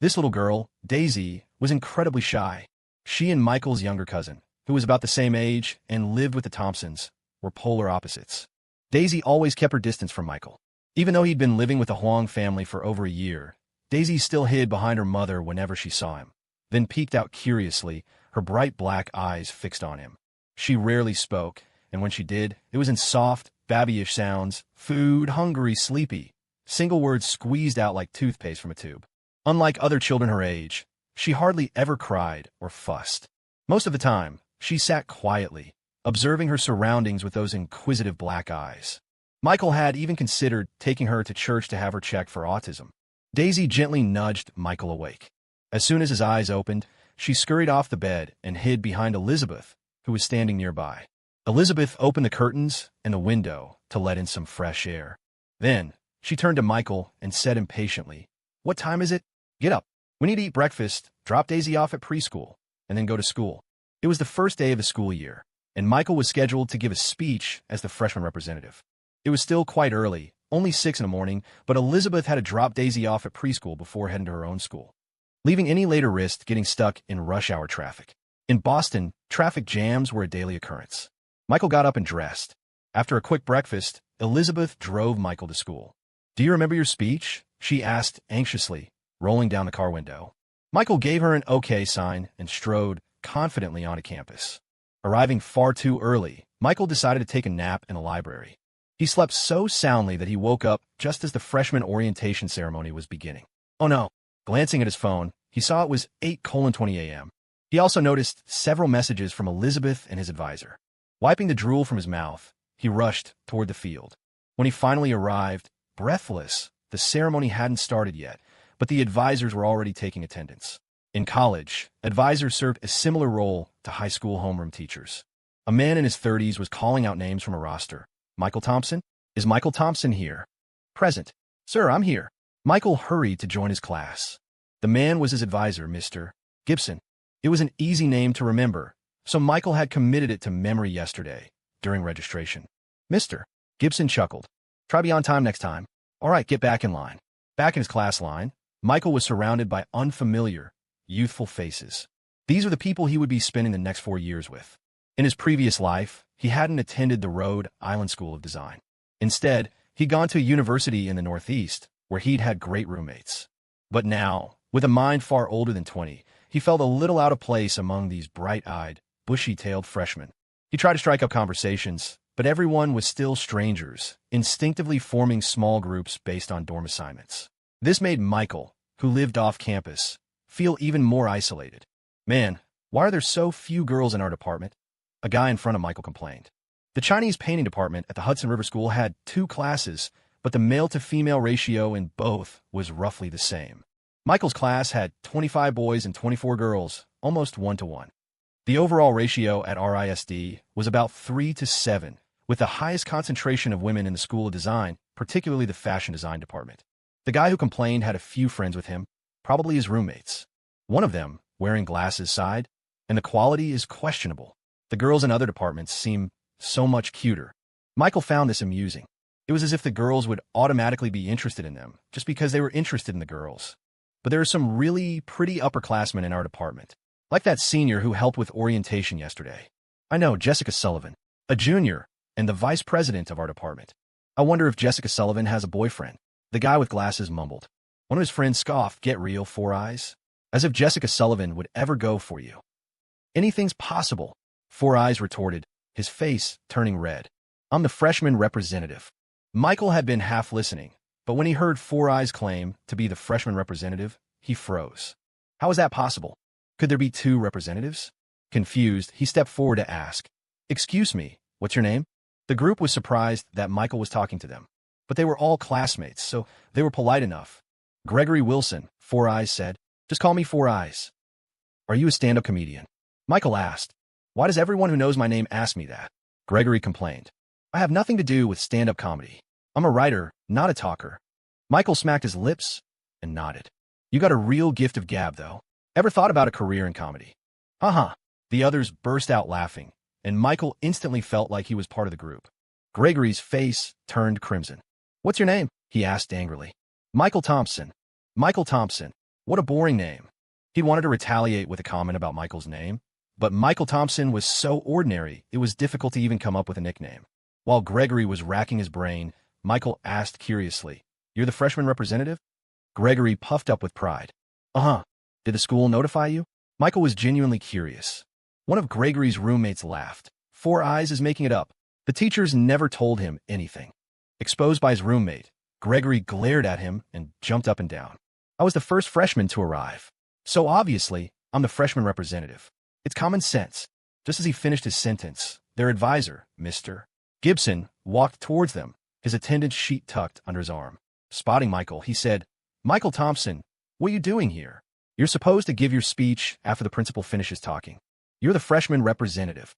This little girl, Daisy, was incredibly shy. She and Michael's younger cousin, who was about the same age and lived with the Thompsons, were polar opposites. Daisy always kept her distance from Michael. Even though he'd been living with the Huang family for over a year, Daisy still hid behind her mother whenever she saw him, then peeked out curiously, her bright black eyes fixed on him. She rarely spoke, and when she did, it was in soft, babyish sounds, food, hungry, sleepy, single words squeezed out like toothpaste from a tube. Unlike other children her age, she hardly ever cried or fussed. Most of the time, she sat quietly, observing her surroundings with those inquisitive black eyes. Michael had even considered taking her to church to have her checked for autism. Daisy gently nudged Michael awake. As soon as his eyes opened, she scurried off the bed and hid behind Elizabeth, who was standing nearby. Elizabeth opened the curtains and the window to let in some fresh air. Then, she turned to Michael and said impatiently, "What time is it? Get up. We need to eat breakfast, drop Daisy off at preschool, and then go to school." It was the first day of the school year, and Michael was scheduled to give a speech as the freshman representative. It was still quite early, only 6 in the morning, but Elizabeth had to drop Daisy off at preschool before heading to her own school, leaving any later risked getting stuck in rush hour traffic. In Boston, traffic jams were a daily occurrence. Michael got up and dressed. After a quick breakfast, Elizabeth drove Michael to school. "Do you remember your speech?" she asked anxiously, rolling down the car window. Michael gave her an okay sign and strode confidently onto campus. Arriving far too early, Michael decided to take a nap in the library. He slept so soundly that he woke up just as the freshman orientation ceremony was beginning. Oh no! Glancing at his phone, he saw it was 8:20 a.m. He also noticed several messages from Elizabeth and his advisor. Wiping the drool from his mouth, he rushed toward the field. When he finally arrived, breathless, the ceremony hadn't started yet, but the advisors were already taking attendance. In college, advisors served a similar role to high school homeroom teachers. A man in his 30s was calling out names from a roster. "Michael Thompson? Is Michael Thompson here?" "Present. Sir, I'm here." Michael hurried to join his class. The man was his advisor, Mr. Gibson. It was an easy name to remember, so Michael had committed it to memory yesterday, during registration. Mr. Gibson chuckled. "Try be on time next time." "All right, get back in line." Back in his class line, Michael was surrounded by unfamiliar, youthful faces. These were the people he would be spending the next 4 years with. In his previous life, he hadn't attended the Rhode Island School of Design. Instead, he'd gone to a university in the Northeast, where he'd had great roommates. But now, with a mind far older than 20, he felt a little out of place among these bright-eyed, bushy-tailed freshmen. He tried to strike up conversations, but everyone was still strangers, instinctively forming small groups based on dorm assignments. This made Michael, who lived off campus, feel even more isolated. "Man, why are there so few girls in our department?" a guy in front of Michael complained. The Chinese painting department at the Hudson River School had 2 classes, but the male-to-female ratio in both was roughly the same. Michael's class had 25 boys and 24 girls, almost 1-to-1. The overall ratio at RISD was about 3-to-7, with the highest concentration of women in the School of Design, particularly the fashion design department. The guy who complained had a few friends with him, probably his roommates. One of them, wearing glasses, sighed, "And the quality is questionable. The girls in other departments seem so much cuter." Michael found this amusing. It was as if the girls would automatically be interested in them, just because they were interested in the girls. But there are some really pretty upperclassmen in our department, like that senior who helped with orientation yesterday. I know, Jessica Sullivan, a junior, and the vice president of our department. I wonder if Jessica Sullivan has a boyfriend. The guy with glasses mumbled. One of his friends scoffed, "Get real, Four Eyes." As if Jessica Sullivan would ever go for you. "Anything's possible," Four Eyes retorted, his face turning red. "I'm the freshman representative." Michael had been half listening, but when he heard Four Eyes claim to be the freshman representative, he froze. How was that possible? Could there be 2 representatives? Confused, he stepped forward to ask, "Excuse me, what's your name?" The group was surprised that Michael was talking to them, but they were all classmates, so they were polite enough. "Gregory Wilson," Four Eyes said. "Just call me Four Eyes." "Are you a stand-up comedian?" Michael asked. "Why does everyone who knows my name ask me that?" Gregory complained. "I have nothing to do with stand-up comedy. I'm a writer, not a talker." Michael smacked his lips and nodded. "You got a real gift of gab, though. Ever thought about a career in comedy?" "Uh-huh." The others burst out laughing, and Michael instantly felt like he was part of the group. Gregory's face turned crimson. "What's your name?" he asked angrily. "Michael Thompson." "Michael Thompson. What a boring name. He wanted to retaliate with a comment about Michael's name, but Michael Thompson was so ordinary it was difficult to even come up with a nickname. While Gregory was racking his brain, Michael asked curiously, "You're the freshman representative?" Gregory puffed up with pride. "Uh-huh. Did the school notify you?" Michael was genuinely curious. One of Gregory's roommates laughed. "Four Eyes is making it up. The teachers never told him anything." Exposed by his roommate, Gregory glared at him and jumped up and down. "I was the first freshman to arrive. So obviously, I'm the freshman representative. It's common sense." Just as he finished his sentence, their advisor, Mr. Gibson, walked towards them, his attendance sheet tucked under his arm. Spotting Michael, he said, "Michael Thompson, what are you doing here? You're supposed to give your speech after the principal finishes talking. You're the freshman representative."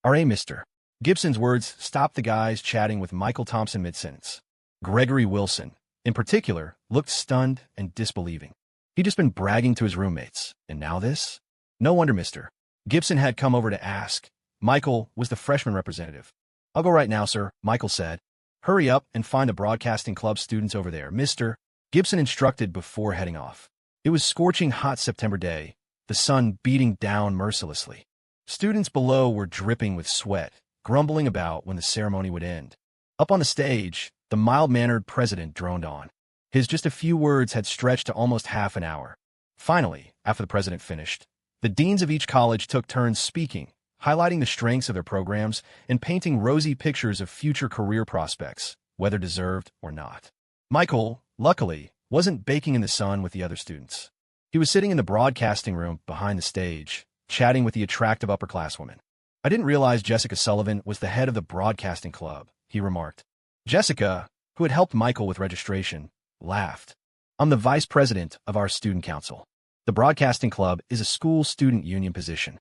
"R.A. Mr. Gibson's words stopped the guys chatting with Michael Thompson mid-sentence. Gregory Wilson, in particular, looked stunned and disbelieving. He'd just been bragging to his roommates, and now this? No wonder Mr. Gibson had come over to ask. Michael was the freshman representative. "I'll go right now, sir," Michael said. "Hurry up and find the broadcasting club students over there," Mr. Gibson instructed before heading off. It was scorching hot September day, the sun beating down mercilessly. Students below were dripping with sweat, grumbling about when the ceremony would end. Up on the stage, the mild-mannered president droned on. His just a few words had stretched to almost half an hour. Finally, after the president finished, the deans of each college took turns speaking, highlighting the strengths of their programs and painting rosy pictures of future career prospects, whether deserved or not. Michael, luckily, wasn't baking in the sun with the other students. He was sitting in the broadcasting room behind the stage, chatting with the attractive upperclasswoman. "I didn't realize Jessica Sullivan was the head of the broadcasting club," he remarked. Jessica, who had helped Michael with registration, laughed. "I'm the vice president of our student council. The broadcasting club is a school student union position."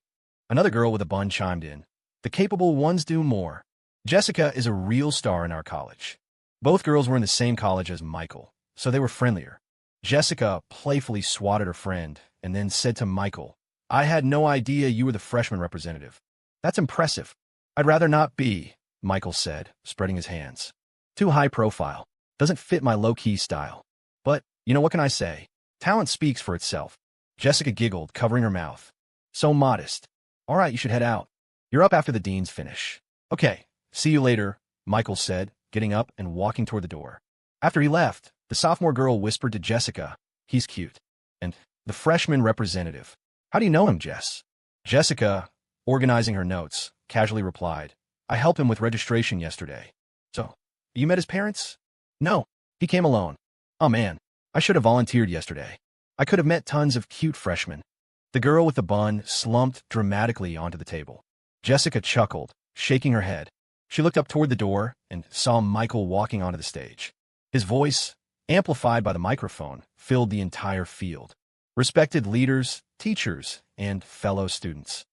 Another girl with a bun chimed in. "The capable ones do more. Jessica is a real star in our college." Both girls were in the same college as Michael, so they were friendlier. Jessica playfully swatted her friend and then said to Michael, "I had no idea you were the freshman representative." "That's impressive." "I'd rather not be," Michael said, spreading his hands. "Too high profile. Doesn't fit my low-key style. But, what can I say? Talent speaks for itself." Jessica giggled, covering her mouth. "So modest. All right, you should head out. You're up after the deans finish." "Okay, see you later," Michael said, getting up and walking toward the door. After he left, the sophomore girl whispered to Jessica, "He's cute." And, "The freshman representative. How do you know him, Jess?" Jessica, organizing her notes, casually replied, "I helped him with registration yesterday." "So, you met his parents?" "No, he came alone." "Oh man, I should have volunteered yesterday. I could have met tons of cute freshmen." The girl with the bun slumped dramatically onto the table. Jessica chuckled, shaking her head. She looked up toward the door and saw Michael walking onto the stage. His voice, amplified by the microphone, filled the entire field. Respected leaders, teachers, and fellow students.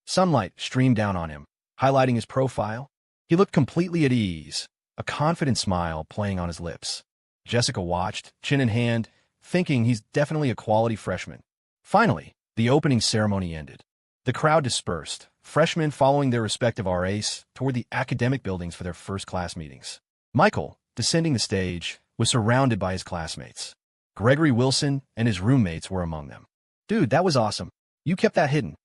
Sunlight streamed down on him, highlighting his profile. He looked completely at ease, a confident smile playing on his lips. Jessica watched, chin in hand, thinking he's definitely a quality freshman. Finally, the opening ceremony ended. The crowd dispersed, freshmen following their respective RAs toward the academic buildings for their first class meetings. Michael, descending the stage, was surrounded by his classmates. Gregory Wilson and his roommates were among them. "Dude, that was awesome. You kept that hidden.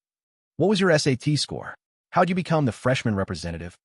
What was your SAT score? How'd you become the freshman representative?"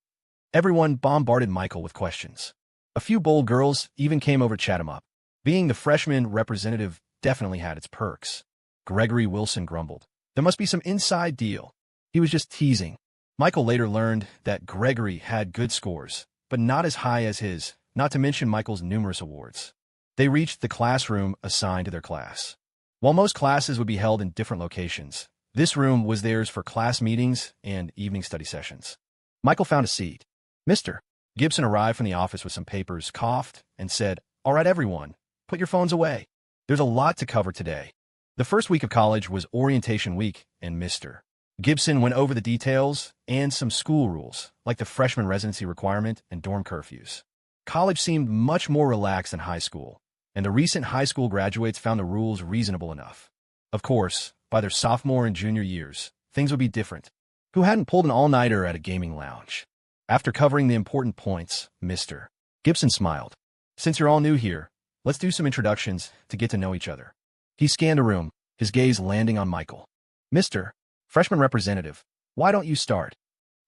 Everyone bombarded Michael with questions. A few bold girls even came over to chat him up. Being the freshman representative definitely had its perks. Gregory Wilson grumbled. There must be some inside deal. He was just teasing. Michael later learned that Gregory had good scores, but not as high as his, not to mention Michael's numerous awards. They reached the classroom assigned to their class. While most classes would be held in different locations, this room was theirs for class meetings and evening study sessions. Michael found a seat. Mr. Gibson arrived from the office with some papers, coughed, and said, "All right, everyone, put your phones away. There's a lot to cover today." The first week of college was orientation week, and Mr. Gibson went over the details and some school rules, like the freshman residency requirement and dorm curfews. College seemed much more relaxed than high school, and the recent high school graduates found the rules reasonable enough. Of course, by their sophomore and junior years, things would be different. Who hadn't pulled an all-nighter at a gaming lounge? After covering the important points, Mr. Gibson smiled. "Since you're all new here, let's do some introductions to get to know each other. He scanned the room, his gaze landing on Michael. "Mr. Freshman Representative, why don't you start?"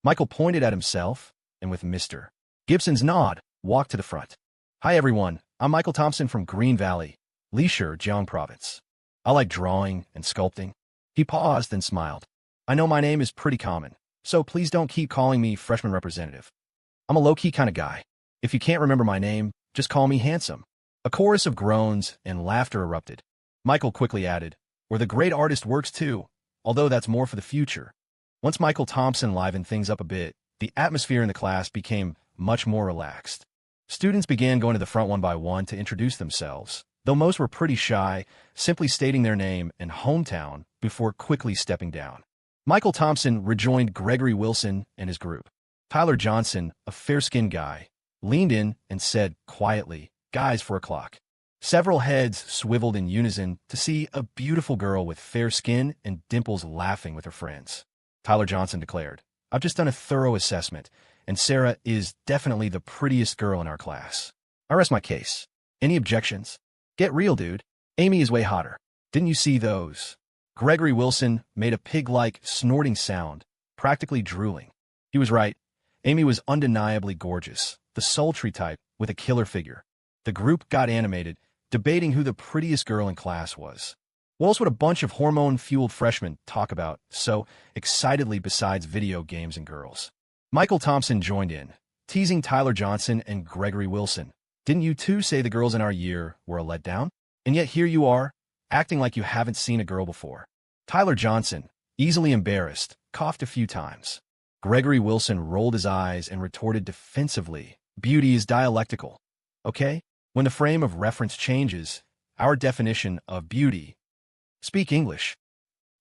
Michael pointed at himself, and with Mr. Gibson's nod, walked to the front. "Hi everyone, I'm Michael Thompson from Green Valley, Lisher, Jiang Province. I like drawing and sculpting." He paused and smiled. "I know my name is pretty common, so please don't keep calling me Freshman Representative. I'm a low-key kind of guy. If you can't remember my name, just call me Handsome." A chorus of groans and laughter erupted. Michael quickly added, "Where the great artist works too, although that's more for the future." Once Michael Thompson livened things up a bit, the atmosphere in the class became much more relaxed. Students began going to the front one by one to introduce themselves, though most were pretty shy, simply stating their name and hometown before quickly stepping down. Michael Thompson rejoined Gregory Wilson and his group. Tyler Johnson, a fair-skinned guy, leaned in and said quietly, "Guys, 4 o'clock." Several heads swiveled in unison to see a beautiful girl with fair skin and dimples laughing with her friends. Tyler Johnson declared, "I've just done a thorough assessment, and Sarah is definitely the prettiest girl in our class. I rest my case. Any objections? Get real, dude. Amy is way hotter. Didn't you see those?" Gregory Wilson made a pig-like snorting sound, practically drooling. He was right. Amy was undeniably gorgeous, the sultry type with a killer figure. The group got animated, debating who the prettiest girl in class was. What else would a bunch of hormone-fueled freshmen talk about so excitedly besides video games and girls? Michael Thompson joined in, teasing Tyler Johnson and Gregory Wilson. "Didn't you two say the girls in our year were a letdown? And yet here you are, acting like you haven't seen a girl before." Tyler Johnson, easily embarrassed, coughed a few times. Gregory Wilson rolled his eyes and retorted defensively, "Beauty is dialectical, okay? When the frame of reference changes, our definition of beauty. Speak English.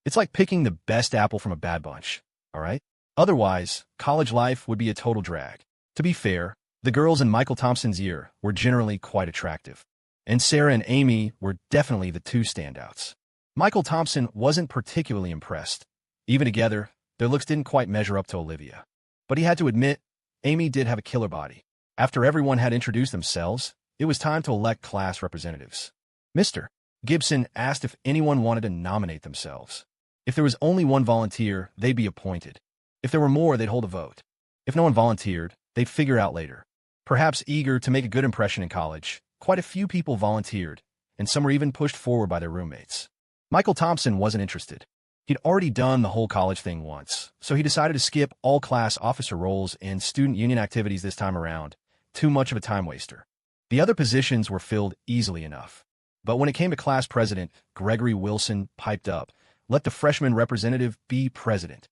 It's like picking the best apple from a bad bunch, all right? Otherwise, college life would be a total drag." To be fair, the girls in Michael Thompson's year were generally quite attractive, and Sarah and Amy were definitely the two standouts. Michael Thompson wasn't particularly impressed. Even together, their looks didn't quite measure up to Olivia. But he had to admit, Amy did have a killer body. After everyone had introduced themselves, it was time to elect class representatives. Mr. Gibson asked if anyone wanted to nominate themselves. If there was only one volunteer, they'd be appointed. If there were more, they'd hold a vote. If no one volunteered, they'd figure out later. Perhaps eager to make a good impression in college, quite a few people volunteered, and some were even pushed forward by their roommates. Michael Thompson wasn't interested. He'd already done the whole college thing once, so he decided to skip all class officer roles and student union activities this time around. Too much of a time waster. The other positions were filled easily enough. But when it came to class president, Gregory Wilson piped up, "Let the freshman representative be president."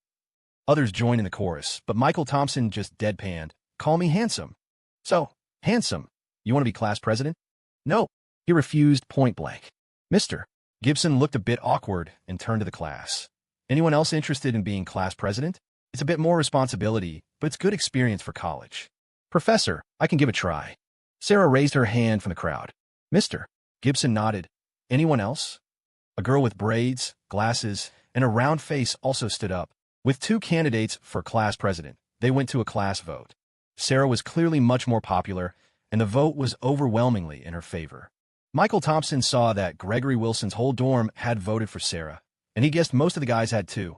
Others joined in the chorus, but Michael Thompson just deadpanned, "Call me Handsome." "So, Handsome, you want to be class president?" "No," he refused point blank. Mr. Gibson looked a bit awkward and turned to the class. "Anyone else interested in being class president? It's a bit more responsibility, but it's good experience for college." "Professor, I can give a try." Sarah raised her hand from the crowd. Mr. Gibson nodded. "Anyone else?" A girl with braids, glasses, and a round face also stood up. With 2 candidates for class president, they went to a class vote. Sarah was clearly much more popular, and the vote was overwhelmingly in her favor. Michael Thompson saw that Gregory Wilson's whole dorm had voted for Sarah, and he guessed most of the guys had too.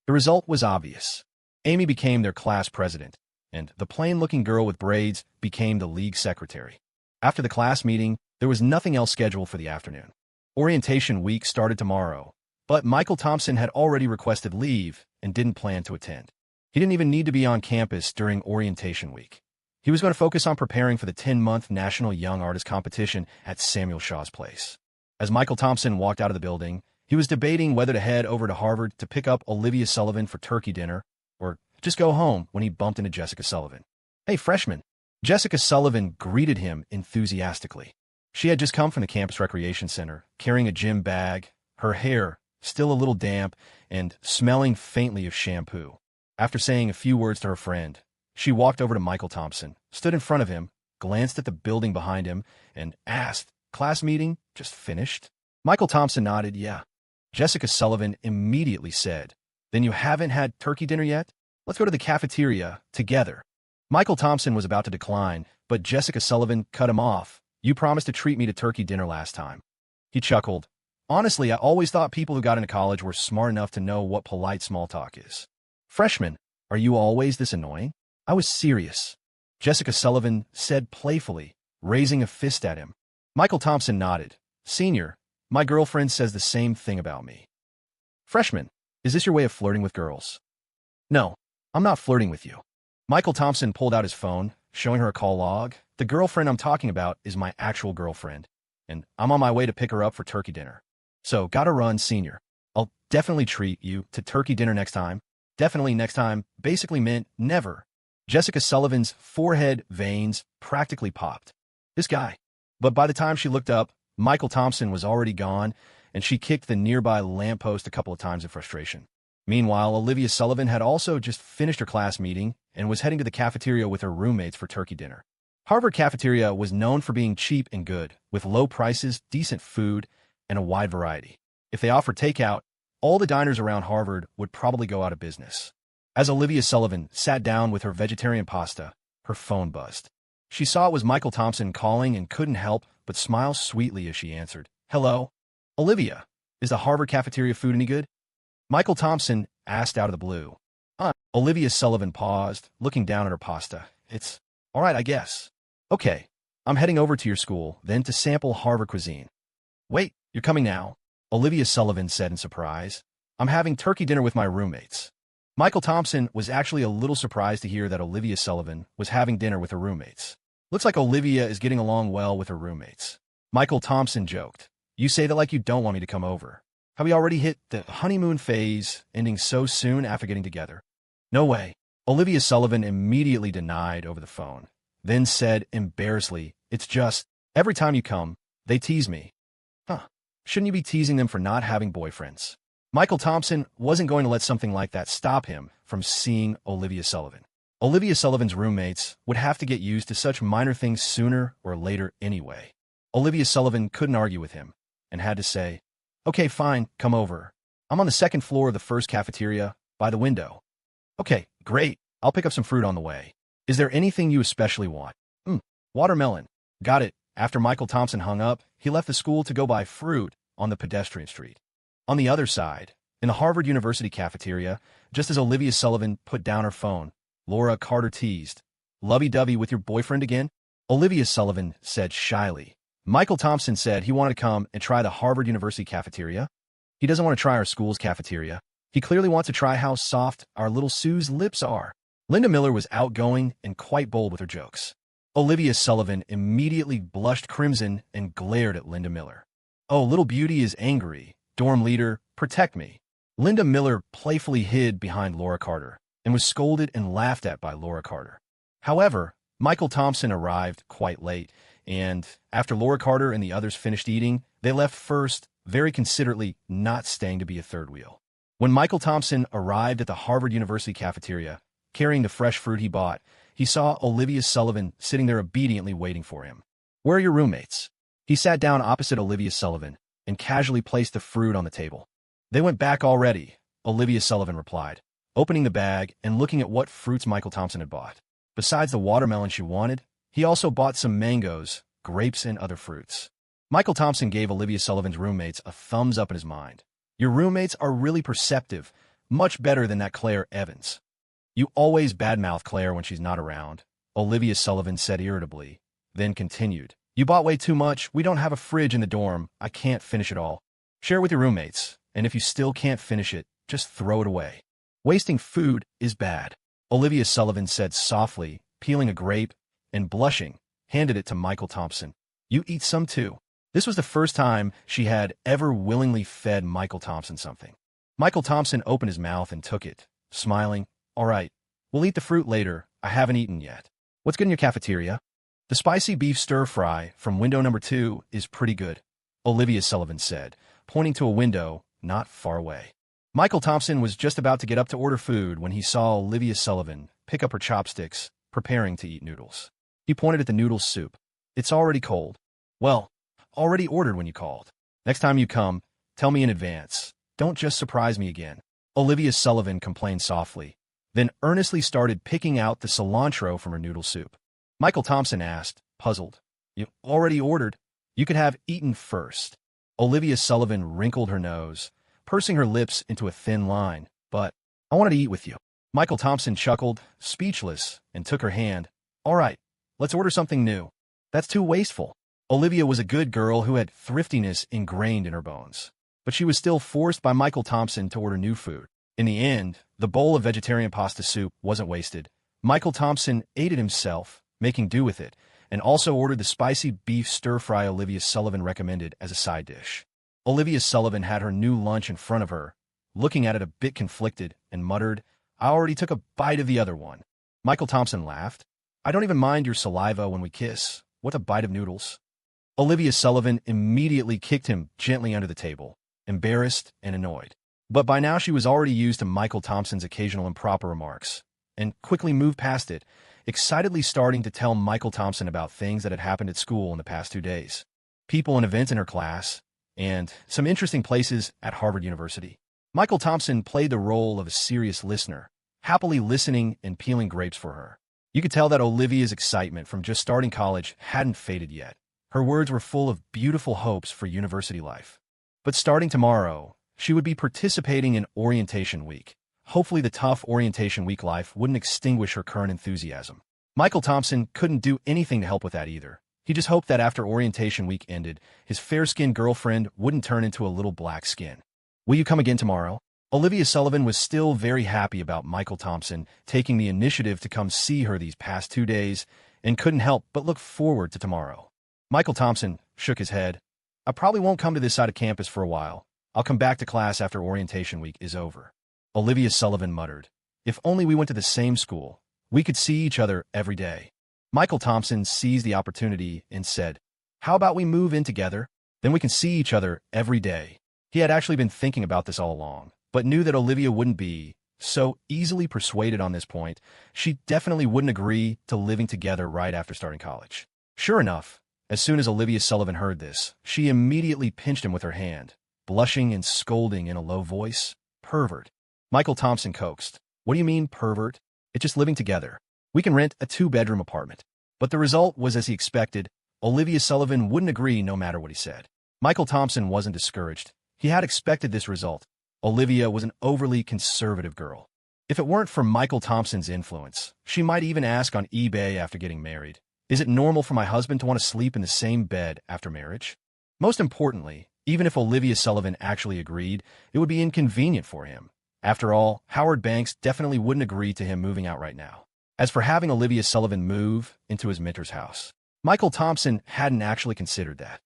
The result was obvious. Amy became their class president, and the plain-looking girl with braids became the league secretary. After the class meeting, there was nothing else scheduled for the afternoon. Orientation week started tomorrow, but Michael Thompson had already requested leave and didn't plan to attend. He didn't even need to be on campus during orientation week. He was going to focus on preparing for the 10-month National Young Artist Competition at Samuel Shaw's place. As Michael Thompson walked out of the building, he was debating whether to head over to Harvard to pick up Olivia Sullivan for turkey dinner or just go home when he bumped into Jessica Sullivan. "Hey, freshman!" Jessica Sullivan greeted him enthusiastically. She had just come from the campus recreation center, carrying a gym bag, her hair still a little damp and smelling faintly of shampoo. After saying a few words to her friend, she walked over to Michael Thompson, stood in front of him, glanced at the building behind him, and asked, "Class meeting just finished?" Michael Thompson nodded, "Yeah." Jessica Sullivan immediately said, "Then you haven't had turkey dinner yet? Let's go to the cafeteria together." Michael Thompson was about to decline, but Jessica Sullivan cut him off. "You promised to treat me to turkey dinner last time." He chuckled. Honestly, I always thought people who got into college were smart enough to know what polite small talk is. Freshman, are you always this annoying? I was serious. Jessica Sullivan said playfully, raising a fist at him. Michael Thompson nodded. Senior, my girlfriend says the same thing about me. Freshman, is this your way of flirting with girls? No, I'm not flirting with you. Michael Thompson pulled out his phone, showing her a call log. The girlfriend I'm talking about is my actual girlfriend, and I'm on my way to pick her up for turkey dinner. So, gotta run, senior. I'll definitely treat you to turkey dinner next time. Definitely next time basically meant never. Jessica Sullivan's forehead veins practically popped. This guy. But by the time she looked up, Michael Thompson was already gone, and she kicked the nearby lamppost a couple of times in frustration. Meanwhile, Olivia Sullivan had also just finished her class meeting and was heading to the cafeteria with her roommates for turkey dinner. Harvard cafeteria was known for being cheap and good, with low prices, decent food, and a wide variety. If they offered takeout, all the diners around Harvard would probably go out of business. As Olivia Sullivan sat down with her vegetarian pasta, her phone buzzed. She saw it was Michael Thompson calling and couldn't help but smile sweetly as she answered. Hello? Olivia, is the Harvard cafeteria food any good? Michael Thompson asked out of the blue. Olivia Sullivan paused, looking down at her pasta. It's all right, I guess. Okay, I'm heading over to your school, then to sample Harvard cuisine. Wait, you're coming now? Olivia Sullivan said in surprise. I'm having turkey dinner with my roommates. Michael Thompson was actually a little surprised to hear that Olivia Sullivan was having dinner with her roommates. Looks like Olivia is getting along well with her roommates. Michael Thompson joked. You say that like you don't want me to come over. Have we already hit the honeymoon phase, ending so soon after getting together? No way. Olivia Sullivan immediately denied over the phone, then said embarrassedly, it's just, every time you come, they tease me. Huh. Shouldn't you be teasing them for not having boyfriends? Michael Thompson wasn't going to let something like that stop him from seeing Olivia Sullivan. Olivia Sullivan's roommates would have to get used to such minor things sooner or later anyway. Olivia Sullivan couldn't argue with him and had to say, okay, fine, come over. I'm on the second floor of the first cafeteria, by the window. Okay, great. I'll pick up some fruit on the way. Is there anything you especially want? Watermelon. Got it. After Michael Thompson hung up, he left the school to go buy fruit on the pedestrian street. On the other side, in the Harvard University cafeteria, just as Olivia Sullivan put down her phone, Laura Carter teased, lovey-dovey with your boyfriend again? Olivia Sullivan said shyly. Michael Thompson said he wanted to come and try the Harvard University cafeteria. He doesn't want to try our school's cafeteria. He clearly wants to try how soft our little Sue's lips are. Linda Miller was outgoing and quite bold with her jokes. Olivia Sullivan immediately blushed crimson and glared at Linda Miller. Oh, little beauty is angry. Dorm leader, protect me. Linda Miller playfully hid behind Laura Carter and was scolded and laughed at by Laura Carter. However, Michael Thompson arrived quite late, and after Laura Carter and the others finished eating, they left first, very considerately not staying to be a third wheel. When Michael Thompson arrived at the Harvard University cafeteria, carrying the fresh fruit he bought, he saw Olivia Sullivan sitting there obediently waiting for him. Where are your roommates? He sat down opposite Olivia Sullivan and casually placed the fruit on the table. They went back already, Olivia Sullivan replied, opening the bag and looking at what fruits Michael Thompson had bought. Besides the watermelon she wanted, he also bought some mangoes, grapes, and other fruits. Michael Thompson gave Olivia Sullivan's roommates a thumbs up in his mind. Your roommates are really perceptive, much better than that Claire Evans. You always badmouth Claire when she's not around, Olivia Sullivan said irritably, then continued. You bought way too much. We don't have a fridge in the dorm. I can't finish it all. Share it with your roommates, and if you still can't finish it, just throw it away. Wasting food is bad, Olivia Sullivan said softly, peeling a grape, and blushing, handed it to Michael Thompson. You eat some too. This was the first time she had ever willingly fed Michael Thompson something. Michael Thompson opened his mouth and took it, smiling. All right, we'll eat the fruit later. I haven't eaten yet. What's good in your cafeteria? The spicy beef stir-fry from window number 2 is pretty good, Olivia Sullivan said, pointing to a window not far away. Michael Thompson was just about to get up to order food when he saw Olivia Sullivan pick up her chopsticks, preparing to eat noodles. He pointed at the noodle soup. It's already cold. Well, already ordered when you called. Next time you come, tell me in advance. Don't just surprise me again. Olivia Sullivan complained softly, then earnestly started picking out the cilantro from her noodle soup. Michael Thompson asked, puzzled. You already ordered. You could have eaten first. Olivia Sullivan wrinkled her nose, pursing her lips into a thin line. But I wanted to eat with you. Michael Thompson chuckled, speechless, and took her hand. All right, let's order something new. That's too wasteful. Olivia was a good girl who had thriftiness ingrained in her bones. But she was still forced by Michael Thompson to order new food. In the end, the bowl of vegetarian pasta soup wasn't wasted. Michael Thompson ate it himself, making do with it, and also ordered the spicy beef stir-fry Olivia Sullivan recommended as a side dish. Olivia Sullivan had her new lunch in front of her, looking at it a bit conflicted, and muttered, I already took a bite of the other one. Michael Thompson laughed. I don't even mind your saliva when we kiss. What a bite of noodles. Olivia Sullivan immediately kicked him gently under the table, embarrassed and annoyed. But by now she was already used to Michael Thompson's occasional improper remarks, and quickly moved past it, excitedly starting to tell Michael Thompson about things that had happened at school in the past 2 days. People and events in her class, and some interesting places at Harvard University. Michael Thompson played the role of a serious listener, happily listening and peeling grapes for her. You could tell that Olivia's excitement from just starting college hadn't faded yet. Her words were full of beautiful hopes for university life. But starting tomorrow, she would be participating in orientation week. Hopefully the tough orientation week life wouldn't extinguish her current enthusiasm. Michael Thompson couldn't do anything to help with that either. He just hoped that after orientation week ended, his fair-skinned girlfriend wouldn't turn into a little black skin. Will you come again tomorrow? Olivia Sullivan was still very happy about Michael Thompson taking the initiative to come see her these past 2 days and couldn't help but look forward to tomorrow. Michael Thompson shook his head. I probably won't come to this side of campus for a while. I'll come back to class after orientation week is over. Olivia Sullivan muttered. If only we went to the same school. We could see each other every day. Michael Thompson seized the opportunity and said, How about we move in together? Then we can see each other every day. He had actually been thinking about this all along, but knew that Olivia wouldn't be so easily persuaded on this point. She definitely wouldn't agree to living together right after starting college. Sure enough, as soon as Olivia Sullivan heard this, she immediately pinched him with her hand, blushing and scolding in a low voice. Pervert. Michael Thompson coaxed. What do you mean, pervert? It's just living together. We can rent a 2-bedroom apartment. But the result was as he expected. Olivia Sullivan wouldn't agree no matter what he said. Michael Thompson wasn't discouraged. He had expected this result. Olivia was an overly conservative girl. If it weren't for Michael Thompson's influence, she might even ask on eBay after getting married, Is it normal for my husband to want to sleep in the same bed after marriage? Most importantly, even if Olivia Sullivan actually agreed, it would be inconvenient for him. After all, Howard Banks definitely wouldn't agree to him moving out right now. As for having Olivia Sullivan move into his mentor's house, Michael Thompson hadn't actually considered that.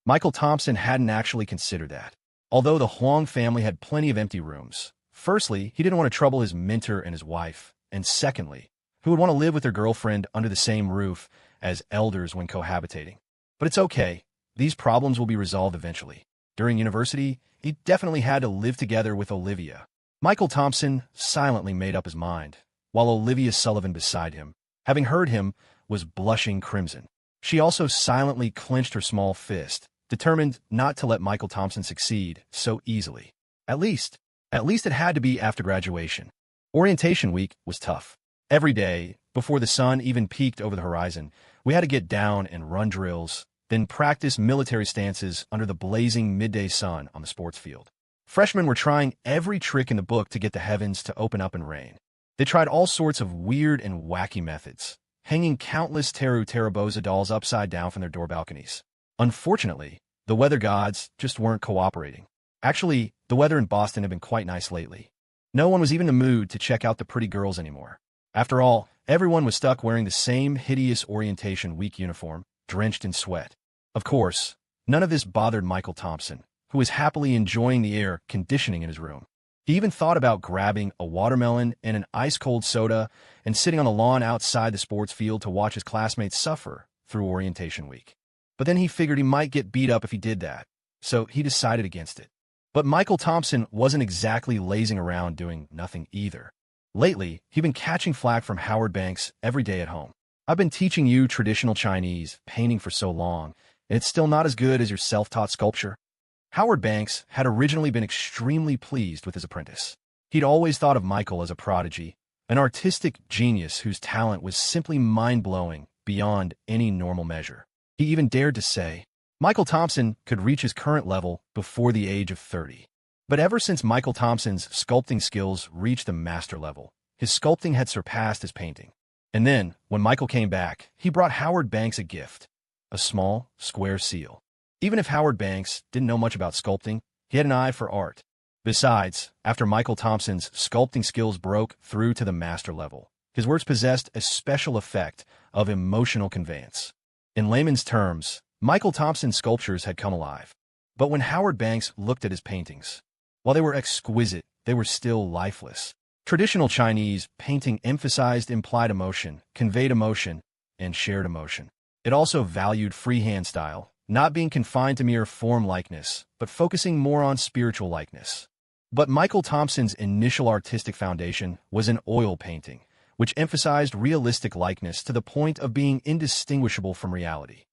Michael Thompson hadn't actually considered that. Although the Huang family had plenty of empty rooms. Firstly, he didn't want to trouble his mentor and his wife. And secondly, who would want to live with their girlfriend under the same roof as elders when cohabitating? But it's okay. These problems will be resolved eventually. During university, he definitely had to live together with Olivia. Michael Thompson silently made up his mind, while Olivia Sullivan beside him, having heard him, was blushing crimson. She also silently clenched her small fist, determined not to let Michael Thompson succeed so easily. At least it had to be after graduation. Orientation week was tough. Every day, before the sun even peeked over the horizon, we had to get down and run drills, then practice military stances under the blazing midday sun on the sports field. Freshmen were trying every trick in the book to get the heavens to open up and rain. They tried all sorts of weird and wacky methods, hanging countless Teru Teraboza dolls upside down from their door balconies. Unfortunately, the weather gods just weren't cooperating. Actually, the weather in Boston had been quite nice lately. No one was even in the mood to check out the pretty girls anymore. After all, everyone was stuck wearing the same hideous orientation week uniform, drenched in sweat. Of course, none of this bothered Michael Thompson, who was happily enjoying the air conditioning in his room. He even thought about grabbing a watermelon and an ice-cold soda and sitting on the lawn outside the sports field to watch his classmates suffer through orientation week. But then he figured he might get beat up if he did that, so he decided against it. But Michael Thompson wasn't exactly lazing around doing nothing either. Lately, he'd been catching flack from Howard Banks every day at home. I've been teaching you traditional Chinese painting for so long, and it's still not as good as your self-taught sculpture. Howard Banks had originally been extremely pleased with his apprentice. He'd always thought of Michael as a prodigy, an artistic genius whose talent was simply mind-blowing beyond any normal measure. He even dared to say Michael Thompson could reach his current level before the age of 30. But ever since Michael Thompson's sculpting skills reached the master level, his sculpting had surpassed his painting. And then, when Michael came back, he brought Howard Banks a gift, a small, square seal. Even if Howard Banks didn't know much about sculpting, he had an eye for art. Besides, after Michael Thompson's sculpting skills broke through to the master level, his works possessed a special effect of emotional conveyance. In layman's terms, Michael Thompson's sculptures had come alive. But when Howard Banks looked at his paintings, while they were exquisite, they were still lifeless. Traditional Chinese painting emphasized implied emotion, conveyed emotion, and shared emotion. It also valued freehand style, not being confined to mere form likeness, but focusing more on spiritual likeness. But Michael Thompson's initial artistic foundation was an oil painting, which emphasized realistic likeness to the point of being indistinguishable from reality.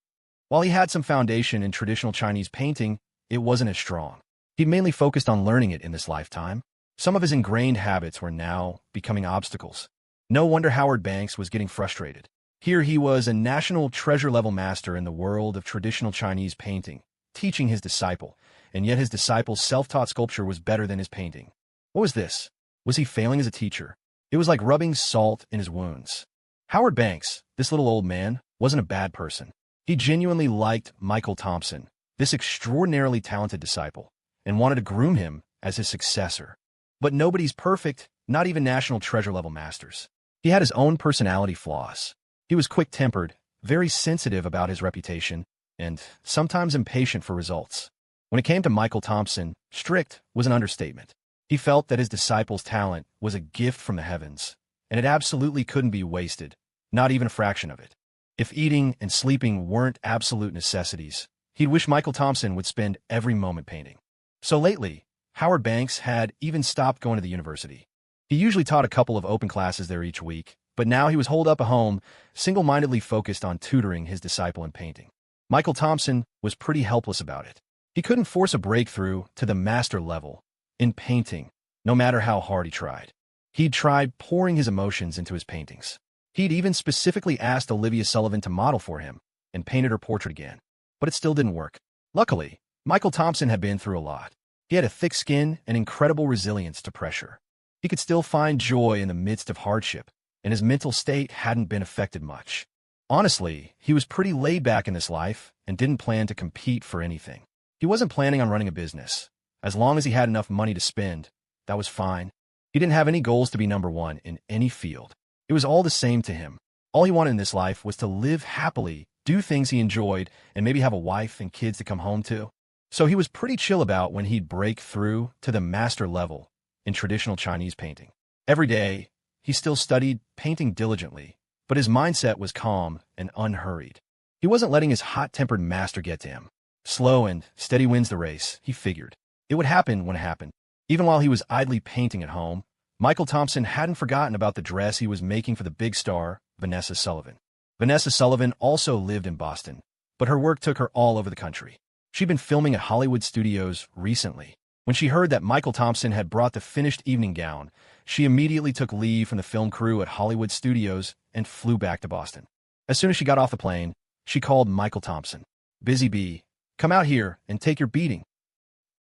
While he had some foundation in traditional Chinese painting, it wasn't as strong. He mainly focused on learning it in this lifetime. Some of his ingrained habits were now becoming obstacles. No wonder Howard Banks was getting frustrated. Here he was, a national treasure-level master in the world of traditional Chinese painting, teaching his disciple, and yet his disciple's self-taught sculpture was better than his painting. What was this? Was he failing as a teacher? It was like rubbing salt in his wounds. Howard Banks, this little old man, wasn't a bad person. He genuinely liked Michael Thompson, this extraordinarily talented disciple, and wanted to groom him as his successor. But nobody's perfect, not even national treasure-level masters. He had his own personality flaws. He was quick-tempered, very sensitive about his reputation, and sometimes impatient for results. When it came to Michael Thompson, strict was an understatement. He felt that his disciple's talent was a gift from the heavens, and it absolutely couldn't be wasted, not even a fraction of it. If eating and sleeping weren't absolute necessities, he'd wish Michael Thompson would spend every moment painting. So lately, Howard Banks had even stopped going to the university. He usually taught a couple of open classes there each week, but now he was holed up at home, single-mindedly focused on tutoring his disciple in painting. Michael Thompson was pretty helpless about it. He couldn't force a breakthrough to the master level in painting, no matter how hard he tried. He'd tried pouring his emotions into his paintings. He'd even specifically asked Olivia Sullivan to model for him and painted her portrait again, but it still didn't work. Luckily, Michael Thompson had been through a lot. He had a thick skin and incredible resilience to pressure. He could still find joy in the midst of hardship, and his mental state hadn't been affected much. Honestly, he was pretty laid back in this life and didn't plan to compete for anything. He wasn't planning on running a business. As long as he had enough money to spend, that was fine. He didn't have any goals to be number one in any field. It was all the same to him. All he wanted in this life was to live happily, do things he enjoyed, and maybe have a wife and kids to come home to. So he was pretty chill about when he'd break through to the master level in traditional Chinese painting. Every day, he still studied painting diligently, but his mindset was calm and unhurried. He wasn't letting his hot-tempered master get to him. Slow and steady wins the race, he figured. It would happen when it happened. Even while he was idly painting at home, Michael Thompson hadn't forgotten about the dress he was making for the big star, Vanessa Sullivan. Vanessa Sullivan also lived in Boston, but her work took her all over the country. She'd been filming at Hollywood studios recently. When she heard that Michael Thompson had brought the finished evening gown, she immediately took leave from the film crew at Hollywood studios and flew back to Boston. As soon as she got off the plane, she called Michael Thompson. "Busy Bee, come out here and take your beating.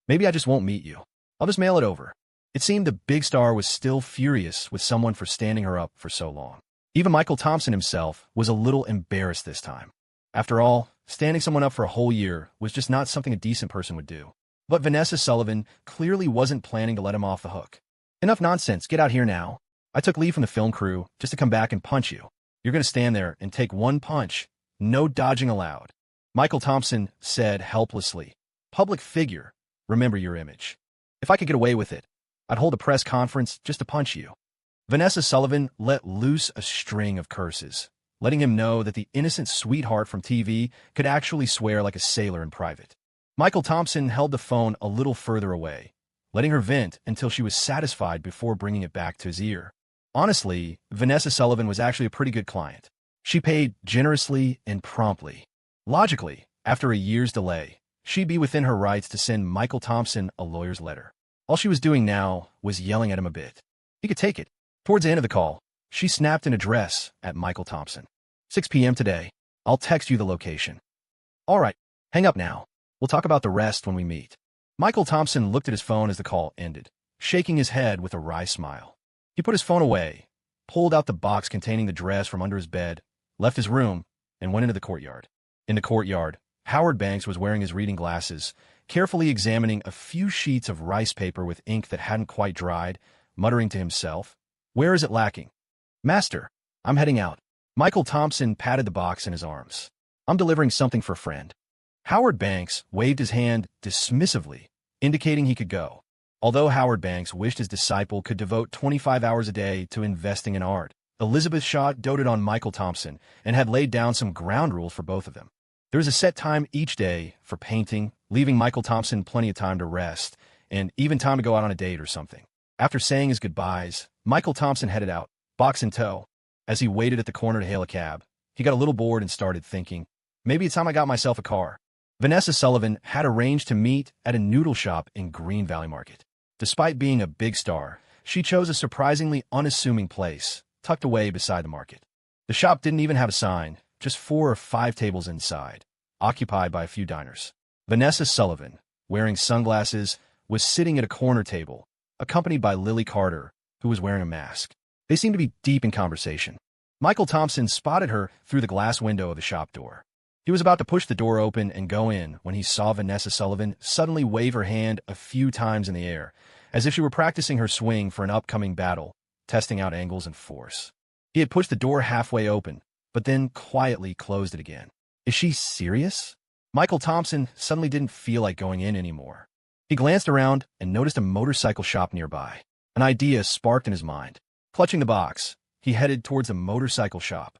Maybe I just won't meet you. I'll just mail it over." It seemed the big star was still furious with someone for standing her up for so long. Even Michael Thompson himself was a little embarrassed this time. After all, standing someone up for a whole year was just not something a decent person would do. But Vanessa Sullivan clearly wasn't planning to let him off the hook. "Enough nonsense, get out here now. I took leave from the film crew just to come back and punch you. You're going to stand there and take one punch. No dodging allowed," Michael Thompson said helplessly. "Public figure, remember your image. If I could get away with it, I'd hold a press conference just to punch you." Vanessa Sullivan let loose a string of curses, letting him know that the innocent sweetheart from TV could actually swear like a sailor in private. Michael Thompson held the phone a little further away, letting her vent until she was satisfied before bringing it back to his ear. Honestly, Vanessa Sullivan was actually a pretty good client. She paid generously and promptly. Logically, after a year's delay, she'd be within her rights to send Michael Thompson a lawyer's letter. All she was doing now was yelling at him a bit. He could take it. Towards the end of the call, she snapped an address at Michael Thompson. 6 p.m. today. I'll text you the location. All right, hang up now. We'll talk about the rest when we meet. Michael Thompson looked at his phone as the call ended, shaking his head with a wry smile. He put his phone away, pulled out the box containing the dress from under his bed, left his room, and went into the courtyard. In the courtyard, Howard Banks was wearing his reading glasses, carefully examining a few sheets of rice paper with ink that hadn't quite dried, muttering to himself, "Where is it lacking? Master, I'm heading out." Michael Thompson patted the box in his arms. "I'm delivering something for a friend." Howard Banks waved his hand dismissively, indicating he could go. Although Howard Banks wished his disciple could devote 25 hours a day to investing in art, Elizabeth Shaw doted on Michael Thompson and had laid down some ground rules for both of them. There was a set time each day for painting, leaving Michael Thompson plenty of time to rest, and even time to go out on a date or something. After saying his goodbyes, Michael Thompson headed out, box in tow. As he waited at the corner to hail a cab, he got a little bored and started thinking, maybe it's time I got myself a car. Vanessa Sullivan had arranged to meet at a noodle shop in Green Valley Market. Despite being a big star, she chose a surprisingly unassuming place, tucked away beside the market. The shop didn't even have a sign, just 4 or 5 tables inside, occupied by a few diners. Vanessa Sullivan, wearing sunglasses, was sitting at a corner table, accompanied by Lily Carter, who was wearing a mask. They seemed to be deep in conversation. Michael Thompson spotted her through the glass window of the shop door. He was about to push the door open and go in when he saw Vanessa Sullivan suddenly wave her hand a few times in the air, as if she were practicing her swing for an upcoming battle, testing out angles and force. He had pushed the door halfway open, but then quietly closed it again. Is she serious? Michael Thompson suddenly didn't feel like going in anymore. He glanced around and noticed a motorcycle shop nearby. An idea sparked in his mind. Clutching the box, he headed towards a motorcycle shop.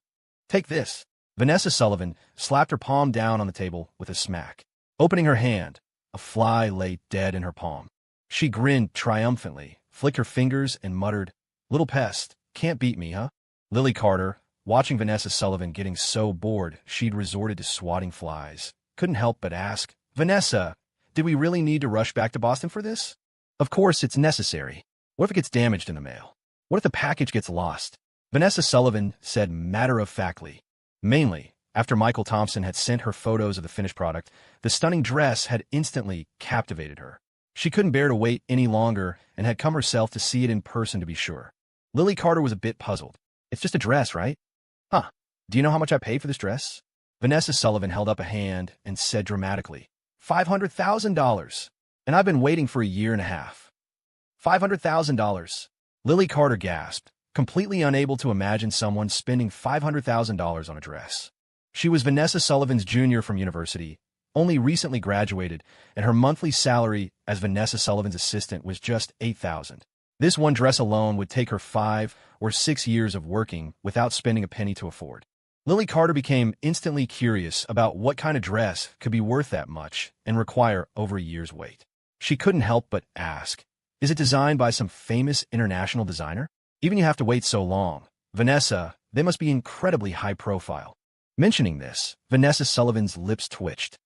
"Take this." Vanessa Sullivan slapped her palm down on the table with a smack. Opening her hand, a fly lay dead in her palm. She grinned triumphantly, flicked her fingers, and muttered, "Little pest, can't beat me, huh?" Lily Carter, watching Vanessa Sullivan getting so bored she'd resorted to swatting flies, couldn't help but ask, "Vanessa, did we really need to rush back to Boston for this?" "Of course it's necessary. What if it gets damaged in the mail? What if the package gets lost?" Vanessa Sullivan said matter-of-factly. Mainly, after Michael Thompson had sent her photos of the finished product, the stunning dress had instantly captivated her. She couldn't bear to wait any longer and had come herself to see it in person to be sure. Lily Carter was a bit puzzled. "It's just a dress, right?" "Huh. Do you know how much I paid for this dress?" Vanessa Sullivan held up a hand and said dramatically, $500,000. And I've been waiting for a year and a half. $500,000. Lily Carter gasped, completely unable to imagine someone spending $500,000 on a dress. She was Vanessa Sullivan's junior from university, only recently graduated, and her monthly salary as Vanessa Sullivan's assistant was just $8,000. This one dress alone would take her 5 or 6 years of working without spending a penny to afford. Lily Carter became instantly curious about what kind of dress could be worth that much and require over a year's wait. She couldn't help but ask, "Is it designed by some famous international designer? Even you have to wait so long. Vanessa, they must be incredibly high profile." Mentioning this, Vanessa Sullivan's lips twitched.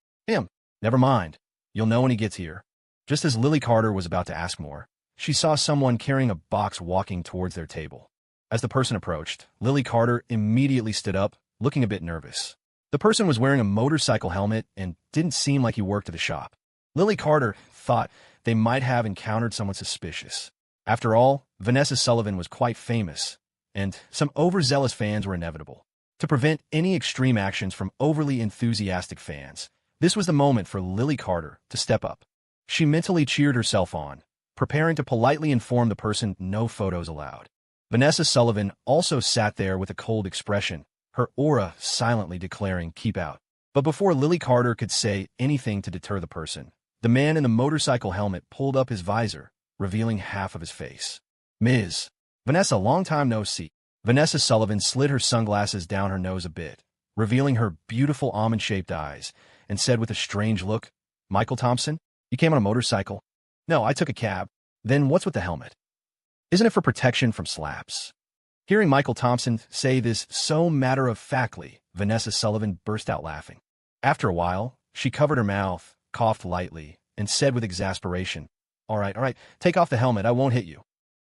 Never mind. You'll know when he gets here." Just as Lily Carter was about to ask more, she saw someone carrying a box walking towards their table. As the person approached, Lily Carter immediately stood up, looking a bit nervous. The person was wearing a motorcycle helmet and didn't seem like he worked at the shop. Lily Carter thought they might have encountered someone suspicious. After all, Vanessa Sullivan was quite famous, and some overzealous fans were inevitable. To prevent any extreme actions from overly enthusiastic fans, this was the moment for Lily Carter to step up. She mentally cheered herself on, preparing to politely inform the person no photos allowed. Vanessa Sullivan also sat there with a cold expression, her aura silently declaring, "Keep out." But before Lily Carter could say anything to deter the person, the man in the motorcycle helmet pulled up his visor, revealing half of his face. "Ms. Vanessa, long time no see." Vanessa Sullivan slid her sunglasses down her nose a bit, revealing her beautiful almond-shaped eyes, and said with a strange look, "Michael Thompson, you came on a motorcycle?" "No, I took a cab." "Then what's with the helmet?" "Isn't it for protection from slaps?" Hearing Michael Thompson say this so matter-of-factly, Vanessa Sullivan burst out laughing. After a while, she covered her mouth, coughed lightly, and said with exasperation, all right, take off the helmet, I won't hit you."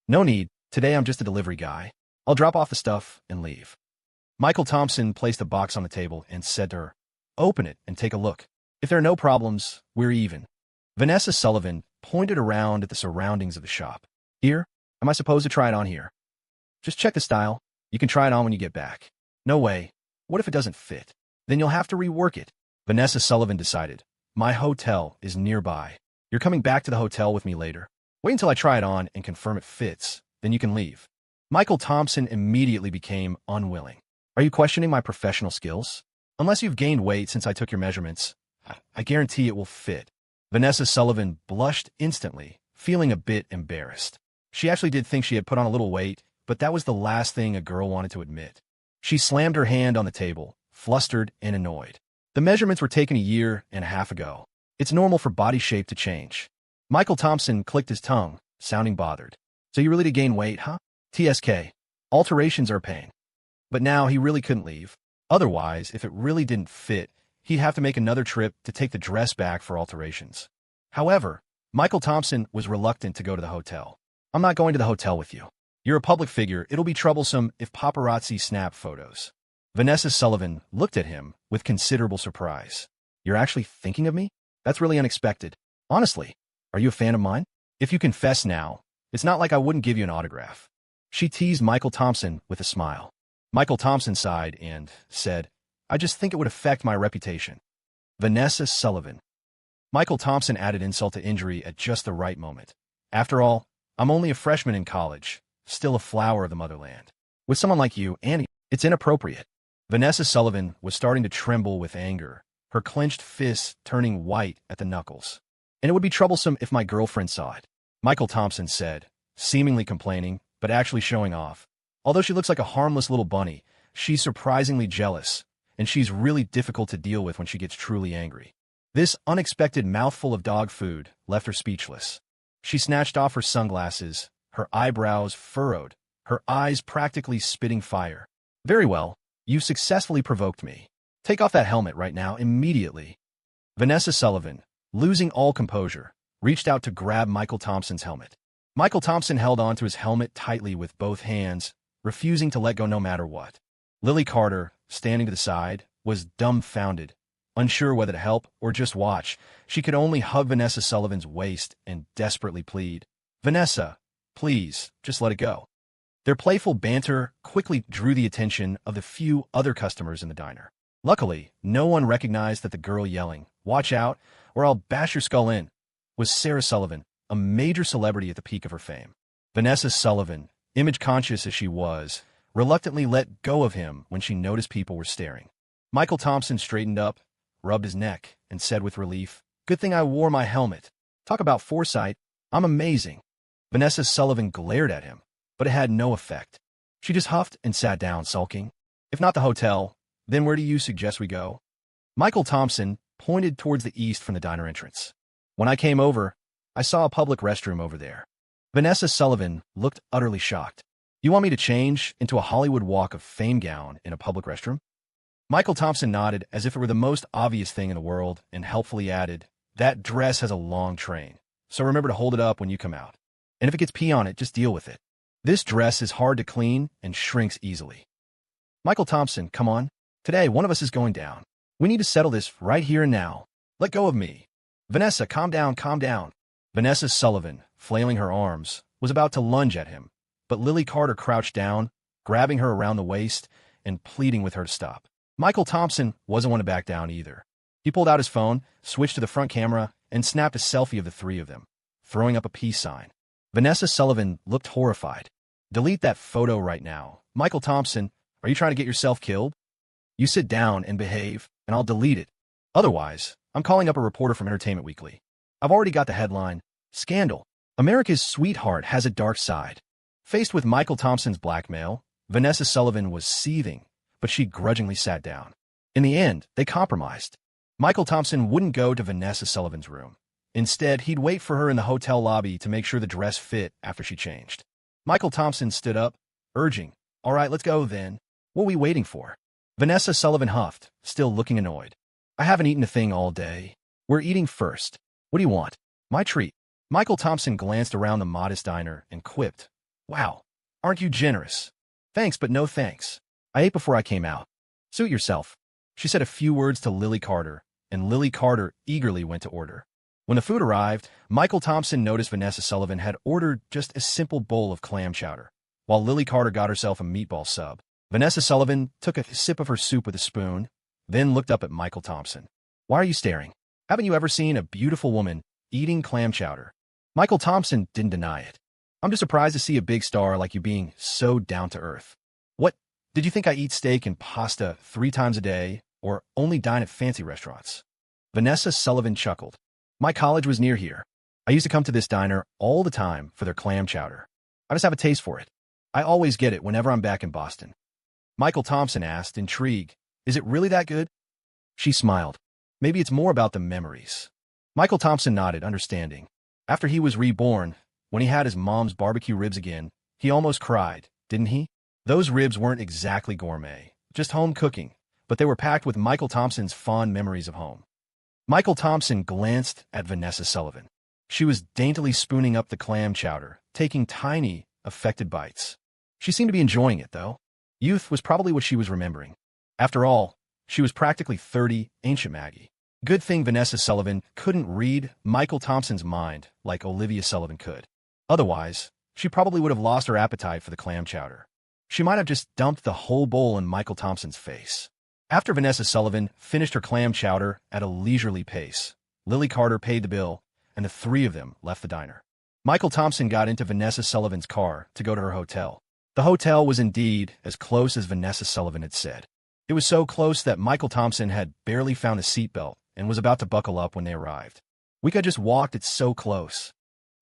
"No need, today I'm just a delivery guy. I'll drop off the stuff and leave." Michael Thompson placed the box on the table and said to her, Open it and take a look. If there are no problems, we're even. Vanessa Sullivan pointed around at the surroundings of the shop. Here? Am I supposed to try it on here? Just check the style. You can try it on when you get back. No way. What if it doesn't fit? Then you'll have to rework it. Vanessa Sullivan decided. My hotel is nearby. You're coming back to the hotel with me later. Wait until I try it on and confirm it fits. Then you can leave. Michael Thompson immediately became unwilling. Are you questioning my professional skills? Unless you've gained weight since I took your measurements, I guarantee it will fit. Vanessa Sullivan blushed instantly, feeling a bit embarrassed. She actually did think she had put on a little weight, but that was the last thing a girl wanted to admit. She slammed her hand on the table, flustered and annoyed. The measurements were taken a year and a half ago. It's normal for body shape to change. Michael Thompson clicked his tongue, sounding bothered. So you really did gain weight, huh? TSK. Alterations are a pain. But now he really couldn't leave. Otherwise, if it really didn't fit, he'd have to make another trip to take the dress back for alterations. However, Michael Thompson was reluctant to go to the hotel. I'm not going to the hotel with you. You're a public figure. It'll be troublesome if paparazzi snap photos. Vanessa Sullivan looked at him with considerable surprise. You're actually thinking of me? That's really unexpected. Honestly, are you a fan of mine? If you confess now, it's not like I wouldn't give you an autograph. She teased Michael Thompson with a smile. Michael Thompson sighed and said, I just think it would affect my reputation. Vanessa Sullivan. Michael Thompson added insult to injury at just the right moment. After all, I'm only a freshman in college, still a flower of the motherland. With someone like you, Annie, it's inappropriate. Vanessa Sullivan was starting to tremble with anger, her clenched fists turning white at the knuckles. And it would be troublesome if my girlfriend saw it. Michael Thompson said, seemingly complaining, but actually showing off. Although she looks like a harmless little bunny, she's surprisingly jealous, and she's really difficult to deal with when she gets truly angry. This unexpected mouthful of dog food left her speechless. She snatched off her sunglasses, her eyebrows furrowed, her eyes practically spitting fire. Very well, you've successfully provoked me. Take off that helmet right now, immediately. Vanessa Sullivan, losing all composure, reached out to grab Michael Thompson's helmet. Michael Thompson held onto his helmet tightly with both hands, refusing to let go no matter what. Lily Carter, standing to the side, was dumbfounded, unsure whether to help or just watch. She could only hug Vanessa Sullivan's waist and desperately plead, Vanessa, please, just let it go. Their playful banter quickly drew the attention of the few other customers in the diner. Luckily, no one recognized that the girl yelling, watch out, or I'll bash your skull in, was Sarah Sullivan, a major celebrity at the peak of her fame. Vanessa Sullivan, image-conscious as she was, reluctantly let go of him when she noticed people were staring. Michael Thompson straightened up, rubbed his neck, and said with relief, good thing I wore my helmet. Talk about foresight. I'm amazing. Vanessa Sullivan glared at him, but it had no effect. She just huffed and sat down, sulking. If not the hotel, then where do you suggest we go? Michael Thompson pointed towards the east from the diner entrance. When I came over, I saw a public restroom over there. Vanessa Sullivan looked utterly shocked. You want me to change into a Hollywood Walk of Fame gown in a public restroom? Michael Thompson nodded as if it were the most obvious thing in the world and helpfully added, that dress has a long train, so remember to hold it up when you come out. And if it gets pee on it, just deal with it. This dress is hard to clean and shrinks easily. Michael Thompson, come on. Today, one of us is going down. We need to settle this right here and now. Let go of me. Vanessa, calm down, calm down. Vanessa Sullivan, flailing her arms, was about to lunge at him, but Lily Carter crouched down, grabbing her around the waist and pleading with her to stop. Michael Thompson wasn't one to back down either. He pulled out his phone, switched to the front camera, and snapped a selfie of the three of them, throwing up a peace sign. Vanessa Sullivan looked horrified. Delete that photo right now. Michael Thompson, are you trying to get yourself killed? You sit down and behave, and I'll delete it. Otherwise, I'm calling up a reporter from Entertainment Weekly. I've already got the headline, Scandal. America's sweetheart has a dark side. Faced with Michael Thompson's blackmail, Vanessa Sullivan was seething, but she grudgingly sat down. In the end, they compromised. Michael Thompson wouldn't go to Vanessa Sullivan's room. Instead, he'd wait for her in the hotel lobby to make sure the dress fit after she changed. Michael Thompson stood up, urging, all right, let's go then. What are we waiting for? Vanessa Sullivan huffed, still looking annoyed. I haven't eaten a thing all day. We're eating first. What do you want? My treat. Michael Thompson glanced around the modest diner and quipped, wow, aren't you generous? Thanks, but no thanks. I ate before I came out. Suit yourself. She said a few words to Lily Carter, and Lily Carter eagerly went to order. When the food arrived, Michael Thompson noticed Vanessa Sullivan had ordered just a simple bowl of clam chowder, while Lily Carter got herself a meatball sub. Vanessa Sullivan took a sip of her soup with a spoon, then looked up at Michael Thompson. "Why are you staring? Haven't you ever seen a beautiful woman eating clam chowder?" Michael Thompson didn't deny it. "I'm just surprised to see a big star like you being so down-to-earth. What, did you think I eat steak and pasta 3 times a day, or only dine at fancy restaurants?" Vanessa Sullivan chuckled. "My college was near here. I used to come to this diner all the time for their clam chowder. I just have a taste for it. I always get it whenever I'm back in Boston." Michael Thompson asked, intrigued, "Is it really that good?" She smiled. "Maybe it's more about the memories." Michael Thompson nodded, understanding. After he was reborn, when he had his mom's barbecue ribs again, he almost cried, didn't he? Those ribs weren't exactly gourmet, just home cooking, but they were packed with Michael Thompson's fond memories of home. Michael Thompson glanced at Vanessa Sullivan. She was daintily spooning up the clam chowder, taking tiny, affected bites. She seemed to be enjoying it, though. Youth was probably what she was remembering. After all, she was practically 30, ancient Maggie. Good thing Vanessa Sullivan couldn't read Michael Thompson's mind like Olivia Sullivan could. Otherwise, she probably would have lost her appetite for the clam chowder. She might have just dumped the whole bowl in Michael Thompson's face. After Vanessa Sullivan finished her clam chowder at a leisurely pace, Lily Carter paid the bill, and the 3 of them left the diner. Michael Thompson got into Vanessa Sullivan's car to go to her hotel. The hotel was indeed as close as Vanessa Sullivan had said. It was so close that Michael Thompson had barely found a seatbelt and was about to buckle up when they arrived. "We could just walked, it's so close."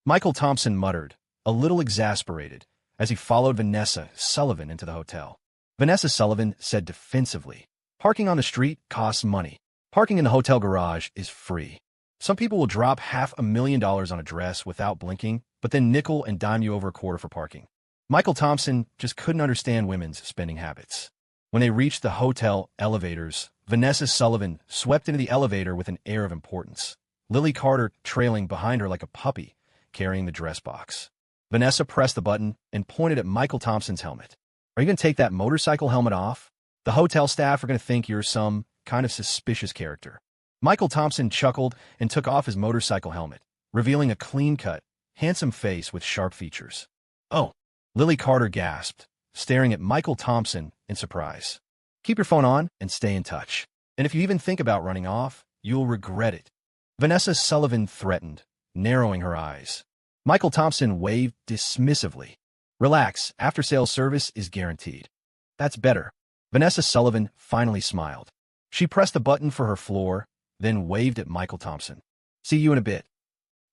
Michael Thompson muttered, a little exasperated, as he followed Vanessa Sullivan into the hotel. Vanessa Sullivan said defensively, "Parking on the street costs money. Parking in the hotel garage is free. Some people will drop $500,000 on a dress without blinking, but then nickel and dime you over a quarter for parking." Michael Thompson just couldn't understand women's spending habits. When they reached the hotel elevators, Vanessa Sullivan swept into the elevator with an air of importance, Lily Carter trailing behind her like a puppy, carrying the dress box. Vanessa pressed the button and pointed at Michael Thompson's helmet. "Are you going to take that motorcycle helmet off? The hotel staff are going to think you're some kind of suspicious character." Michael Thompson chuckled and took off his motorcycle helmet, revealing a clean-cut, handsome face with sharp features. "Oh," Lily Carter gasped, staring at Michael Thompson in surprise. "Keep your phone on and stay in touch. And if you even think about running off, you'll regret it," Vanessa Sullivan threatened, narrowing her eyes. Michael Thompson waved dismissively. "Relax, after-sales service is guaranteed." "That's better." Vanessa Sullivan finally smiled. She pressed the button for her floor, then waved at Michael Thompson. "See you in a bit."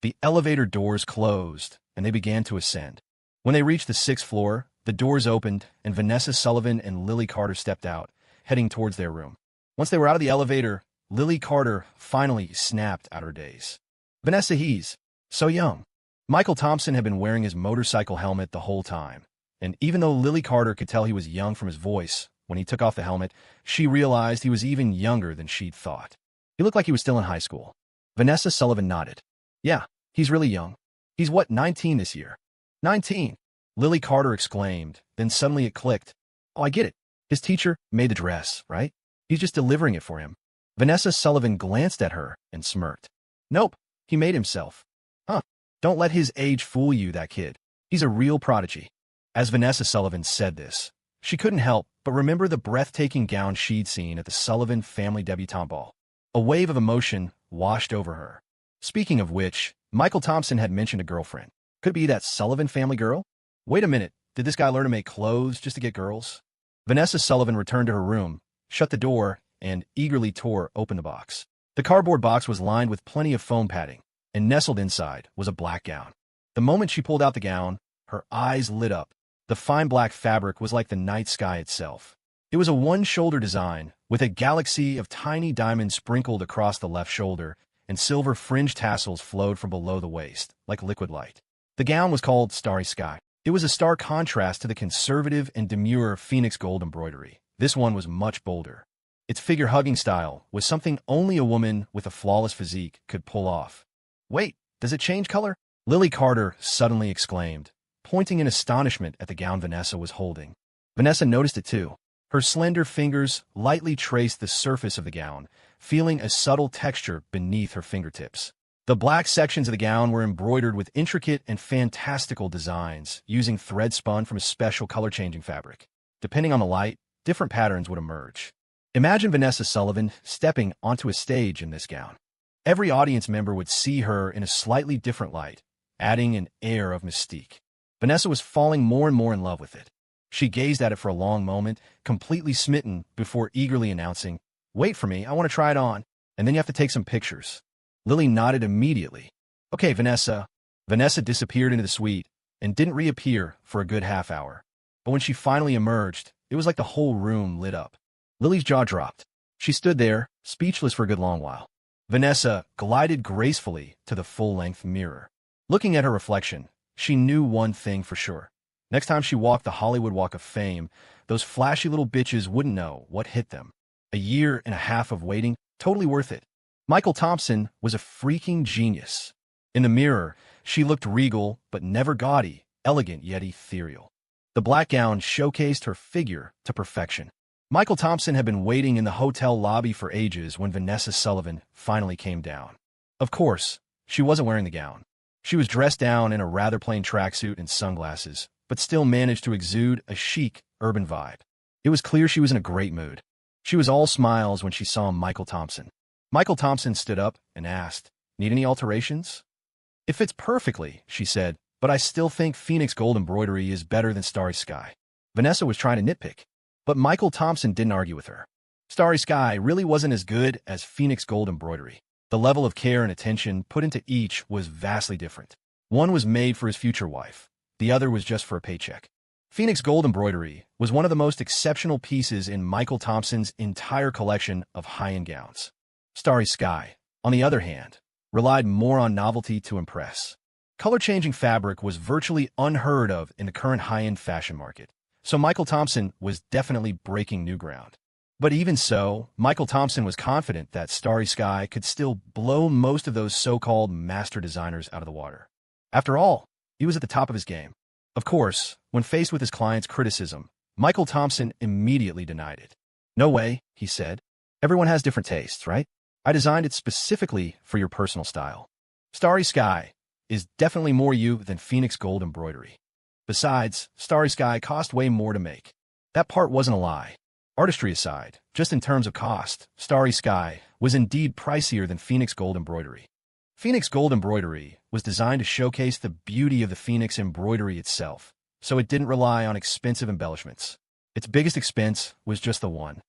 The elevator doors closed, and they began to ascend. When they reached the 6th floor, the doors opened, and Vanessa Sullivan and Lily Carter stepped out, heading towards their room. Once they were out of the elevator, Lily Carter finally snapped out her daze. "Vanessa, he's so young." Michael Thompson had been wearing his motorcycle helmet the whole time, and even though Lily Carter could tell he was young from his voice, when he took off the helmet, she realized he was even younger than she'd thought. He looked like he was still in high school. Vanessa Sullivan nodded. "Yeah, he's really young. He's what, 19 this year?" 19, Lily Carter exclaimed, then suddenly it clicked. "Oh, I get it. His teacher made the dress, right? He's just delivering it for him." Vanessa Sullivan glanced at her and smirked. "Nope, he made himself." "Huh. Don't let his age fool you, that kid. He's a real prodigy." As Vanessa Sullivan said this, she couldn't help but remember the breathtaking gown she'd seen at the Sullivan family debutante ball. A wave of emotion washed over her. Speaking of which, Michael Thompson had mentioned a girlfriend. Could it be that Sullivan family girl? Wait a minute, did this guy learn to make clothes just to get girls? Vanessa Sullivan returned to her room, shut the door, and eagerly tore open the box. The cardboard box was lined with plenty of foam padding, and nestled inside was a black gown. The moment she pulled out the gown, her eyes lit up. The fine black fabric was like the night sky itself. It was a one-shoulder design, with a galaxy of tiny diamonds sprinkled across the left shoulder, and silver fringe tassels flowed from below the waist, like liquid light. The gown was called Starry Sky. It was a stark contrast to the conservative and demure phoenix gold embroidery. This one was much bolder. Its figure-hugging style was something only a woman with a flawless physique could pull off. "Wait, does it change color?" Lily Carter suddenly exclaimed, pointing in astonishment at the gown Vanessa was holding. Vanessa noticed it too. Her slender fingers lightly traced the surface of the gown, feeling a subtle texture beneath her fingertips. The black sections of the gown were embroidered with intricate and fantastical designs, using thread spun from a special color-changing fabric. Depending on the light, different patterns would emerge. Imagine Vanessa Sullivan stepping onto a stage in this gown. Every audience member would see her in a slightly different light, adding an air of mystique. Vanessa was falling more and more in love with it. She gazed at it for a long moment, completely smitten, before eagerly announcing, "Wait for me, I want to try it on, and then you have to take some pictures." Lily nodded immediately. "Okay, Vanessa." Vanessa disappeared into the suite and didn't reappear for a good half hour. But when she finally emerged, it was like the whole room lit up. Lily's jaw dropped. She stood there, speechless for a good long while. Vanessa glided gracefully to the full-length mirror. Looking at her reflection, she knew one thing for sure. Next time she walked the Hollywood Walk of Fame, those flashy little bitches wouldn't know what hit them. A year and a half of waiting, totally worth it. Michael Thompson was a freaking genius. In the mirror, she looked regal, but never gaudy, elegant yet ethereal. The black gown showcased her figure to perfection. Michael Thompson had been waiting in the hotel lobby for ages when Vanessa Sullivan finally came down. Of course, she wasn't wearing the gown. She was dressed down in a rather plain tracksuit and sunglasses, but still managed to exude a chic, urban vibe. It was clear she was in a great mood. She was all smiles when she saw Michael Thompson. Michael Thompson stood up and asked, "Need any alterations?" "It fits perfectly," she said, "but I still think Phoenix gold embroidery is better than Starry Sky." Vanessa was trying to nitpick, but Michael Thompson didn't argue with her. Starry Sky really wasn't as good as Phoenix gold embroidery. The level of care and attention put into each was vastly different. One was made for his future wife. The other was just for a paycheck. Phoenix gold embroidery was one of the most exceptional pieces in Michael Thompson's entire collection of high-end gowns. Starry Sky, on the other hand, relied more on novelty to impress. Color-changing fabric was virtually unheard of in the current high-end fashion market, so Michael Thompson was definitely breaking new ground. But even so, Michael Thompson was confident that Starry Sky could still blow most of those so-called master designers out of the water. After all, he was at the top of his game. Of course, when faced with his client's criticism, Michael Thompson immediately denied it. "No way," he said. "Everyone has different tastes, right? I designed it specifically for your personal style. Starry Sky is definitely more you than Phoenix gold embroidery. Besides, Starry Sky cost way more to make." That part wasn't a lie. Artistry aside, just in terms of cost, Starry Sky was indeed pricier than Phoenix gold embroidery. Phoenix gold embroidery was designed to showcase the beauty of the Phoenix embroidery itself, so it didn't rely on expensive embellishments. Its biggest expense was just the 1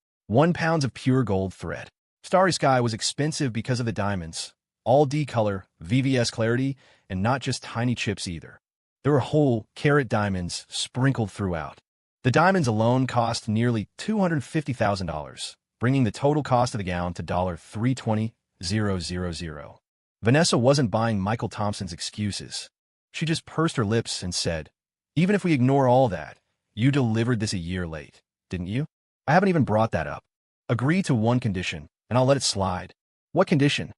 pound of pure gold thread. Starry Sky was expensive because of the diamonds, all D-color, VVS clarity, and not just tiny chips either. There were whole carat diamonds sprinkled throughout. The diamonds alone cost nearly $250,000, bringing the total cost of the gown to $320,000. Vanessa wasn't buying Michael Thompson's excuses. She just pursed her lips and said, "Even if we ignore all that, you delivered this a year late, didn't you? I haven't even brought that up. Agree to one condition, and I'll let it slide." "What condition?"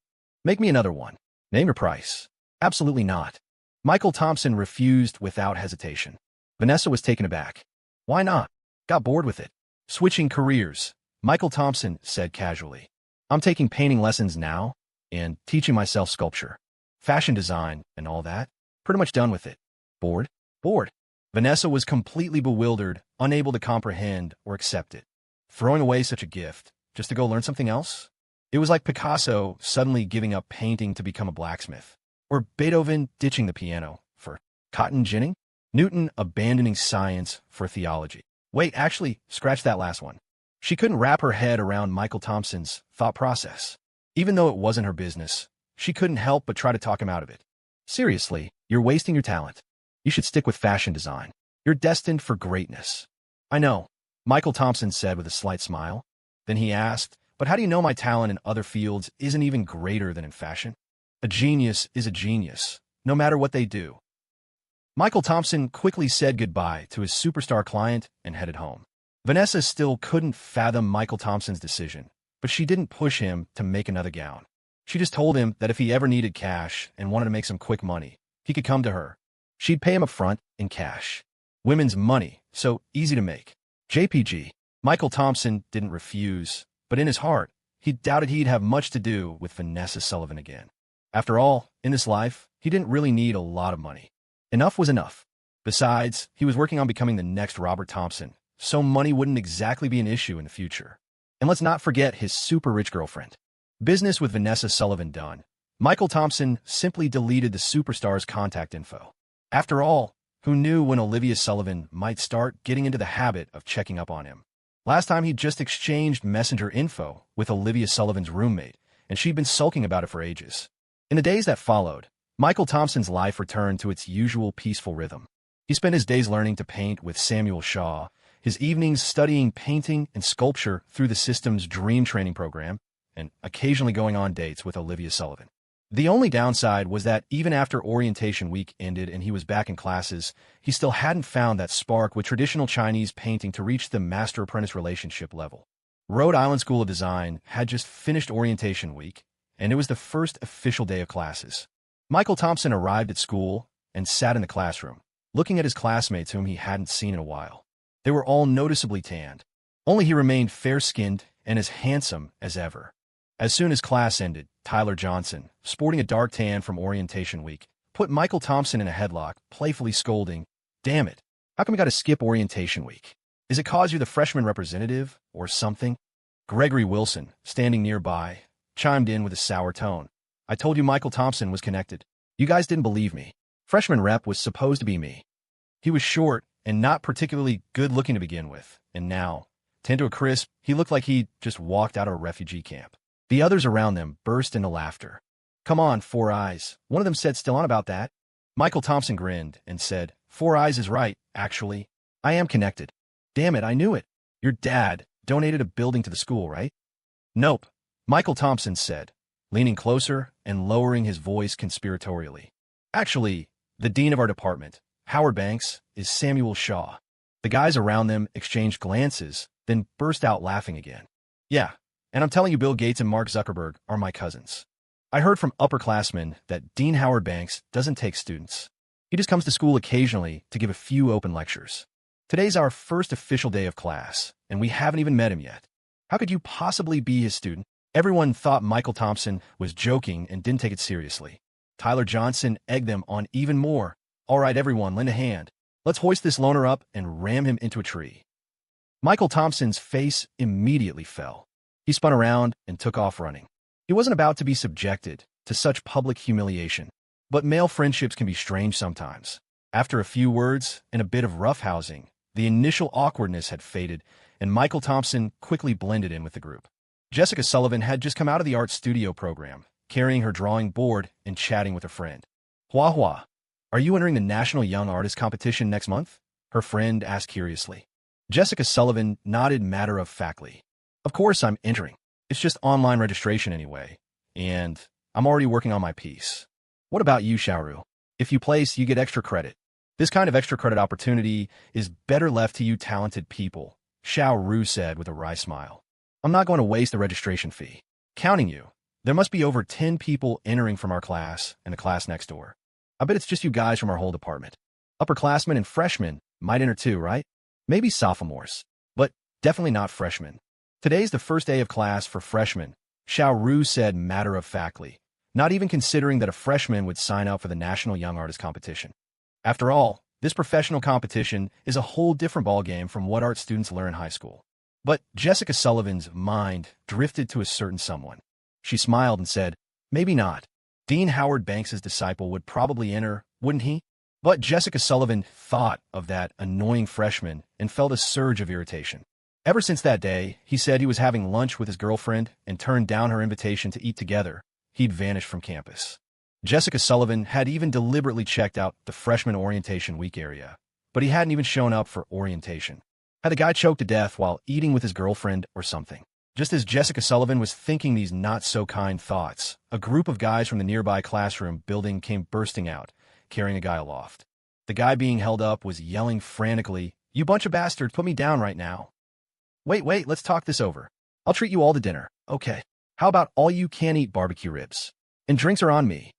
"Make me another one. Name your price." "Absolutely not." Michael Thompson refused without hesitation. Vanessa was taken aback. "Why not?" "Got bored with it." "Switching careers," Michael Thompson said casually. "I'm taking painting lessons now and teaching myself sculpture, fashion design, and all that. Pretty much done with it." "Bored?" "Bored." Vanessa was completely bewildered, unable to comprehend or accept it. Throwing away such a gift, just to go learn something else? It was like Picasso suddenly giving up painting to become a blacksmith, or Beethoven ditching the piano for cotton ginning, Newton abandoning science for theology. Wait, actually, scratch that last one. She couldn't wrap her head around Michael Thompson's thought process. Even though it wasn't her business, she couldn't help but try to talk him out of it. "Seriously, you're wasting your talent. You should stick with fashion design. You're destined for greatness." "I know," Michael Thompson said with a slight smile. Then he asked, "But how do you know my talent in other fields isn't even greater than in fashion?" "A genius is a genius, no matter what they do." Michael Thompson quickly said goodbye to his superstar client and headed home. Vanessa still couldn't fathom Michael Thompson's decision, but she didn't push him to make another gown. She just told him that if he ever needed cash and wanted to make some quick money, he could come to her. She'd pay him up front in cash. Women's money, so easy to make. JPG. Michael Thompson didn't refuse, but in his heart, he doubted he'd have much to do with Vanessa Sullivan again. After all, in this life, he didn't really need a lot of money. Enough was enough. Besides, he was working on becoming the next Robert Thompson, so money wouldn't exactly be an issue in the future. And let's not forget his super-rich girlfriend. Business with Vanessa Sullivan done, Michael Thompson simply deleted the superstar's contact info. After all, who knew when Olivia Sullivan might start getting into the habit of checking up on him? Last time he'd just exchanged messenger info with Olivia Sullivan's roommate, and she'd been sulking about it for ages. In the days that followed, Michael Thompson's life returned to its usual peaceful rhythm. He spent his days learning to paint with Samuel Shaw, his evenings studying painting and sculpture through the system's dream training program, and occasionally going on dates with Olivia Sullivan. The only downside was that even after orientation week ended and he was back in classes, he still hadn't found that spark with traditional Chinese painting to reach the master-apprentice relationship level. Rhode Island School of Design had just finished orientation week, and it was the first official day of classes. Michael Thompson arrived at school and sat in the classroom, looking at his classmates whom he hadn't seen in a while. They were all noticeably tanned. Only he remained fair-skinned and as handsome as ever. As soon as class ended, Tyler Johnson, sporting a dark tan from orientation week, put Michael Thompson in a headlock, playfully scolding, "Damn it, how come we gotta skip orientation week? Is it 'cause you're the freshman representative, or something?" Gregory Wilson, standing nearby, chimed in with a sour tone. "I told you Michael Thompson was connected. You guys didn't believe me. Freshman rep was supposed to be me." He was short and not particularly good-looking to begin with, and now, tanned to a crisp, he looked like he'd just walked out of a refugee camp. The others around them burst into laughter. "Come on, Four Eyes," one of them said, "still on about that?" Michael Thompson grinned and said, "Four Eyes is right, actually. I am connected. Damn it, I knew it. Your dad donated a building to the school, right?" "Nope," Michael Thompson said, leaning closer and lowering his voice conspiratorially. "Actually, the dean of our department, Howard Banks, is Samuel Shaw." The guys around them exchanged glances, then burst out laughing again. "Yeah, and I'm telling you Bill Gates and Mark Zuckerberg are my cousins. I heard from upperclassmen that Dean Howard Banks doesn't take students. He just comes to school occasionally to give a few open lectures. Today's our first official day of class, and we haven't even met him yet. How could you possibly be his student?" Everyone thought Michael Thompson was joking and didn't take it seriously. Tyler Johnson egged them on even more. "All right, everyone, lend a hand. Let's hoist this loner up and ram him into a tree." Michael Thompson's face immediately fell. He spun around and took off running. He wasn't about to be subjected to such public humiliation, but male friendships can be strange sometimes. After a few words and a bit of roughhousing, the initial awkwardness had faded, and Michael Thompson quickly blended in with the group. Jessica Sullivan had just come out of the art studio program, carrying her drawing board and chatting with a friend. "Hua Hua, are you entering the National Young Artist Competition next month?" her friend asked curiously. Jessica Sullivan nodded matter-of-factly. "Of course I'm entering. It's just online registration anyway, and I'm already working on my piece." "What about you, Xiaoru? If you place, you get extra credit. This kind of extra credit opportunity is better left to you talented people," Xiaoru said with a wry smile. "I'm not going to waste the registration fee. Counting you, there must be over 10 people entering from our class and the class next door. I bet it's just you guys from our whole department. Upperclassmen and freshmen might enter too, right? Maybe sophomores, but definitely not freshmen. Today's the first day of class for freshmen," Xiaoru said matter-of-factly, not even considering that a freshman would sign up for the National Young Artist Competition. After all, this professional competition is a whole different ballgame from what art students learn in high school. But Jessica Sullivan's mind drifted to a certain someone. She smiled and said, "Maybe not. Dean Howard Banks's disciple would probably enter, wouldn't he?" But Jessica Sullivan thought of that annoying freshman and felt a surge of irritation. Ever since that day, he said he was having lunch with his girlfriend and turned down her invitation to eat together. He'd vanished from campus. Jessica Sullivan had even deliberately checked out the freshman orientation week area, but he hadn't even shown up for orientation. Had the guy choked to death while eating with his girlfriend or something? Just as Jessica Sullivan was thinking these not-so-kind thoughts, a group of guys from the nearby classroom building came bursting out, carrying a guy aloft. The guy being held up was yelling frantically, "You bunch of bastards, put me down right now. Wait, let's talk this over. I'll treat you all to dinner, okay? How about all-you-can-eat barbecue ribs? And drinks are on me."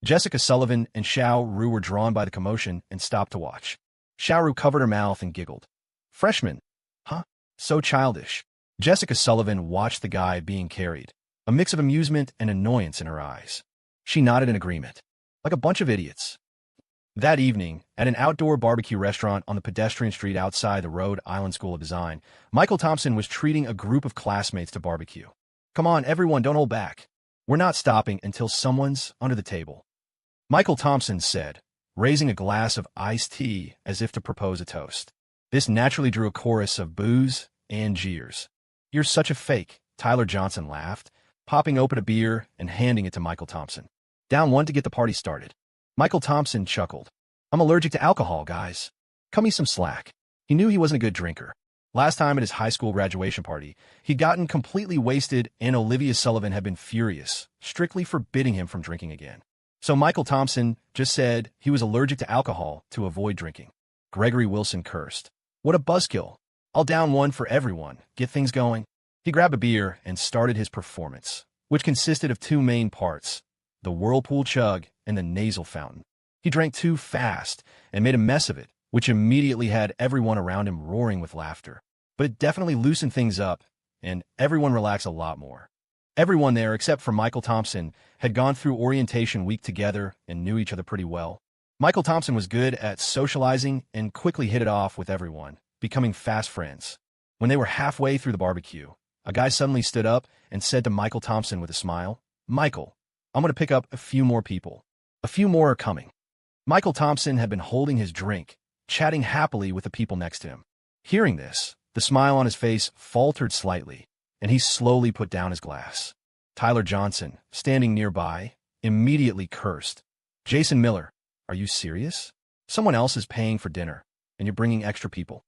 Jessica Sullivan and Xiaoru were drawn by the commotion and stopped to watch. Xiaoru covered her mouth and giggled. "Freshman? Huh? So childish. Jessica Sullivan watched the guy being carried, a mix of amusement and annoyance in her eyes. She nodded in agreement. Like a bunch of idiots. That evening, at an outdoor barbecue restaurant on the pedestrian street outside the Rhode Island School of Design, Michael Thompson was treating a group of classmates to barbecue. Come on, everyone, don't hold back. We're not stopping until someone's under the table. Michael Thompson said, raising a glass of iced tea as if to propose a toast. This naturally drew a chorus of boos and jeers. You're such a fake, Tyler Johnson laughed, popping open a beer and handing it to Michael Thompson. Down one to get the party started. Michael Thompson chuckled. I'm allergic to alcohol, guys. Cut me some slack. He knew he wasn't a good drinker. Last time at his high school graduation party, he'd gotten completely wasted and Olivia Sullivan had been furious, strictly forbidding him from drinking again. So Michael Thompson just said he was allergic to alcohol to avoid drinking. Gregory Wilson cursed. What a buzzkill. I'll down one for everyone. Get things going. He grabbed a beer and started his performance, which consisted of two main parts, the whirlpool chug and the nasal fountain. He drank too fast and made a mess of it, which immediately had everyone around him roaring with laughter. But it definitely loosened things up, and everyone relaxed a lot more. Everyone there, except for Michael Thompson, had gone through orientation week together and knew each other pretty well. Michael Thompson was good at socializing and quickly hit it off with everyone, becoming fast friends. When they were halfway through the barbecue, a guy suddenly stood up and said to Michael Thompson with a smile, Michael, I'm going to pick up a few more people. A few more are coming. Michael Thompson had been holding his drink, chatting happily with the people next to him. Hearing this, the smile on his face faltered slightly, and he slowly put down his glass. Tyler Johnson, standing nearby, immediately cursed. Jason Miller, are you serious? Someone else is paying for dinner, and you're bringing extra people.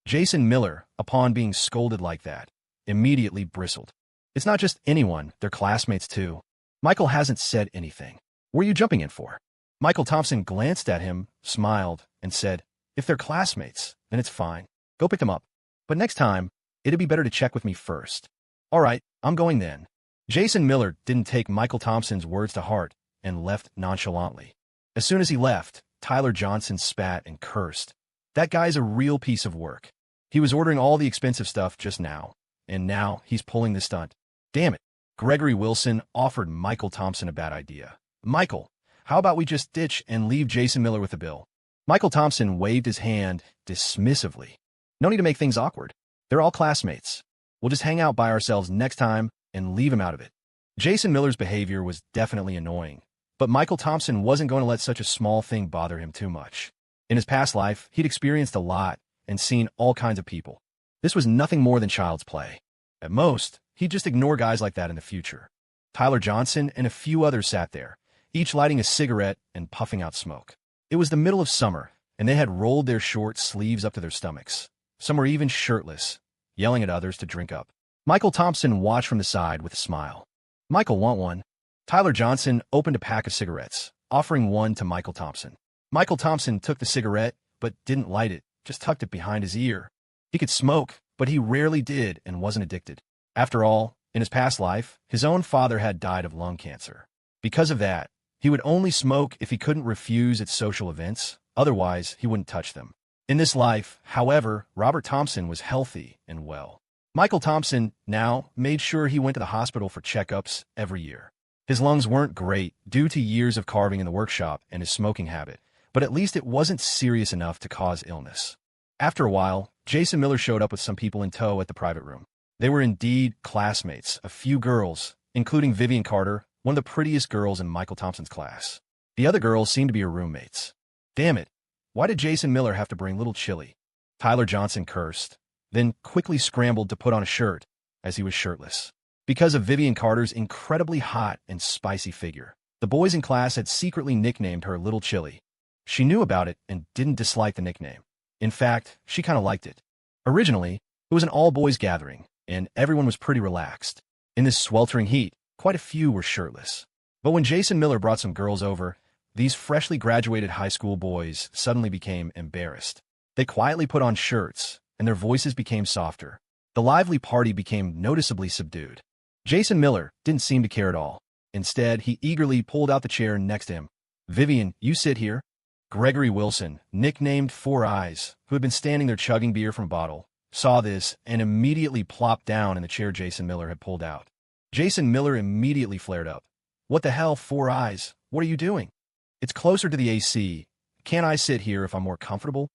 Jason Miller, upon being scolded like that, immediately bristled. It's not just anyone, they're classmates too. Michael hasn't said anything. What are you jumping in for? Michael Thompson glanced at him, smiled, and said, if they're classmates, then it's fine. Go pick them up. But next time, it'd be better to check with me first. All right, I'm going then. Jason Miller didn't take Michael Thompson's words to heart and left nonchalantly. As soon as he left, Tyler Johnson spat and cursed. That guy's a real piece of work. He was ordering all the expensive stuff just now, and now he's pulling the stunt. Damn it. Gregory Wilson offered Michael Thompson a bad idea. Michael, how about we just ditch and leave Jason Miller with the bill? Michael Thompson waved his hand dismissively. No need to make things awkward. They're all classmates. We'll just hang out by ourselves next time and leave him out of it. Jason Miller's behavior was definitely annoying, but Michael Thompson wasn't going to let such a small thing bother him too much. In his past life, he'd experienced a lot and seen all kinds of people. This was nothing more than child's play. At most, he'd just ignore guys like that in the future. Tyler Johnson and a few others sat there, each lighting a cigarette and puffing out smoke. It was the middle of summer, and they had rolled their short sleeves up to their stomachs. Some were even shirtless, yelling at others to drink up. Michael Thompson watched from the side with a smile. Michael, want one? Tyler Johnson opened a pack of cigarettes, offering one to Michael Thompson. Michael Thompson took the cigarette, but didn't light it, just tucked it behind his ear. He could smoke, but he rarely did and wasn't addicted. After all, in his past life, his own father had died of lung cancer. Because of that, he would only smoke if he couldn't refuse at social events, otherwise he wouldn't touch them. In this life, however, Robert Thompson was healthy and well. Michael Thompson now made sure he went to the hospital for checkups every year. His lungs weren't great due to years of carving in the workshop and his smoking habit, but at least it wasn't serious enough to cause illness. After a while, Jason Miller showed up with some people in tow at the private room. They were indeed classmates, a few girls, including Vivian Carter, one of the prettiest girls in Michael Thompson's class. The other girls seemed to be her roommates. Damn it, why did Jason Miller have to bring little Chili? Tyler Johnson cursed, then quickly scrambled to put on a shirt, as he was shirtless. Because of Vivian Carter's incredibly hot and spicy figure, the boys in class had secretly nicknamed her Little Chili. She knew about it and didn't dislike the nickname. In fact, she kind of liked it. Originally, it was an all-boys gathering, and everyone was pretty relaxed. In this sweltering heat, quite a few were shirtless. But when Jason Miller brought some girls over, these freshly graduated high school boys suddenly became embarrassed. They quietly put on shirts, and their voices became softer. The lively party became noticeably subdued. Jason Miller didn't seem to care at all. Instead, he eagerly pulled out the chair next to him. Vivian, you sit here. Gregory Wilson, nicknamed Four Eyes, who had been standing there chugging beer from a bottle, saw this and immediately plopped down in the chair Jason Miller had pulled out. Jason Miller immediately flared up. "What the hell, Four Eyes? What are you doing? It's closer to the AC. Can't I sit here if I'm more comfortable?"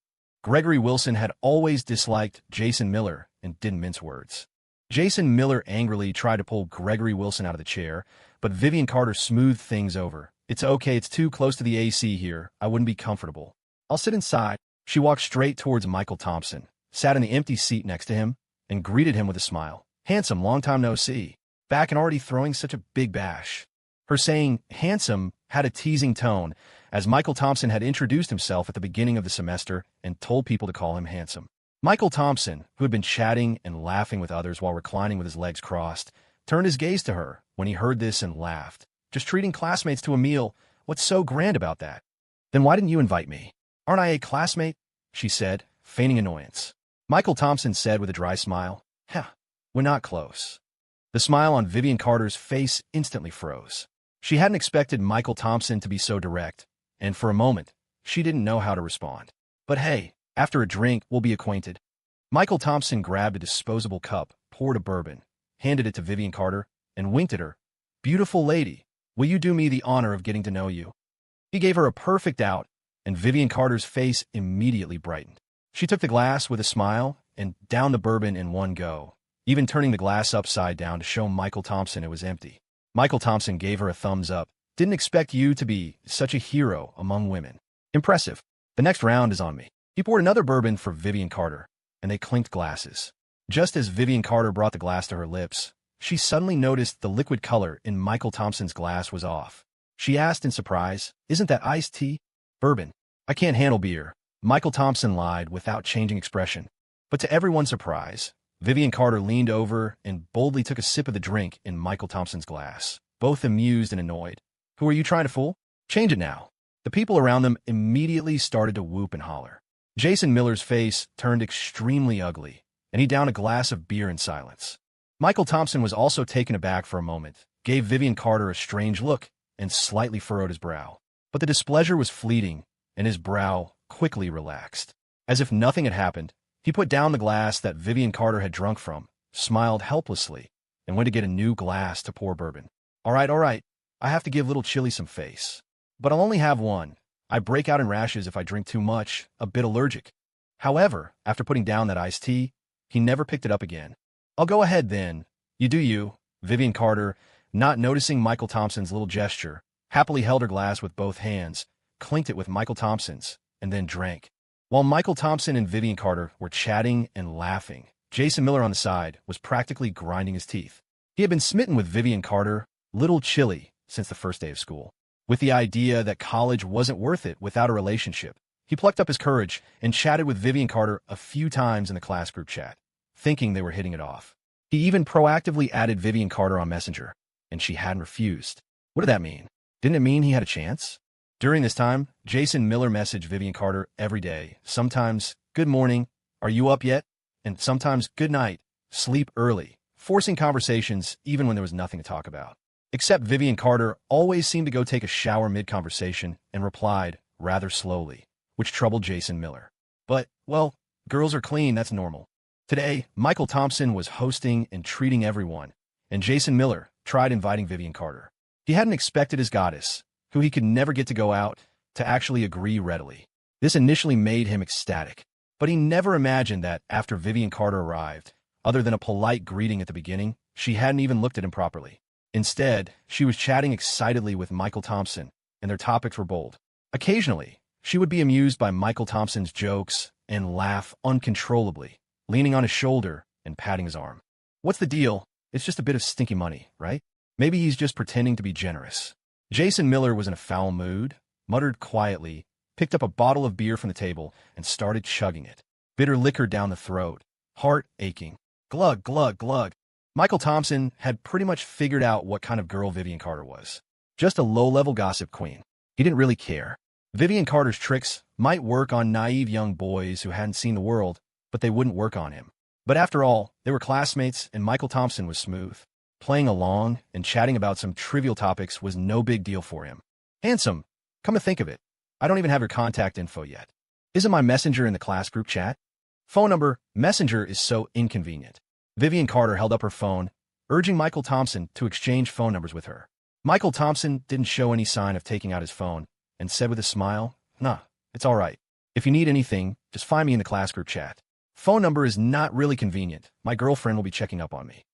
Gregory Wilson had always disliked Jason Miller and didn't mince words. Jason Miller angrily tried to pull Gregory Wilson out of the chair, but Vivian Carter smoothed things over. "It's okay, it's too close to the AC here. I wouldn't be comfortable. I'll sit inside." She walked straight towards Michael Thompson, sat in the empty seat next to him, and greeted him with a smile. "Handsome, long time no see. Back and already throwing such a big bash." Her saying handsome had a teasing tone, as Michael Thompson had introduced himself at the beginning of the semester and told people to call him handsome. Michael Thompson, who had been chatting and laughing with others while reclining with his legs crossed, turned his gaze to her when he heard this and laughed. "Just treating classmates to a meal. What's so grand about that?" "Then why didn't you invite me?" "Aren't I a classmate?" she said, feigning annoyance. Michael Thompson said with a dry smile, "We're not close." The smile on Vivian Carter's face instantly froze. She hadn't expected Michael Thompson to be so direct, and for a moment, she didn't know how to respond. "But hey, after a drink, we'll be acquainted." Michael Thompson grabbed a disposable cup, poured a bourbon, handed it to Vivian Carter, and winked at her. "Beautiful lady, will you do me the honor of getting to know you?" He gave her a perfect out, and Vivian Carter's face immediately brightened. She took the glass with a smile and downed the bourbon in one go, even turning the glass upside down to show Michael Thompson it was empty. Michael Thompson gave her a thumbs up. "Didn't expect you to be such a hero among women. Impressive. The next round is on me." He poured another bourbon for Vivian Carter, and they clinked glasses. Just as Vivian Carter brought the glass to her lips, she suddenly noticed the liquid color in Michael Thompson's glass was off. She asked in surprise, "Isn't that iced tea?" "Bourbon. I can't handle beer," Michael Thompson lied without changing expression. But to everyone's surprise, Vivian Carter leaned over and boldly took a sip of the drink in Michael Thompson's glass, both amused and annoyed. "Who are you trying to fool? Change it now." The people around them immediately started to whoop and holler. Jason Miller's face turned extremely ugly, and he downed a glass of beer in silence. Michael Thompson was also taken aback for a moment, gave Vivian Carter a strange look, and slightly furrowed his brow. But the displeasure was fleeting, and his brow quickly relaxed. As if nothing had happened, he put down the glass that Vivian Carter had drunk from, smiled helplessly, and went to get a new glass to pour bourbon. All right. I have to give little Chili some face. But I'll only have one. I break out in rashes if I drink too much, a bit allergic." However, after putting down that iced tea, he never picked it up again. "I'll go ahead then. You do you." Vivian Carter, not noticing Michael Thompson's little gesture, happily held her glass with both hands, clinked it with Michael Thompson's, and then drank. While Michael Thompson and Vivian Carter were chatting and laughing, Jason Miller on the side was practically grinding his teeth. He had been smitten with Vivian Carter, little Chili, since the first day of school. With the idea that college wasn't worth it without a relationship, he plucked up his courage and chatted with Vivian Carter a few times in the class group chat, thinking they were hitting it off. He even proactively added Vivian Carter on Messenger, and she hadn't refused. What did that mean? Didn't it mean he had a chance? During this time, Jason Miller messaged Vivian Carter every day, sometimes, "Good morning, are you up yet?" and sometimes, "Good night, sleep early," forcing conversations even when there was nothing to talk about. Except Vivian Carter always seemed to go take a shower mid-conversation and replied rather slowly, which troubled Jason Miller. But, well, girls are clean, that's normal. Today, Michael Thompson was hosting and treating everyone, and Jason Miller tried inviting Vivian Carter. He hadn't expected his goddess, who he could never get to go out, to actually agree readily. This initially made him ecstatic, but he never imagined that after Vivian Carter arrived, other than a polite greeting at the beginning, she hadn't even looked at him properly. Instead, she was chatting excitedly with Michael Thompson, and their topics were bold. Occasionally, she would be amused by Michael Thompson's jokes and laugh uncontrollably, leaning on his shoulder and patting his arm. "What's the deal? It's just a bit of stinky money, right? Maybe he's just pretending to be generous." Jason Miller was in a foul mood, muttered quietly, picked up a bottle of beer from the table, and started chugging it. Bitter liquor down the throat, heart aching. Glug, glug, glug. Michael Thompson had pretty much figured out what kind of girl Vivian Carter was. Just a low-level gossip queen. He didn't really care. Vivian Carter's tricks might work on naive young boys who hadn't seen the world, but they wouldn't work on him. But after all, they were classmates, and Michael Thompson was smooth. Playing along and chatting about some trivial topics was no big deal for him. "Handsome, come to think of it, I don't even have your contact info yet. Isn't my messenger in the class group chat?" Phone number, Messenger is so inconvenient. Vivian Carter held up her phone, urging Michael Thompson to exchange phone numbers with her. Michael Thompson didn't show any sign of taking out his phone and said with a smile, "Nah, it's all right. If you need anything, just find me in the class group chat. Phone number is not really convenient. My girlfriend will be checking up on me."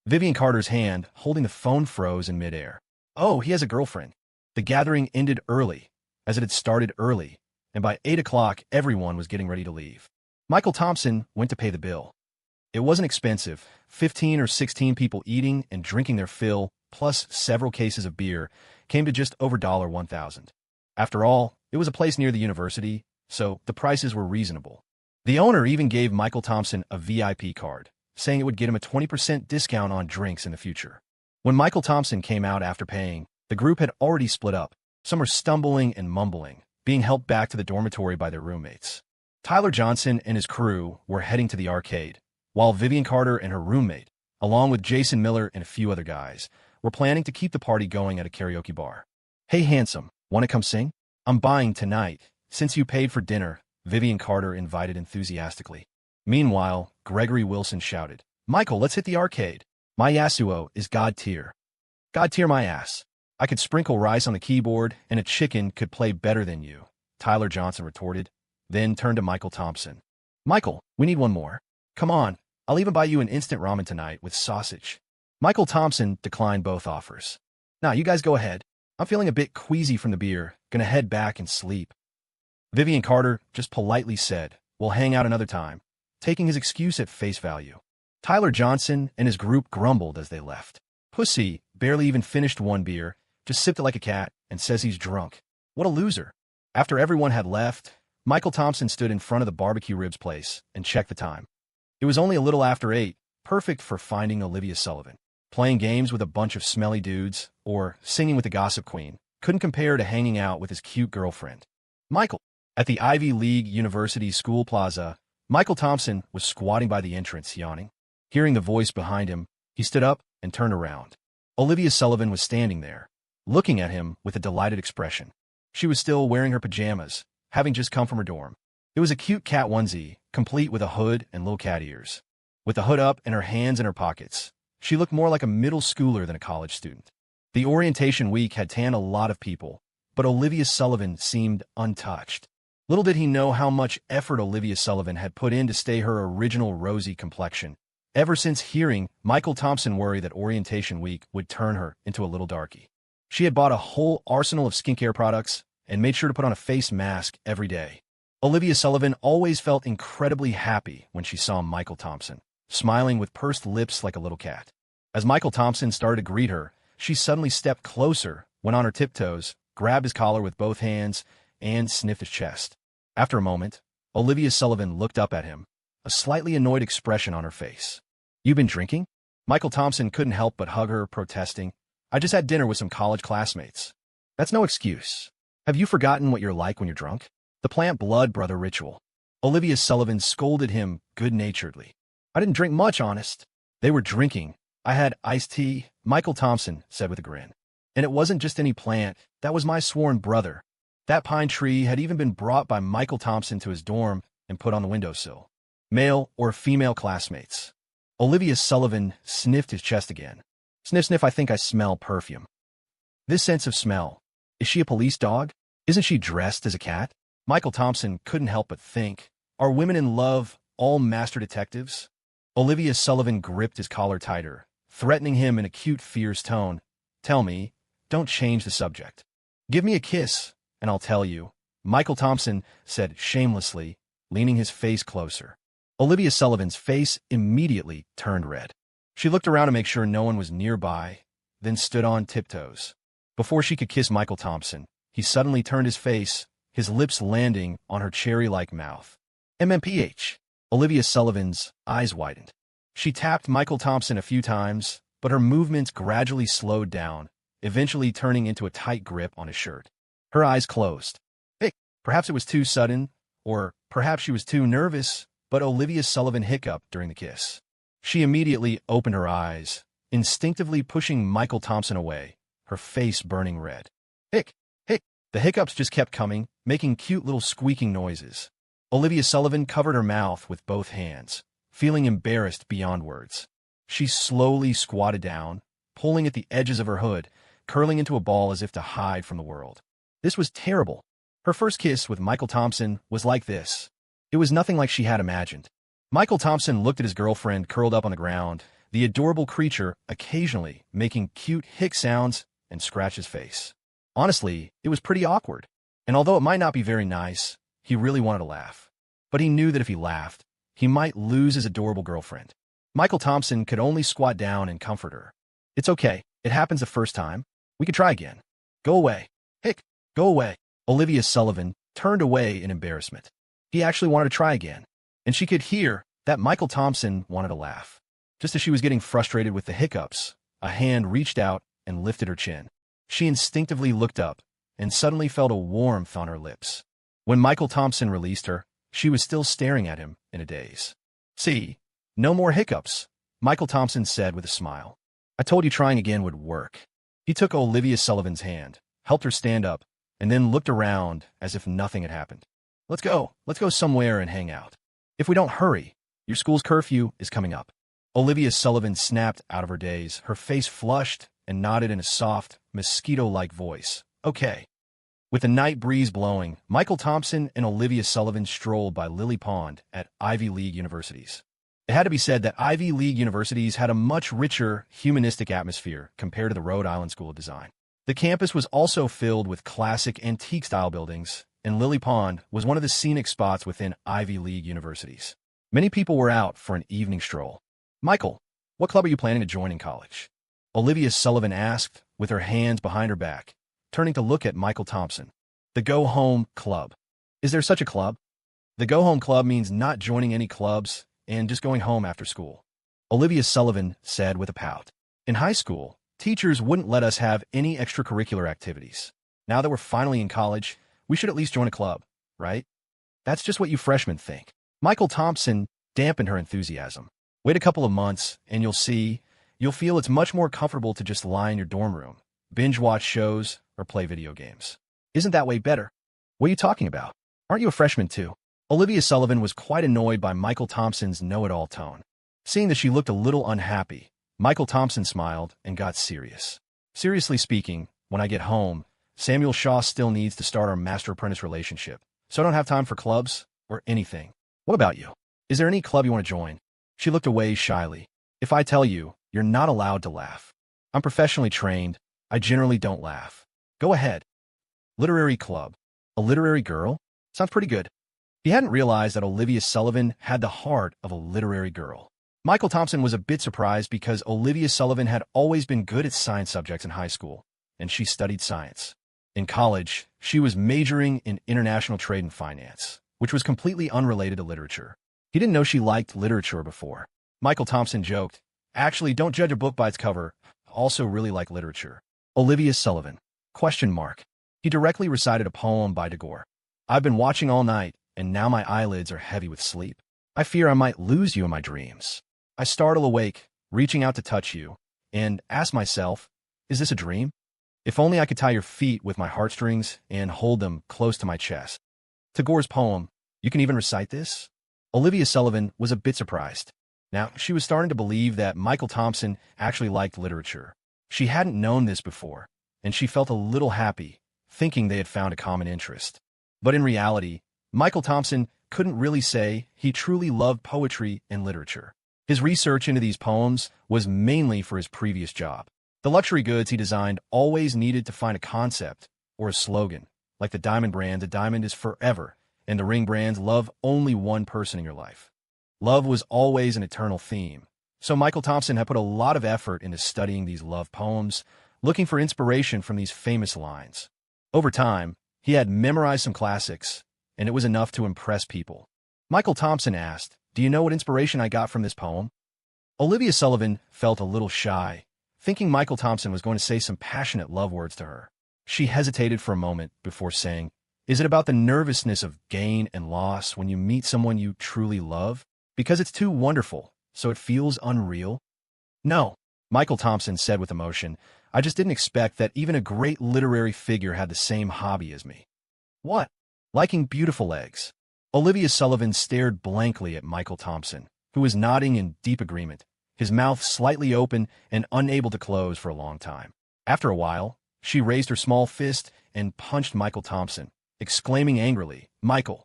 Vivian Carter's hand, holding the phone, froze in midair. Oh, he has a girlfriend. The gathering ended early, as it had started early, and by 8 o'clock, everyone was getting ready to leave. Michael Thompson went to pay the bill. It wasn't expensive. 15 or 16 people eating and drinking their fill, plus several cases of beer, came to just over $1,000. After all, it was a place near the university, so the prices were reasonable. The owner even gave Michael Thompson a VIP card, saying it would get him a 20% discount on drinks in the future. When Michael Thompson came out after paying, the group had already split up. Some were stumbling and mumbling, being helped back to the dormitory by their roommates. Tyler Johnson and his crew were heading to the arcade, while Vivian Carter and her roommate, along with Jason Miller and a few other guys, were planning to keep the party going at a karaoke bar. "Hey, handsome, want to come sing? I'm buying tonight, since you paid for dinner," Vivian Carter invited enthusiastically. Meanwhile, Gregory Wilson shouted, "Michael, let's hit the arcade. My Yasuo is God tier. God tier my ass. I could sprinkle rice on the keyboard, and a chicken could play better than you," Tyler Johnson retorted, then turned to Michael Thompson. "Michael, we need one more. Come on, I'll even buy you an instant ramen tonight with sausage." Michael Thompson declined both offers. "Nah, you guys go ahead. I'm feeling a bit queasy from the beer, gonna head back and sleep." Vivian Carter just politely said, "We'll hang out another time," taking his excuse at face value. Tyler Johnson and his group grumbled as they left. "Pussy barely even finished one beer, just sipped it like a cat, and says he's drunk. What a loser." After everyone had left, Michael Thompson stood in front of the barbecue ribs place and checked the time. It was only a little after 8, perfect for finding Olivia Sullivan. Playing games with a bunch of smelly dudes, or singing with the gossip queen, couldn't compare to hanging out with his cute girlfriend. Michael. At the Ivy League University School Plaza, Michael Thompson was squatting by the entrance, yawning. Hearing the voice behind him, he stood up and turned around. Olivia Sullivan was standing there, looking at him with a delighted expression. She was still wearing her pajamas, having just come from her dorm. It was a cute cat onesie, complete with a hood and little cat ears. With the hood up and her hands in her pockets, she looked more like a middle schooler than a college student. The orientation week had tanned a lot of people, but Olivia Sullivan seemed untouched. Little did he know how much effort Olivia Sullivan had put in to stay her original rosy complexion, ever since hearing Michael Thompson worry that orientation week would turn her into a little darky. She had bought a whole arsenal of skincare products and made sure to put on a face mask every day. Olivia Sullivan always felt incredibly happy when she saw Michael Thompson, smiling with pursed lips like a little cat. As Michael Thompson started to greet her, she suddenly stepped closer, went on her tiptoes, grabbed his collar with both hands, and sniffed his chest. After a moment, Olivia Sullivan looked up at him, a slightly annoyed expression on her face. "You been drinking?" Michael Thompson couldn't help but hug her, protesting, "I just had dinner with some college classmates." "That's no excuse. Have you forgotten what you're like when you're drunk? The plant blood brother ritual." Olivia Sullivan scolded him good-naturedly. "I didn't drink much, honest." "They were drinking. I had iced tea," Michael Thompson said with a grin. "And it wasn't just any plant. That was my sworn brother." That pine tree had even been brought by Michael Thompson to his dorm and put on the windowsill. "Male or female classmates?" Olivia Sullivan sniffed his chest again. "Sniff, sniff, I think I smell perfume." This sense of smell. Is she a police dog? Isn't she dressed as a cat? Michael Thompson couldn't help but think, are women in love all master detectives? Olivia Sullivan gripped his collar tighter, threatening him in a cute, fierce tone. "Tell me, don't change the subject. Give me a kiss, and I'll tell you," Michael Thompson said shamelessly, leaning his face closer. Olivia Sullivan's face immediately turned red. She looked around to make sure no one was nearby, then stood on tiptoes. Before she could kiss Michael Thompson, he suddenly turned his face, his lips landing on her cherry-like mouth. MMPH. Olivia Sullivan's eyes widened. She tapped Michael Thompson a few times, but her movements gradually slowed down, eventually turning into a tight grip on his shirt. Her eyes closed. Perhaps it was too sudden, or perhaps she was too nervous, but Olivia Sullivan hiccuped during the kiss. She immediately opened her eyes, instinctively pushing Michael Thompson away, her face burning red. Hic, hic. The hiccups just kept coming, making cute little squeaking noises. Olivia Sullivan covered her mouth with both hands, feeling embarrassed beyond words. She slowly squatted down, pulling at the edges of her hood, curling into a ball as if to hide from the world. This was terrible. Her first kiss with Michael Thompson was like this. It was nothing like she had imagined. Michael Thompson looked at his girlfriend curled up on the ground, the adorable creature occasionally making cute hick sounds, and scratch his face. Honestly, it was pretty awkward. And although it might not be very nice, he really wanted to laugh. But he knew that if he laughed, he might lose his adorable girlfriend. Michael Thompson could only squat down and comfort her. It's okay. It happens the first time. We could try again. Go away. Hick, go away. Olivia Sullivan turned away in embarrassment. He actually wanted to try again. And she could hear that Michael Thompson wanted to laugh. Just as she was getting frustrated with the hiccups, a hand reached out and lifted her chin. She instinctively looked up and suddenly felt a warmth on her lips. When Michael Thompson released her, she was still staring at him in a daze. See, no more hiccups, Michael Thompson said with a smile. I told you trying again would work. He took Olivia Sullivan's hand, helped her stand up, and then looked around as if nothing had happened. Let's go somewhere and hang out. If we don't hurry, your school's curfew is coming up. Olivia Sullivan snapped out of her daze, her face flushed and nodded in a soft, mosquito-like voice. Okay. With the night breeze blowing, Michael Thompson and Olivia Sullivan strolled by Lily Pond at Ivy League universities. It had to be said that Ivy League universities had a much richer, humanistic atmosphere compared to the Rhode Island School of Design. The campus was also filled with classic antique-style buildings, and Lily Pond was one of the scenic spots within Ivy League universities. Many people were out for an evening stroll. Michael, what club are you planning to join in college? Olivia Sullivan asked, with her hands behind her back, turning to look at Michael Thompson. The Go Home Club. Is there such a club? The Go Home Club means not joining any clubs and just going home after school. Olivia Sullivan said with a pout. In high school, teachers wouldn't let us have any extracurricular activities. Now that we're finally in college, we should at least join a club, right? That's just what you freshmen think. Michael Thompson dampened her enthusiasm. Wait a couple of months, and you'll feel it's much more comfortable to just lie in your dorm room, binge-watch shows, or play video games. Isn't that way better? What are you talking about? Aren't you a freshman too? Olivia Sullivan was quite annoyed by Michael Thompson's know-it-all tone. Seeing that she looked a little unhappy, Michael Thompson smiled and got serious. Seriously speaking, when I get home, Samuel Shaw still needs to start our master-apprentice relationship, so I don't have time for clubs or anything. What about you? Is there any club you want to join? She looked away shyly. If I tell you, you're not allowed to laugh. I'm professionally trained. I generally don't laugh. Go ahead. Literary club. A literary girl? Sounds pretty good. He hadn't realized that Olivia Sullivan had the heart of a literary girl. Michael Thompson was a bit surprised because Olivia Sullivan had always been good at science subjects in high school, and she studied science. In college, she was majoring in international trade and finance, which was completely unrelated to literature. He didn't know she liked literature before. Michael Thompson joked, actually, don't judge a book by its cover. I also really like literature. Olivia Sullivan. ? He directly recited a poem by Tagore. I've been watching all night, and now my eyelids are heavy with sleep. I fear I might lose you in my dreams. I startle awake, reaching out to touch you, and ask myself, is this a dream? If only I could tie your feet with my heartstrings and hold them close to my chest. Tagore's poem. You can even recite this? Olivia Sullivan was a bit surprised. Now, she was starting to believe that Michael Thompson actually liked literature. She hadn't known this before, and she felt a little happy, thinking they had found a common interest. But in reality, Michael Thompson couldn't really say he truly loved poetry and literature. His research into these poems was mainly for his previous job. The luxury goods he designed always needed to find a concept or a slogan, like the diamond brand, a diamond is forever, and the ring brands, love only one person in your life. Love was always an eternal theme, so Michael Thompson had put a lot of effort into studying these love poems, looking for inspiration from these famous lines. Over time, he had memorized some classics, and it was enough to impress people. Michael Thompson asked, do you know what inspiration I got from this poem? Olivia Sullivan felt a little shy, thinking Michael Thompson was going to say some passionate love words to her. She hesitated for a moment before saying, is it about the nervousness of gain and loss when you meet someone you truly love? Because it's too wonderful, so it feels unreal? No, Michael Thompson said with emotion. I just didn't expect that even a great literary figure had the same hobby as me. What? Liking beautiful eggs. Olivia Sullivan stared blankly at Michael Thompson, who was nodding in deep agreement, his mouth slightly open and unable to close for a long time. After a while, she raised her small fist and punched Michael Thompson, exclaiming angrily, "Michael,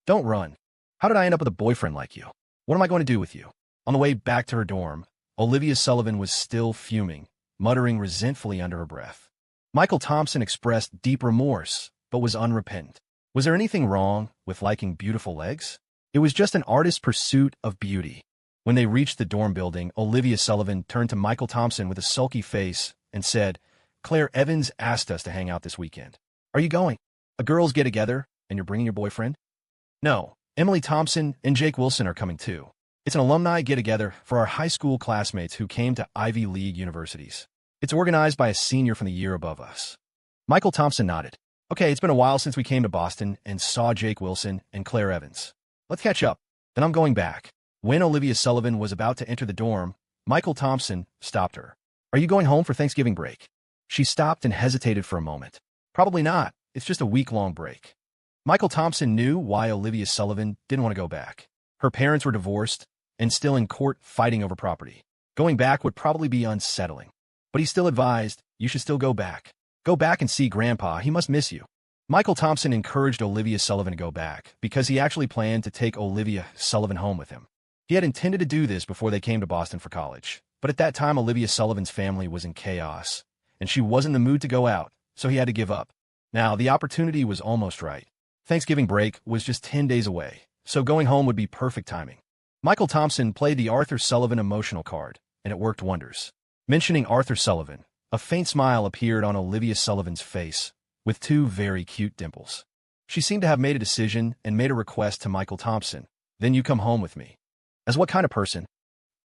don't run. How did I end up with a boyfriend like you? What am I going to do with you?" On the way back to her dorm, Olivia Sullivan was still fuming, muttering resentfully under her breath. Michael Thompson expressed deep remorse, but was unrepentant. Was there anything wrong with liking beautiful legs? It was just an artist's pursuit of beauty. When they reached the dorm building, Olivia Sullivan turned to Michael Thompson with a sulky face and said, "Claire Evans asked us to hang out this weekend. Are you going? A girls' get-together, and you're bringing your boyfriend?" "No, Emily Thompson and Jake Wilson are coming too. It's an alumni get-together for our high school classmates who came to Ivy League universities. It's organized by a senior from the year above us." Michael Thompson nodded. "Okay, it's been a while since we came to Boston and saw Jake Wilson and Claire Evans. Let's catch up. Then I'm going back." When Olivia Sullivan was about to enter the dorm, Michael Thompson stopped her. "Are you going home for Thanksgiving break?" She stopped and hesitated for a moment. "Probably not. It's just a week-long break." Michael Thompson knew why Olivia Sullivan didn't want to go back. Her parents were divorced and still in court fighting over property. Going back would probably be unsettling. But he still advised, "You should still go back. Go back and see Grandpa. He must miss you." Michael Thompson encouraged Olivia Sullivan to go back because he actually planned to take Olivia Sullivan home with him. He had intended to do this before they came to Boston for college, but at that time Olivia Sullivan's family was in chaos, and she wasn't in the mood to go out, so he had to give up. Now, the opportunity was almost right. Thanksgiving break was just 10 days away, so going home would be perfect timing. Michael Thompson played the Arthur Sullivan emotional card, and it worked wonders. Mentioning Arthur Sullivan, a faint smile appeared on Olivia Sullivan's face, with two very cute dimples. She seemed to have made a decision and made a request to Michael Thompson. "Then you come home with me." "As what kind of person?"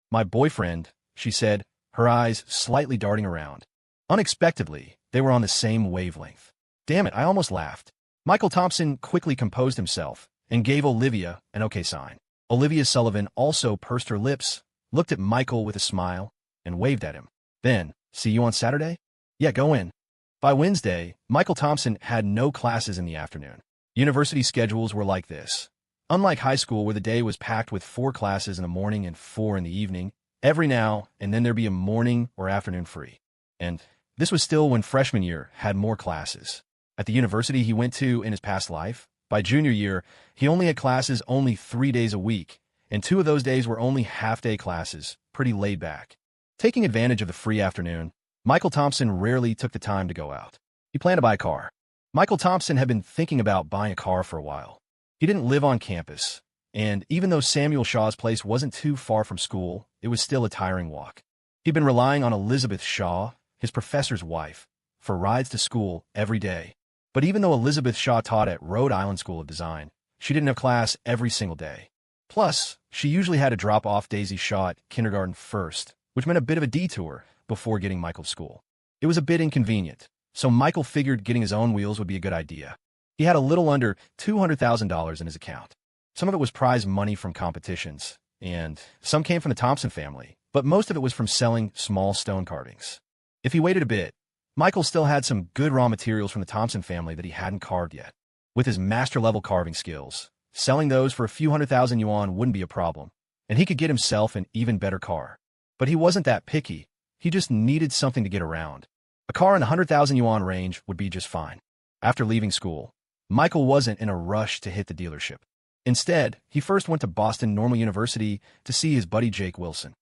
"My boyfriend," she said, her eyes slightly darting around. Unexpectedly, they were on the same wavelength. Damn it, I almost laughed. Michael Thompson quickly composed himself and gave Olivia an okay sign. Olivia Sullivan also pursed her lips, looked at Michael with a smile, and waved at him. "Then, see you on Saturday?" "Yeah, go in." By Wednesday, Michael Thompson had no classes in the afternoon. University schedules were like this. Unlike high school, where the day was packed with 4 classes in the morning and 4 in the evening, every now and then there'd be a morning or afternoon free. And this was still when freshman year had more classes. At the university he went to in his past life, by junior year, he only had classes only 3 days a week, and 2 of those days were only half-day classes, pretty laid back. Taking advantage of the free afternoon, Michael Thompson rarely took the time to go out. He planned to buy a car. Michael Thompson had been thinking about buying a car for a while. He didn't live on campus, and even though Samuel Shaw's place wasn't too far from school, it was still a tiring walk. He'd been relying on Elizabeth Shaw, his professor's wife, for rides to school every day. But even though Elizabeth Shaw taught at Rhode Island School of Design, she didn't have class every single day. Plus, she usually had to drop off Daisy Shaw at kindergarten first, which meant a bit of a detour before getting Michael to school. It was a bit inconvenient, so Michael figured getting his own wheels would be a good idea. He had a little under $200,000 in his account. Some of it was prize money from competitions, and some came from the Thompson family, but most of it was from selling small stone carvings. If he waited a bit, Michael still had some good raw materials from the Thompson family that he hadn't carved yet. With his master-level carving skills, selling those for a few $100,000 wouldn't be a problem, and he could get himself an even better car. But he wasn't that picky. He just needed something to get around. A car in the $100,000 range would be just fine. After leaving school, Michael wasn't in a rush to hit the dealership. Instead, he first went to Boston Normal University to see his buddy Jake Wilson.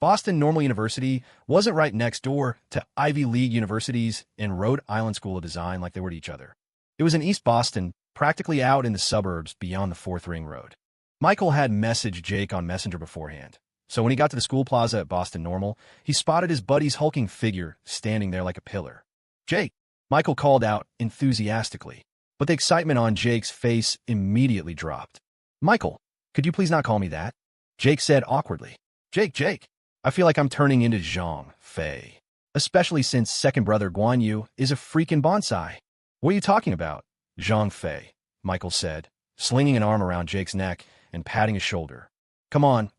Boston Normal University wasn't right next door to Ivy League universities and Rhode Island School of Design like they were to each other. It was in East Boston, practically out in the suburbs beyond the 4th Ring Road. Michael had messaged Jake on Messenger beforehand, so when he got to the school plaza at Boston Normal, he spotted his buddy's hulking figure standing there like a pillar. "Jake!" Michael called out enthusiastically. But the excitement on Jake's face immediately dropped. "Michael, could you please not call me that?" Jake said awkwardly. Jake, I feel like I'm turning into Zhang Fei. Especially since second brother Guan Yu is a freaking bonsai." "What are you talking about?" "Zhang Fei," Michael said, slinging an arm around Jake's neck and patting his shoulder. Come on.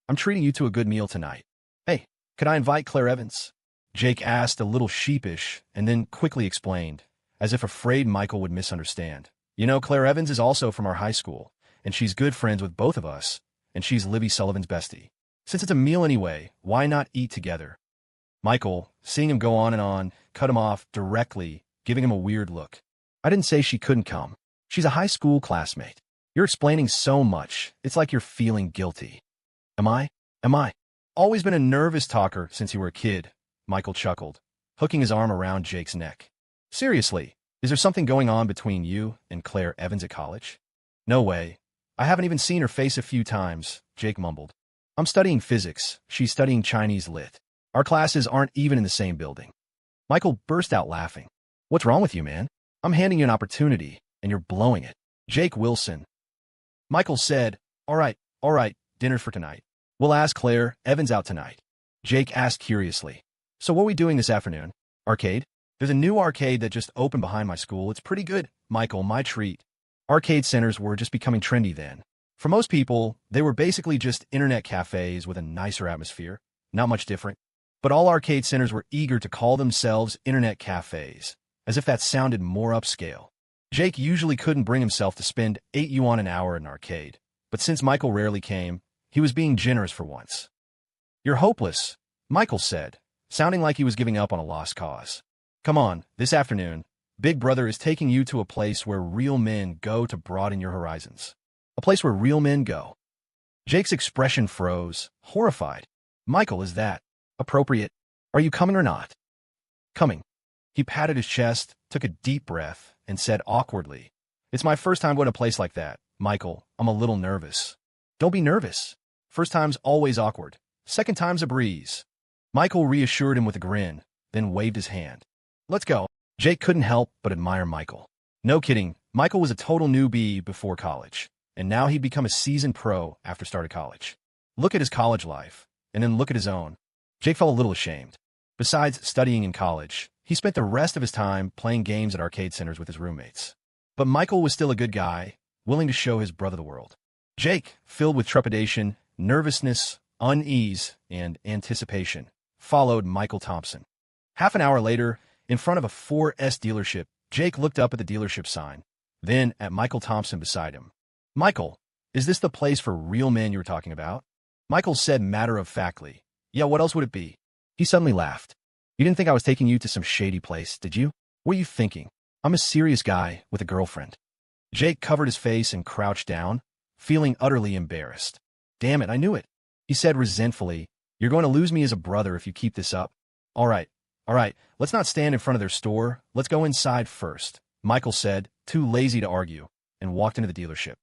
I'm treating you to a good meal tonight." "Hey, could I invite Claire Evans?" Jake asked a little sheepish and then quickly explained, as if afraid Michael would misunderstand. You know, Claire Evans is also from our high school, and she's good friends with both of us, and she's Libby Sullivan's bestie. Since it's a meal anyway, why not eat together? Michael, seeing him go on and on, cut him off directly, giving him a weird look. I didn't say she couldn't come. She's a high school classmate. You're explaining so much, it's like you're feeling guilty. Am I? Am I? Always been a nervous talker since you were a kid, Michael chuckled, hooking his arm around Jake's neck. Seriously, is there something going on between you and Claire Evans at college? No way. I haven't even seen her face a few times, Jake mumbled. I'm studying physics. She's studying Chinese lit. Our classes aren't even in the same building. Michael burst out laughing. What's wrong with you, man? I'm handing you an opportunity, and you're blowing it. Jake Wilson. Michael said, all right, dinner for tonight. We'll ask Claire Evans out tonight. Jake asked curiously. So what are we doing this afternoon? Arcade? There's a new arcade that just opened behind my school. It's pretty good. Michael, my treat. Arcade centers were just becoming trendy then. For most people, they were basically just internet cafes with a nicer atmosphere. Not much different. But all arcade centers were eager to call themselves internet cafes, as if that sounded more upscale. Jake usually couldn't bring himself to spend 8 yuan an hour in an arcade, but since Michael rarely came, he was being generous for once. You're hopeless, Michael said, sounding like he was giving up on a lost cause. Come on, this afternoon, Big Brother is taking you to a place where real men go to broaden your horizons. A place where real men go. Jake's expression froze, horrified. Michael, is that appropriate? Are you coming or not? Coming. He patted his chest, took a deep breath, and said awkwardly, It's my first time going to a place like that. Michael, I'm a little nervous. Don't be nervous. First time's always awkward. Second time's a breeze. Michael reassured him with a grin, then waved his hand. Let's go. Jake couldn't help but admire Michael. No kidding, Michael was a total newbie before college, and now he'd become a seasoned pro after starting college. Look at his college life, and then look at his own. Jake felt a little ashamed. Besides studying in college, he spent the rest of his time playing games at arcade centers with his roommates. But Michael was still a good guy, willing to show his brother the world. Jake, filled with trepidation, nervousness, unease, and anticipation, followed Michael Thompson. Half an hour later, in front of a 4S dealership, Jake looked up at the dealership sign, then at Michael Thompson beside him. Michael, is this the place for real men you were talking about? Michael said matter-of-factly, Yeah, what else would it be? He suddenly laughed. You didn't think I was taking you to some shady place, did you? What are you thinking? I'm a serious guy with a girlfriend. Jake covered his face and crouched down, feeling utterly embarrassed. Damn it, I knew it. He said resentfully, You're going to lose me as a brother if you keep this up. All right, let's not stand in front of their store. Let's go inside first, Michael said, too lazy to argue, and walked into the dealership.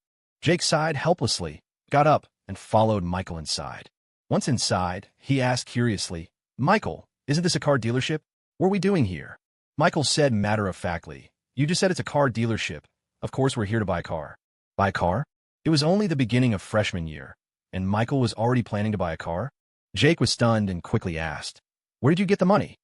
Jake sighed helplessly, got up, and followed Michael inside. Once inside, he asked curiously, Michael, isn't this a car dealership? What are we doing here? Michael said matter-of-factly, You just said it's a car dealership. Of course we're here to buy a car. Buy a car? It was only the beginning of freshman year, and Michael was already planning to buy a car? Jake was stunned and quickly asked, Where did you get the money?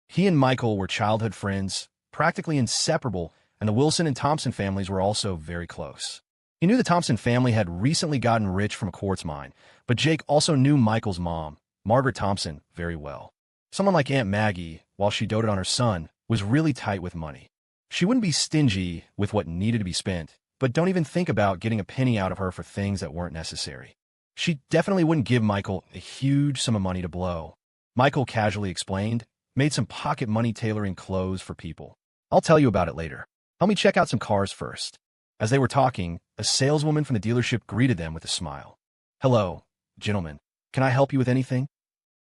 He and Michael were childhood friends, practically inseparable, and the Wilson and Thompson families were also very close. He knew the Thompson family had recently gotten rich from a quartz mine, but Jake also knew Michael's mom, Margaret Thompson, very well. Someone like Aunt Maggie, while she doted on her son, was really tight with money. She wouldn't be stingy with what needed to be spent, but don't even think about getting a penny out of her for things that weren't necessary. She definitely wouldn't give Michael a huge sum of money to blow. Michael casually explained, made some pocket money tailoring clothes for people. I'll tell you about it later. Help me check out some cars first. As they were talking, a saleswoman from the dealership greeted them with a smile. Hello, gentlemen. Can I help you with anything?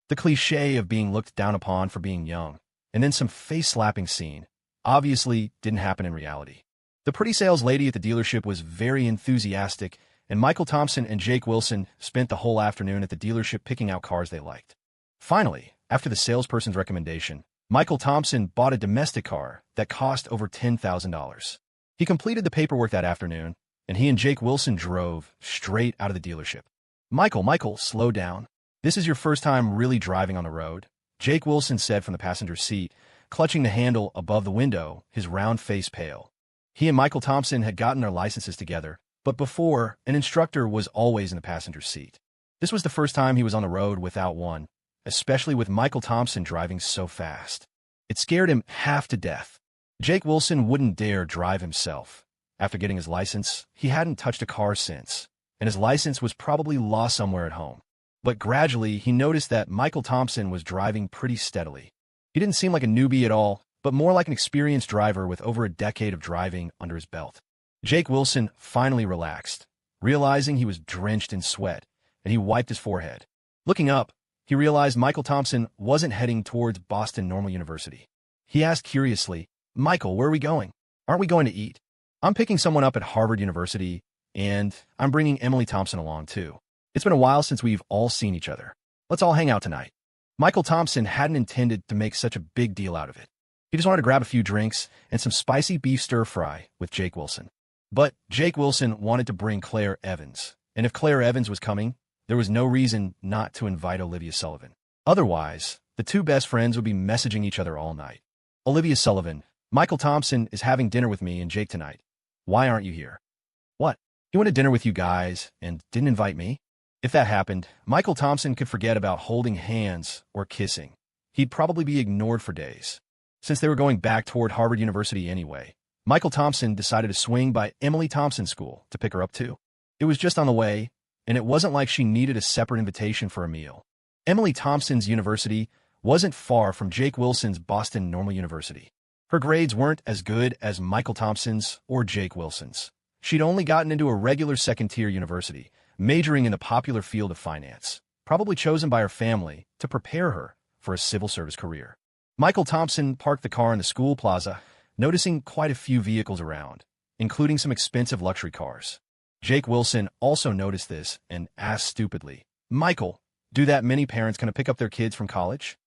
The cliché of being looked down upon for being young, and then some face-slapping scene, obviously didn't happen in reality. The pretty sales lady at the dealership was very enthusiastic, and Michael Thompson and Jake Wilson spent the whole afternoon at the dealership picking out cars they liked. Finally, after the salesperson's recommendation, Michael Thompson bought a domestic car that cost over $10,000. He completed the paperwork that afternoon, and he and Jake Wilson drove straight out of the dealership. Michael, slow down. This is your first time really driving on the road, Jake Wilson said from the passenger seat, clutching the handle above the window, his round face pale. He and Michael Thompson had gotten their licenses together, but before, an instructor was always in the passenger seat. This was the first time he was on the road without one, especially with Michael Thompson driving so fast. It scared him half to death. Jake Wilson wouldn't dare drive himself, After getting his license, he hadn't touched a car since, and his license was probably lost somewhere at home. But gradually, he noticed that Michael Thompson was driving pretty steadily. He didn't seem like a newbie at all, but more like an experienced driver with over a decade of driving under his belt. Jake Wilson finally relaxed, realizing he was drenched in sweat, and he wiped his forehead. Looking up, he realized Michael Thompson wasn't heading towards Boston Normal University. He asked curiously, "Michael, where are we going? Aren't we going to eat? I'm picking someone up at Harvard University, and I'm bringing Emily Thompson along too. It's been a while since we've all seen each other. Let's all hang out tonight." Michael Thompson hadn't intended to make such a big deal out of it. He just wanted to grab a few drinks and some spicy beef stir-fry with Jake Wilson. But Jake Wilson wanted to bring Claire Evans, and if Claire Evans was coming, there was no reason not to invite Olivia Sullivan. Otherwise, the two best friends would be messaging each other all night. "Olivia Sullivan, Michael Thompson is having dinner with me and Jake tonight. Why aren't you here?" "What? He went to dinner with you guys and didn't invite me?" If that happened, Michael Thompson could forget about holding hands or kissing. He'd probably be ignored for days. Since they were going back toward Harvard University anyway, Michael Thompson decided to swing by Emily Thompson's school to pick her up too. It was just on the way, and it wasn't like she needed a separate invitation for a meal. Emily Thompson's university wasn't far from Jake Wilson's Boston Normal University. Her grades weren't as good as Michael Thompson's or Jake Wilson's. She'd only gotten into a regular second-tier university, majoring in the popular field of finance, probably chosen by her family to prepare her for a civil service career. Michael Thompson parked the car in the school plaza, noticing quite a few vehicles around, including some expensive luxury cars. Jake Wilson also noticed this and asked stupidly, "Michael, do that many parents gonna pick up their kids from college?"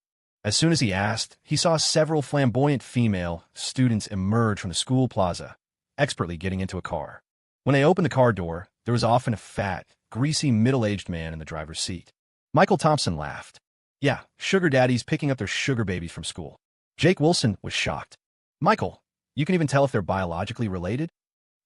As soon as he asked, he saw several flamboyant female students emerge from the school plaza, expertly getting into a car. When they opened the car door, there was often a fat, greasy, middle-aged man in the driver's seat. Michael Thompson laughed. "Yeah, sugar daddies picking up their sugar babies from school." Jake Wilson was shocked. "Michael, you can even tell if they're biologically related?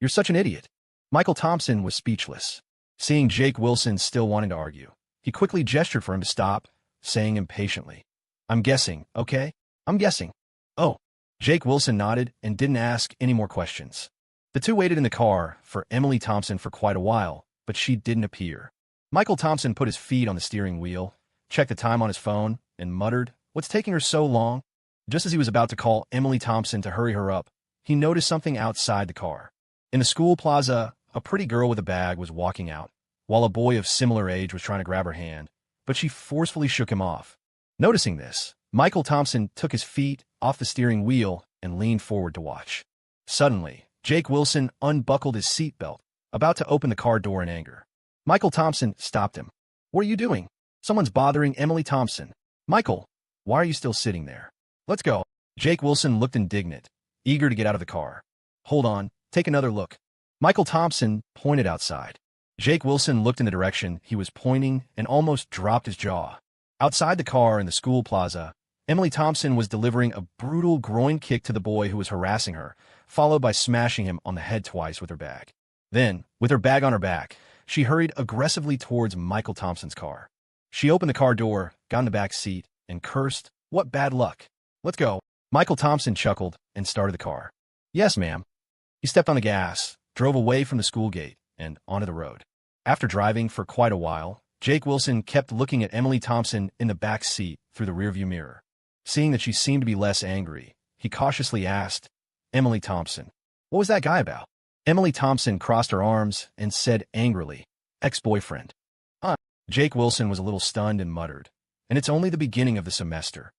You're such an idiot." Michael Thompson was speechless. Seeing Jake Wilson still wanting to argue, he quickly gestured for him to stop, saying impatiently, "I'm guessing, okay? I'm guessing." "Oh." Jake Wilson nodded and didn't ask any more questions. The two waited in the car for Emily Thompson for quite a while, but she didn't appear. Michael Thompson put his feet on the steering wheel, checked the time on his phone, and muttered, "What's taking her so long?" Just as he was about to call Emily Thompson to hurry her up, he noticed something outside the car. In the school plaza, a pretty girl with a bag was walking out, while a boy of similar age was trying to grab her hand, but she forcefully shook him off. Noticing this, Michael Thompson took his feet off the steering wheel and leaned forward to watch. Suddenly, Jake Wilson unbuckled his seatbelt, about to open the car door in anger. Michael Thompson stopped him. "What are you doing? Someone's bothering Emily Thompson." "Michael, why are you still sitting there? Let's go." Jake Wilson looked indignant, eager to get out of the car. "Hold on, take another look." Michael Thompson pointed outside. Jake Wilson looked in the direction he was pointing and almost dropped his jaw. Outside the car in the school plaza, Emily Thompson was delivering a brutal groin kick to the boy who was harassing her, followed by smashing him on the head twice with her bag. Then, with her bag on her back, she hurried aggressively towards Michael Thompson's car. She opened the car door, got in the back seat, and cursed, "What bad luck. Let's go." Michael Thompson chuckled and started the car. "Yes, ma'am." He stepped on the gas, drove away from the school gate, and onto the road. After driving for quite a while, Jake Wilson kept looking at Emily Thompson in the back seat through the rearview mirror. Seeing that she seemed to be less angry, he cautiously asked, "Emily Thompson, what was that guy about?" Emily Thompson crossed her arms and said angrily, "Ex-boyfriend." Jake Wilson was a little stunned and muttered, "And it's only the beginning of the semester."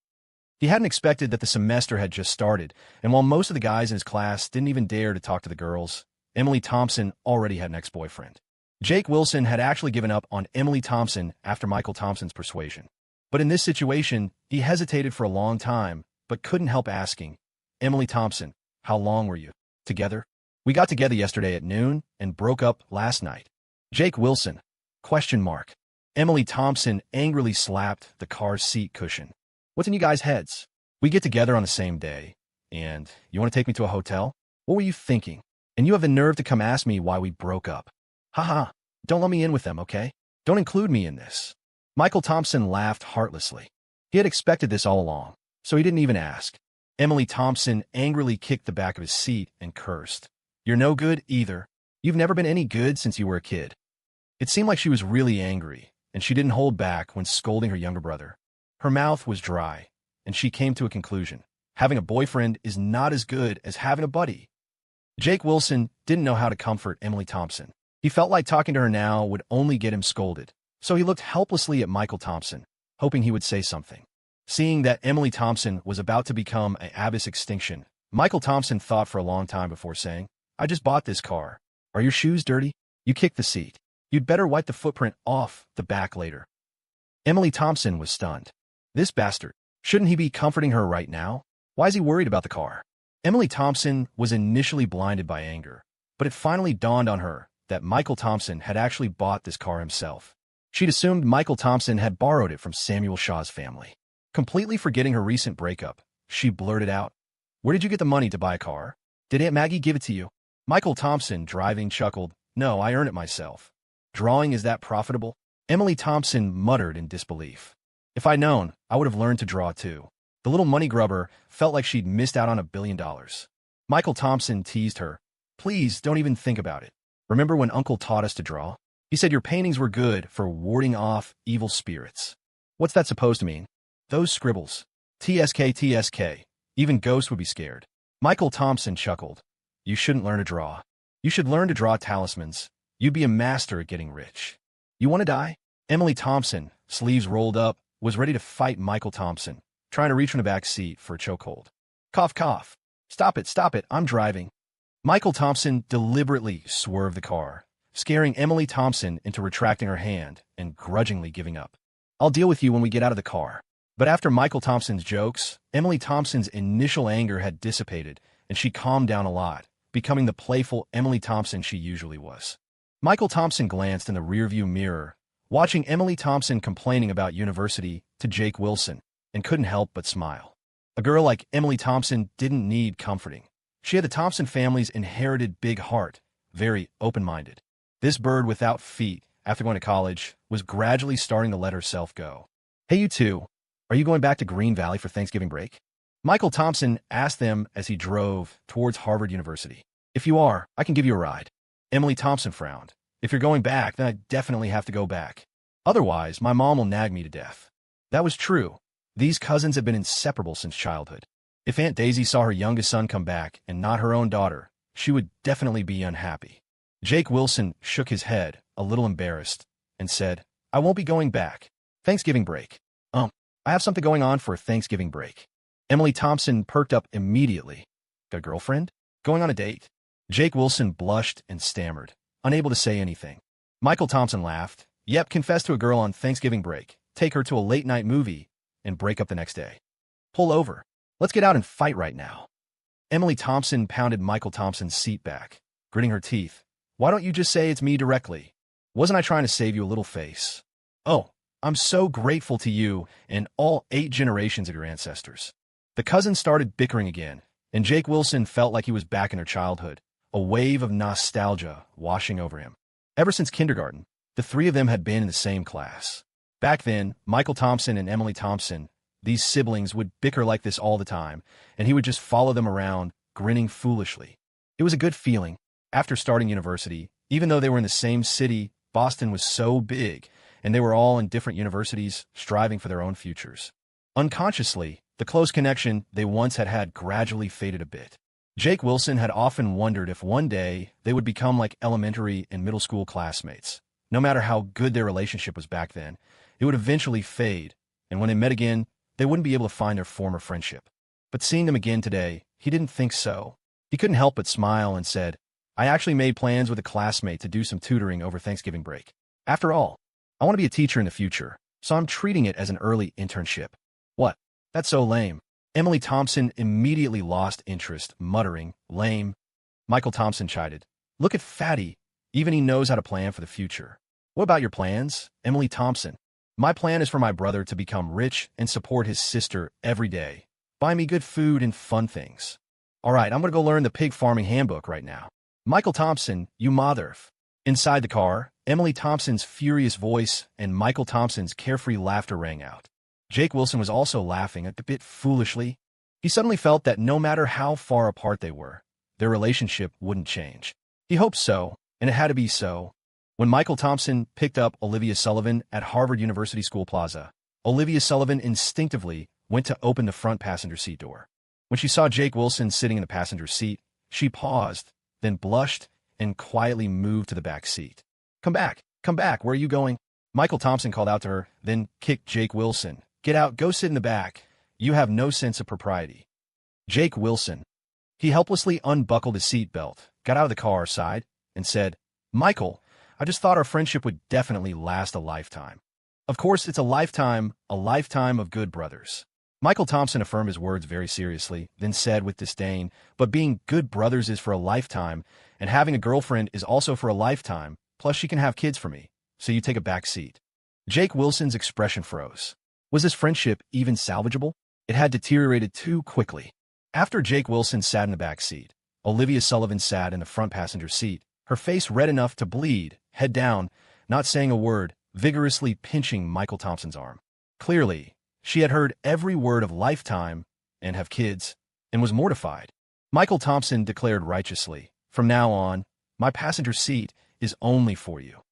He hadn't expected that the semester had just started, and while most of the guys in his class didn't even dare to talk to the girls, Emily Thompson already had an ex-boyfriend. Jake Wilson had actually given up on Emily Thompson after Michael Thompson's persuasion. But in this situation, he hesitated for a long time, but couldn't help asking, "Emily Thompson, how long were you together?" "We got together yesterday at noon and broke up last night." Jake Wilson, question mark. Emily Thompson angrily slapped the car's seat cushion. "What's in you guys' heads? We get together on the same day, and you want to take me to a hotel? What were you thinking? And you have the nerve to come ask me why we broke up. Haha, don't let me in with them, okay? Don't include me in this." Michael Thompson laughed heartlessly. He had expected this all along, so he didn't even ask. Emily Thompson angrily kicked the back of his seat and cursed, You're no good either. You've never been any good since you were a kid. It seemed like she was really angry, and she didn't hold back when scolding her younger brother. Her mouth was dry, and she came to a conclusion. Having a boyfriend is not as good as having a buddy. Jake Wilson didn't know how to comfort Emily Thompson. He felt like talking to her now would only get him scolded, so he looked helplessly at Michael Thompson, hoping he would say something. Seeing that Emily Thompson was about to become an abyss extinction, Michael Thompson thought for a long time before saying, I just bought this car. Are your shoes dirty? You kicked the seat. You'd better wipe the footprint off the back later. Emily Thompson was stunned. This bastard. Shouldn't he be comforting her right now? Why is he worried about the car? Emily Thompson was initially blinded by anger, but it finally dawned on her that Michael Thompson had actually bought this car himself. She'd assumed Michael Thompson had borrowed it from Samuel Shaw's family. Completely forgetting her recent breakup, she blurted out, Where did you get the money to buy a car? Did Aunt Maggie give it to you? Michael Thompson, driving, chuckled, No, I earned it myself. Drawing is that profitable? Emily Thompson muttered in disbelief. If I'd known, I would have learned to draw too. The little money grubber felt like she'd missed out on $1 billion. Michael Thompson teased her. Please don't even think about it. Remember when Uncle taught us to draw? He said your paintings were good for warding off evil spirits. What's that supposed to mean? Those scribbles. TSK. Even ghosts would be scared. Michael Thompson chuckled. You shouldn't learn to draw. You should learn to draw talismans. You'd be a master at getting rich. You want to die? Emily Thompson, sleeves rolled up, was ready to fight Michael Thompson, trying to reach from the back seat for a chokehold. Cough, cough. Stop it, I'm driving. Michael Thompson deliberately swerved the car, scaring Emily Thompson into retracting her hand and grudgingly giving up. I'll deal with you when we get out of the car. But after Michael Thompson's jokes, Emily Thompson's initial anger had dissipated, and she calmed down a lot, becoming the playful Emily Thompson she usually was. Michael Thompson glanced in the rearview mirror, watching Emily Thompson complaining about university to Jake Wilson, and couldn't help but smile. A girl like Emily Thompson didn't need comforting. She had the Thompson family's inherited big heart, very open-minded. This bird without feet, after going to college, was gradually starting to let herself go. Hey, you two, are you going back to Green Valley for Thanksgiving break? Michael Thompson asked them as he drove towards Harvard University. If you are, I can give you a ride. Emily Thompson frowned. If you're going back, then I definitely have to go back. Otherwise, my mom will nag me to death. That was true. These cousins had been inseparable since childhood. If Aunt Daisy saw her youngest son come back and not her own daughter, she would definitely be unhappy. Jake Wilson shook his head, a little embarrassed, and said, I won't be going back. Thanksgiving break. I have something going on for Thanksgiving break. Emily Thompson perked up immediately. Got a girlfriend? Going on a date? Jake Wilson blushed and stammered, unable to say anything. Michael Thompson laughed. Yep, confess to a girl on Thanksgiving break, take her to a late-night movie, and break up the next day. Pull over. Let's get out and fight right now. Emily Thompson pounded Michael Thompson's seat back, gritting her teeth. Why don't you just say it's me directly? Wasn't I trying to save you a little face? Oh, I'm so grateful to you and all 8 generations of your ancestors. The cousins started bickering again, and Jake Wilson felt like he was back in her childhood, a wave of nostalgia washing over him. Ever since kindergarten, the 3 of them had been in the same class. Back then, Michael Thompson and Emily Thompson, these siblings, would bicker like this all the time, and he would just follow them around, grinning foolishly. It was a good feeling. After starting university, even though they were in the same city, Boston was so big, and they were all in different universities, striving for their own futures. Unconsciously, the close connection they once had had gradually faded a bit. Jake Wilson had often wondered if one day they would become like elementary and middle school classmates. No matter how good their relationship was back then, it would eventually fade, and when they met again, they wouldn't be able to find their former friendship. But seeing them again today, he didn't think so. He couldn't help but smile and said, I actually made plans with a classmate to do some tutoring over Thanksgiving break. After all, I want to be a teacher in the future, so I'm treating it as an early internship. What? That's so lame. Emily Thompson immediately lost interest, muttering, lame. Michael Thompson chided. Look at Fatty. Even he knows how to plan for the future. What about your plans, Emily Thompson? My plan is for my brother to become rich and support his sister every day. Buy me good food and fun things. All right, I'm going to go learn the pig farming handbook right now. Michael Thompson, you motherf. Inside the car, Emily Thompson's furious voice and Michael Thompson's carefree laughter rang out. Jake Wilson was also laughing a bit foolishly. He suddenly felt that no matter how far apart they were, their relationship wouldn't change. He hoped so, and it had to be so. When Michael Thompson picked up Olivia Sullivan at Harvard University School Plaza, Olivia Sullivan instinctively went to open the front passenger seat door. When she saw Jake Wilson sitting in the passenger seat, she paused, then blushed, and quietly moved to the back seat. Come back, where are you going?" Michael Thompson called out to her, then kicked Jake Wilson. "Get out, go sit in the back. You have no sense of propriety." Jake Wilson. He helplessly unbuckled his seatbelt, got out of the car, sighed, and said, "Michael, I just thought our friendship would definitely last a lifetime." "Of course, it's a lifetime of good brothers." Michael Thompson affirmed his words very seriously, then said with disdain, "But being good brothers is for a lifetime, and having a girlfriend is also for a lifetime, plus she can have kids for me, so you take a back seat." Jake Wilson's expression froze. Was this friendship even salvageable? It had deteriorated too quickly. After Jake Wilson sat in the back seat, Olivia Sullivan sat in the front passenger seat, her face red enough to bleed, head down, not saying a word, vigorously pinching Michael Thompson's arm. Clearly, she had heard every word of lifetime and have kids, and was mortified. Michael Thompson declared righteously, "From now on, my passenger seat is only for you.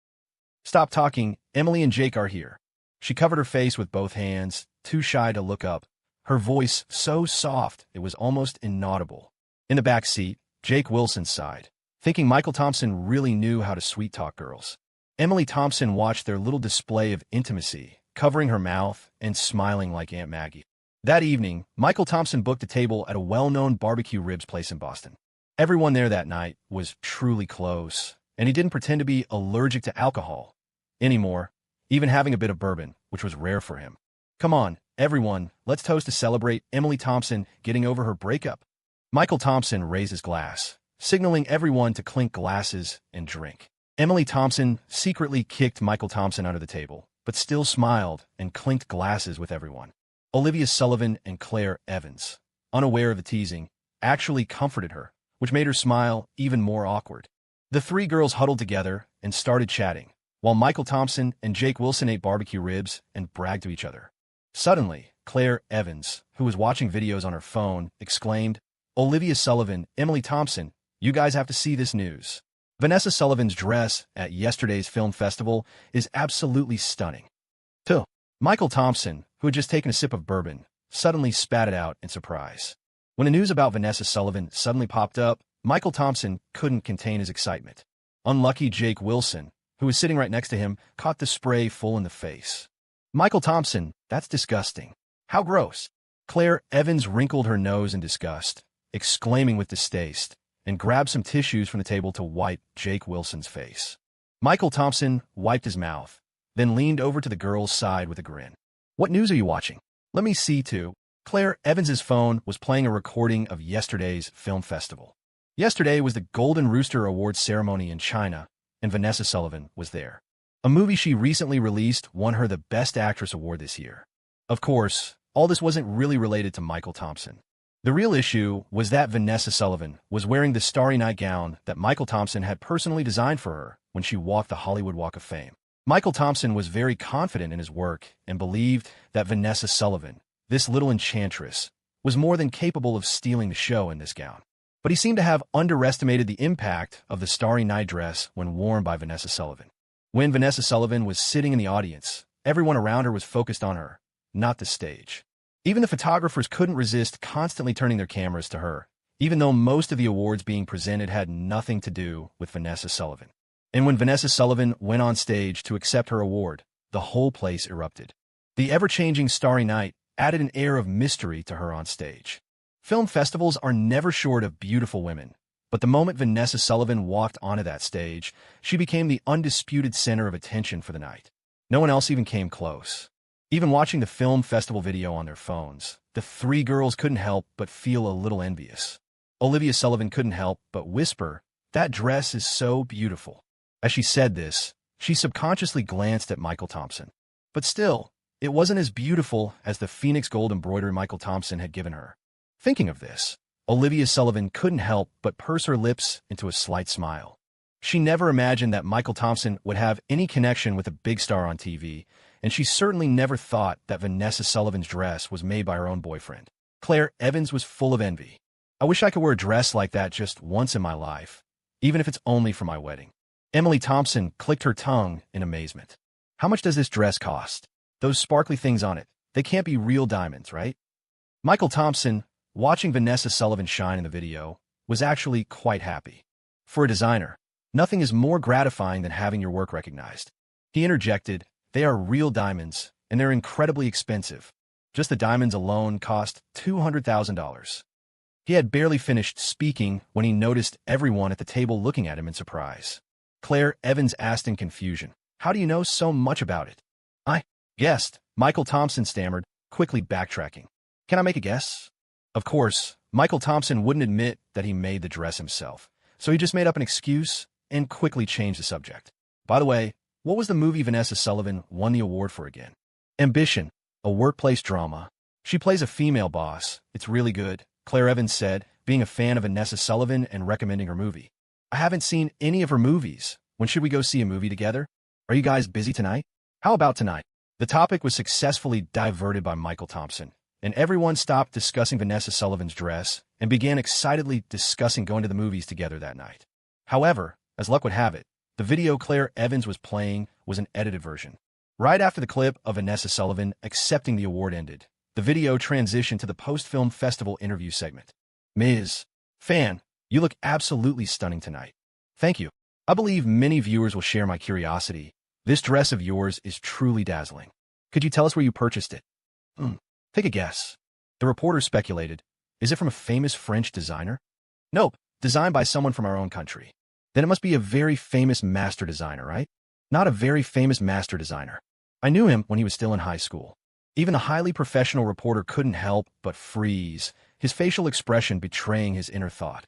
Stop talking, Emily and Jake are here." She covered her face with both hands, too shy to look up, her voice so soft it was almost inaudible. In the back seat, Jake Wilson sighed, thinking Michael Thompson really knew how to sweet-talk girls. Emily Thompson watched their little display of intimacy, covering her mouth and smiling like Aunt Maggie. That evening, Michael Thompson booked a table at a well-known barbecue ribs place in Boston. Everyone there that night was truly close, and he didn't pretend to be allergic to alcohol anymore, even having a bit of bourbon, which was rare for him. "Come on, everyone, let's toast to celebrate Emily Thompson getting over her breakup." Michael Thompson raised his glass, signaling everyone to clink glasses and drink. Emily Thompson secretly kicked Michael Thompson under the table, but still smiled and clinked glasses with everyone. Olivia Sullivan and Claire Evans, unaware of the teasing, actually comforted her, which made her smile even more awkward. The three girls huddled together and started chatting, while Michael Thompson and Jake Wilson ate barbecue ribs and bragged to each other. Suddenly, Claire Evans, who was watching videos on her phone, exclaimed, "Olivia Sullivan, Emily Thompson, you guys have to see this news. Vanessa Sullivan's dress at yesterday's film festival is absolutely stunning." Too. Michael Thompson, who had just taken a sip of bourbon, suddenly spat it out in surprise. When the news about Vanessa Sullivan suddenly popped up, Michael Thompson couldn't contain his excitement. Unlucky Jake Wilson, who was sitting right next to him, caught the spray full in the face. "Michael Thompson, that's disgusting. How gross." Claire Evans wrinkled her nose in disgust, exclaiming with distaste, and grabbed some tissues from the table to wipe Jake Wilson's face. Michael Thompson wiped his mouth, then leaned over to the girl's side with a grin. "What news are you watching? Let me see, too." Claire Evans's phone was playing a recording of yesterday's film festival. Yesterday was the Golden Rooster Awards ceremony in China, and Vanessa Sullivan was there. A movie she recently released won her the Best Actress award this year. Of course, all this wasn't really related to Michael Thompson. The real issue was that Vanessa Sullivan was wearing the starry night gown that Michael Thompson had personally designed for her when she walked the Hollywood Walk of Fame. Michael Thompson was very confident in his work and believed that Vanessa Sullivan, this little enchantress, was more than capable of stealing the show in this gown. But he seemed to have underestimated the impact of the starry night dress when worn by Vanessa Sullivan. When Vanessa Sullivan was sitting in the audience, everyone around her was focused on her, not the stage. Even the photographers couldn't resist constantly turning their cameras to her, even though most of the awards being presented had nothing to do with Vanessa Sullivan. And when Vanessa Sullivan went on stage to accept her award, the whole place erupted. The ever-changing starry night added an air of mystery to her on stage. Film festivals are never short of beautiful women, but the moment Vanessa Sullivan walked onto that stage, she became the undisputed center of attention for the night. No one else even came close. Even watching the film festival video on their phones, the three girls couldn't help but feel a little envious. Olivia Sullivan couldn't help but whisper, "That dress is so beautiful." As she said this, she subconsciously glanced at Michael Thompson. But still, it wasn't as beautiful as the Phoenix gold embroidery Michael Thompson had given her. Thinking of this, Olivia Sullivan couldn't help but purse her lips into a slight smile. She never imagined that Michael Thompson would have any connection with a big star on TV, and she certainly never thought that Vanessa Sullivan's dress was made by her own boyfriend. Claire Evans was full of envy. I wish I could wear a dress like that just once in my life, even if it's only for my wedding. Emily Thompson clicked her tongue in amazement. How much does this dress cost? Those sparkly things on it, they can't be real diamonds, right? Michael Thompson, watching Vanessa Sullivan shine in the video, was actually quite happy. For a designer, nothing is more gratifying than having your work recognized. He interjected, they are real diamonds, and they're incredibly expensive. Just the diamonds alone cost $200,000. He had barely finished speaking when he noticed everyone at the table looking at him in surprise. Claire Evans asked in confusion, how do you know so much about it? I guessed, Michael Thompson stammered, quickly backtracking. Can I make a guess? Of course, Michael Thompson wouldn't admit that he made the dress himself, so he just made up an excuse and quickly changed the subject. By the way, what was the movie Vanessa Sullivan won the award for again? Ambition, a workplace drama. She plays a female boss. It's really good, Claire Evans said, being a fan of Vanessa Sullivan and recommending her movie. I haven't seen any of her movies. When should we go see a movie together? Are you guys busy tonight? How about tonight? The topic was successfully diverted by Michael Thompson, and everyone stopped discussing Vanessa Sullivan's dress and began excitedly discussing going to the movies together that night. However, as luck would have it, the video Claire Evans was playing was an edited version. Right after the clip of Vanessa Sullivan accepting the award ended, the video transitioned to the post-film festival interview segment. Ms. Fan, you look absolutely stunning tonight. Thank you. I believe many viewers will share my curiosity. This dress of yours is truly dazzling. Could you tell us where you purchased it? Take a guess. The reporter speculated. Is it from a famous French designer? Nope, designed by someone from our own country. Then it must be a very famous master designer, right? Not a very famous master designer. I knew him when he was still in high school. Even the highly professional reporter couldn't help but freeze, his facial expression betraying his inner thought.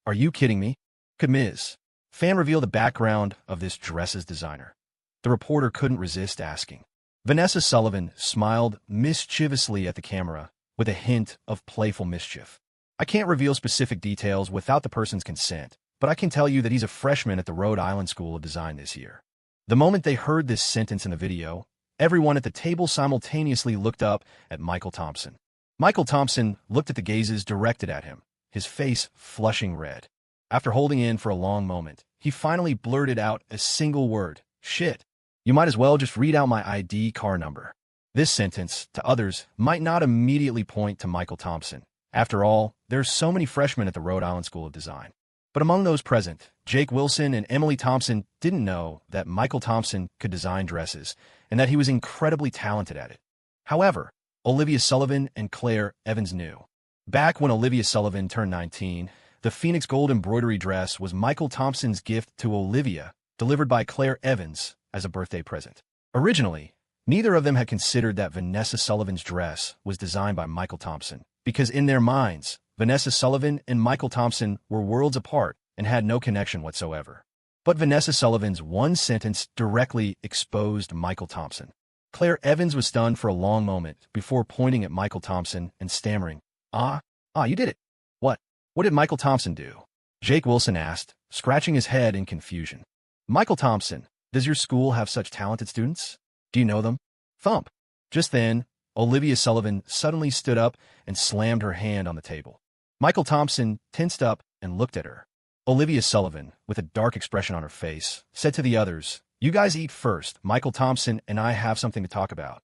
Are you kidding me? Could Ms. Fan reveal the background of this dress's designer? The reporter couldn't resist asking. Vanessa Sullivan smiled mischievously at the camera with a hint of playful mischief. I can't reveal specific details without the person's consent, but I can tell you that he's a freshman at the Rhode Island School of Design this year. The moment they heard this sentence in the video, everyone at the table simultaneously looked up at Michael Thompson. Michael Thompson looked at the gazes directed at him, his face flushing red. After holding in for a long moment, he finally blurted out a single word, shit. You might as well just read out my ID car number. This sentence, to others, might not immediately point to Michael Thompson. After all, there are so many freshmen at the Rhode Island School of Design. But among those present, Jake Wilson and Emily Thompson didn't know that Michael Thompson could design dresses and that he was incredibly talented at it. However, Olivia Sullivan and Claire Evans knew. Back when Olivia Sullivan turned 19, the Phoenix Gold embroidery dress was Michael Thompson's gift to Olivia, delivered by Claire Evans as a birthday present. Originally, neither of them had considered that Vanessa Sullivan's dress was designed by Michael Thompson, because in their minds, Vanessa Sullivan and Michael Thompson were worlds apart and had no connection whatsoever. But Vanessa Sullivan's one sentence directly exposed Michael Thompson. Claire Evans was stunned for a long moment before pointing at Michael Thompson and stammering, you did it. What? What did Michael Thompson do? Jake Wilson asked, scratching his head in confusion. Michael Thompson, does your school have such talented students? Do you know them? Thump. Just then, Olivia Sullivan suddenly stood up and slammed her hand on the table. Michael Thompson tensed up and looked at her. Olivia Sullivan, with a dark expression on her face, said to the others, you guys eat first. Michael Thompson and I have something to talk about.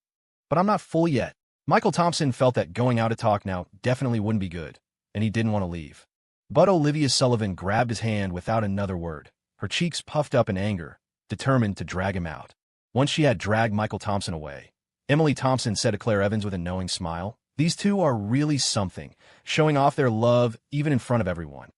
But I'm not full yet. Michael Thompson felt that going out to talk now definitely wouldn't be good, and he didn't want to leave. But Olivia Sullivan grabbed his hand without another word, her cheeks puffed up in anger, determined to drag him out. Once she had dragged Michael Thompson away, Emily Thompson said to Claire Evans with a knowing smile, these two are really something, showing off their love even in front of everyone.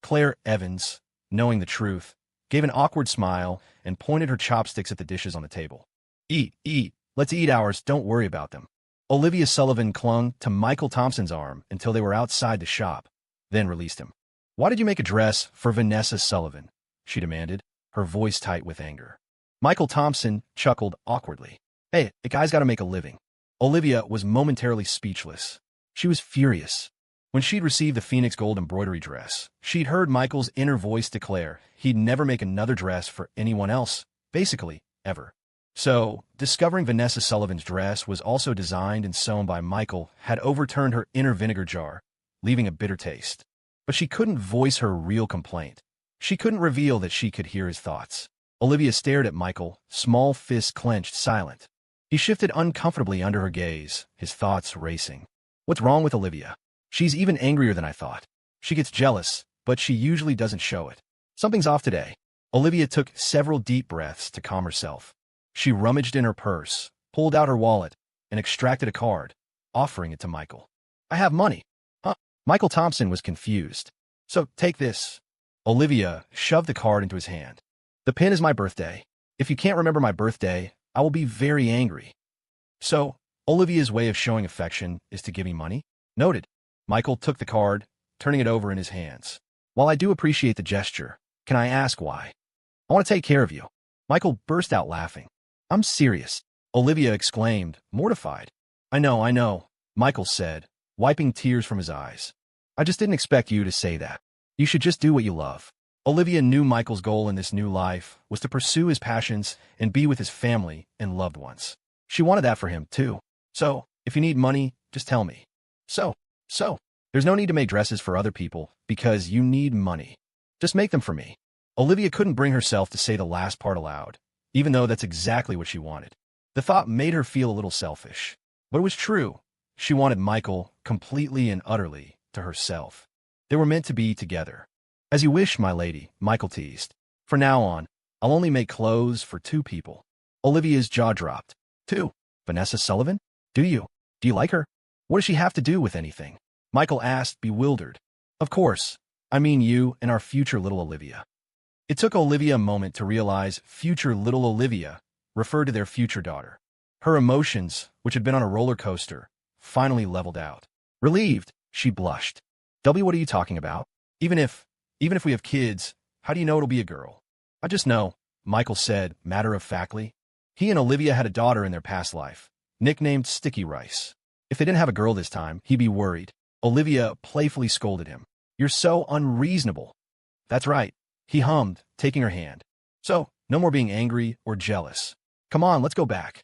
Claire Evans, knowing the truth, gave an awkward smile and pointed her chopsticks at the dishes on the table. Eat. Let's eat ours, don't worry about them. Olivia Sullivan clung to Michael Thompson's arm until they were outside the shop, then released him. Why did you make a dress for Vanessa Sullivan? She demanded, her voice tight with anger. Michael Thompson chuckled awkwardly. Hey, the guy's got to make a living. Olivia was momentarily speechless. She was furious. When she'd received the Phoenix Gold embroidery dress, she'd heard Michael's inner voice declare he'd never make another dress for anyone else, basically, ever. So, discovering Vanessa Sullivan's dress was also designed and sewn by Michael had overturned her inner vinegar jar, leaving a bitter taste. but she couldn't voice her real complaint. She couldn't reveal that she could hear his thoughts. Olivia stared at Michael, small fists clenched, silent. He shifted uncomfortably under her gaze, his thoughts racing. What's wrong with Olivia? She's even angrier than I thought. She gets jealous, but she usually doesn't show it. Something's off today. Olivia took several deep breaths to calm herself. She rummaged in her purse, pulled out her wallet, and extracted a card, offering it to Michael. I have money. Huh? Michael Thompson was confused. So, take this. Olivia shoved the card into his hand. The pin is my birthday. If you can't remember my birthday, I will be very angry. So, Olivia's way of showing affection is to give me money? Noted. Michael took the card, turning it over in his hands. While I do appreciate the gesture, can I ask why? I want to take care of you. Michael burst out laughing. I'm serious. Olivia exclaimed, mortified. I know, Michael said, wiping tears from his eyes. I just didn't expect you to say that. You should just do what you love. Olivia knew Michael's goal in this new life was to pursue his passions and be with his family and loved ones. She wanted that for him, too. So, if you need money, just tell me. So, there's no need to make dresses for other people because you need money. Just make them for me. Olivia couldn't bring herself to say the last part aloud, even though that's exactly what she wanted. The thought made her feel a little selfish. But it was true. She wanted Michael completely and utterly to herself. They were meant to be together. As you wish, my lady, Michael teased. From now on, I'll only make clothes for 2 people. Olivia's jaw dropped. 2? Vanessa Sullivan? Do you like her? What does she have to do with anything? Michael asked, bewildered. Of course. I mean you and our future little Olivia. It took Olivia a moment to realize future little Olivia referred to their future daughter. Her emotions, which had been on a roller coaster, finally leveled out. Relieved, she blushed. W, what are you talking about? Even if we have kids, how do you know it'll be a girl? I just know, Michael said, matter-of-factly. He and Olivia had a daughter in their past life, nicknamed Sticky Rice. If they didn't have a girl this time, he'd be worried. Olivia playfully scolded him. You're so unreasonable. That's right, he hummed, taking her hand. So, no more being angry or jealous. Come on, let's go back.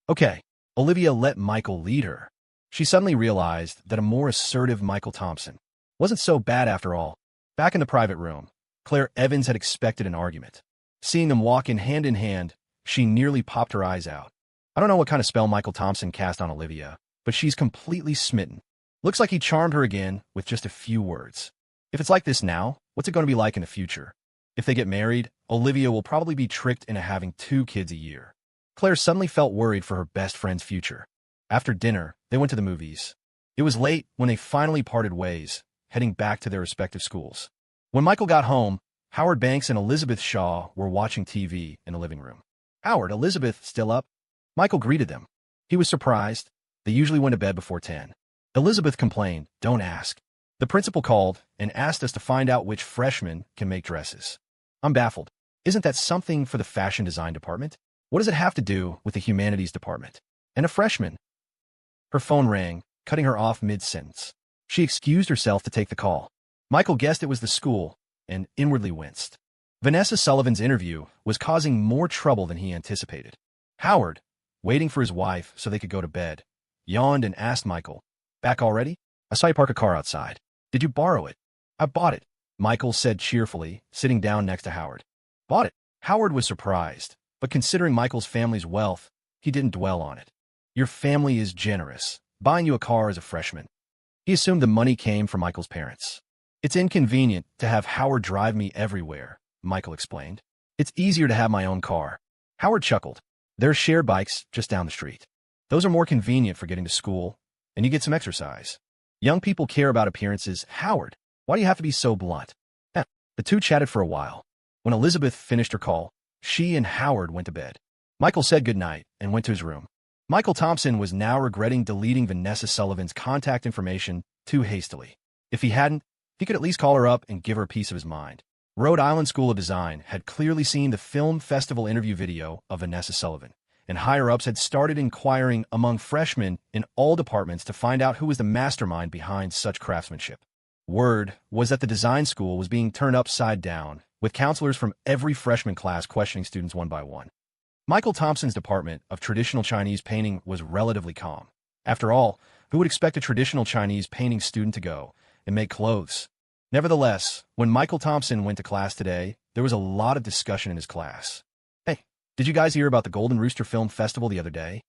Okay. Olivia let Michael lead her. She suddenly realized that a more assertive Michael Thompson wasn't so bad after all. Back in the private room, Claire Evans had expected an argument. Seeing them walk in hand, she nearly popped her eyes out. I don't know what kind of spell Michael Thompson cast on Olivia, but she's completely smitten. Looks like he charmed her again with just a few words. If it's like this now, what's it going to be like in the future? If they get married, Olivia will probably be tricked into having 2 kids a year. Claire suddenly felt worried for her best friend's future. After dinner, they went to the movies. It was late when they finally parted ways, heading back to their respective schools. When Michael got home, Howard Banks and Elizabeth Shaw were watching TV in the living room. Howard, Elizabeth, still up? Michael greeted them. He was surprised. They usually went to bed before 10. Elizabeth complained, don't ask. The principal called and asked us to find out which freshmen can make dresses. I'm baffled. Isn't that something for the fashion design department? What does it have to do with the humanities department? And a freshman? Her phone rang, cutting her off mid-sentence. She excused herself to take the call. Michael guessed it was the school and inwardly winced. Vanessa Sullivan's interview was causing more trouble than he anticipated. Howard, waiting for his wife so they could go to bed, yawned and asked Michael, back already? I saw you park a car outside. Did you borrow it? I bought it, Michael said cheerfully, sitting down next to Howard. Bought it? Howard was surprised, but considering Michael's family's wealth, he didn't dwell on it. Your family is generous, buying you a car as a freshman. He assumed the money came from Michael's parents. It's inconvenient to have Howard drive me everywhere, Michael explained. It's easier to have my own car. Howard chuckled. There are shared bikes just down the street. Those are more convenient for getting to school, and you get some exercise. Young people care about appearances. Howard, why do you have to be so blunt? The two chatted for a while. When Elizabeth finished her call, she and Howard went to bed. Michael said goodnight and went to his room. Michael Thompson was now regretting deleting Vanessa Sullivan's contact information too hastily. If he hadn't, he could at least call her up and give her a piece of his mind. Rhode Island School of Design had clearly seen the film festival interview video of Vanessa Sullivan, and higher-ups had started inquiring among freshmen in all departments to find out who was the mastermind behind such craftsmanship. Word was that the design school was being turned upside down, with counselors from every freshman class questioning students one by one. Michael Thompson's department of traditional Chinese painting was relatively calm. After all, who would expect a traditional Chinese painting student to go and make clothes? Nevertheless, when Michael Thompson went to class today, there was a lot of discussion in his class. Hey, did you guys hear about the Golden Rooster Film Festival the other day?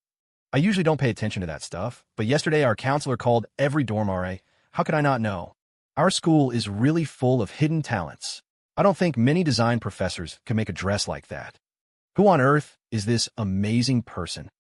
I usually don't pay attention to that stuff, but yesterday our counselor called every dorm RA. How could I not know? Our school is really full of hidden talents. I don't think many design professors could make a dress like that. Who on earth is this amazing person?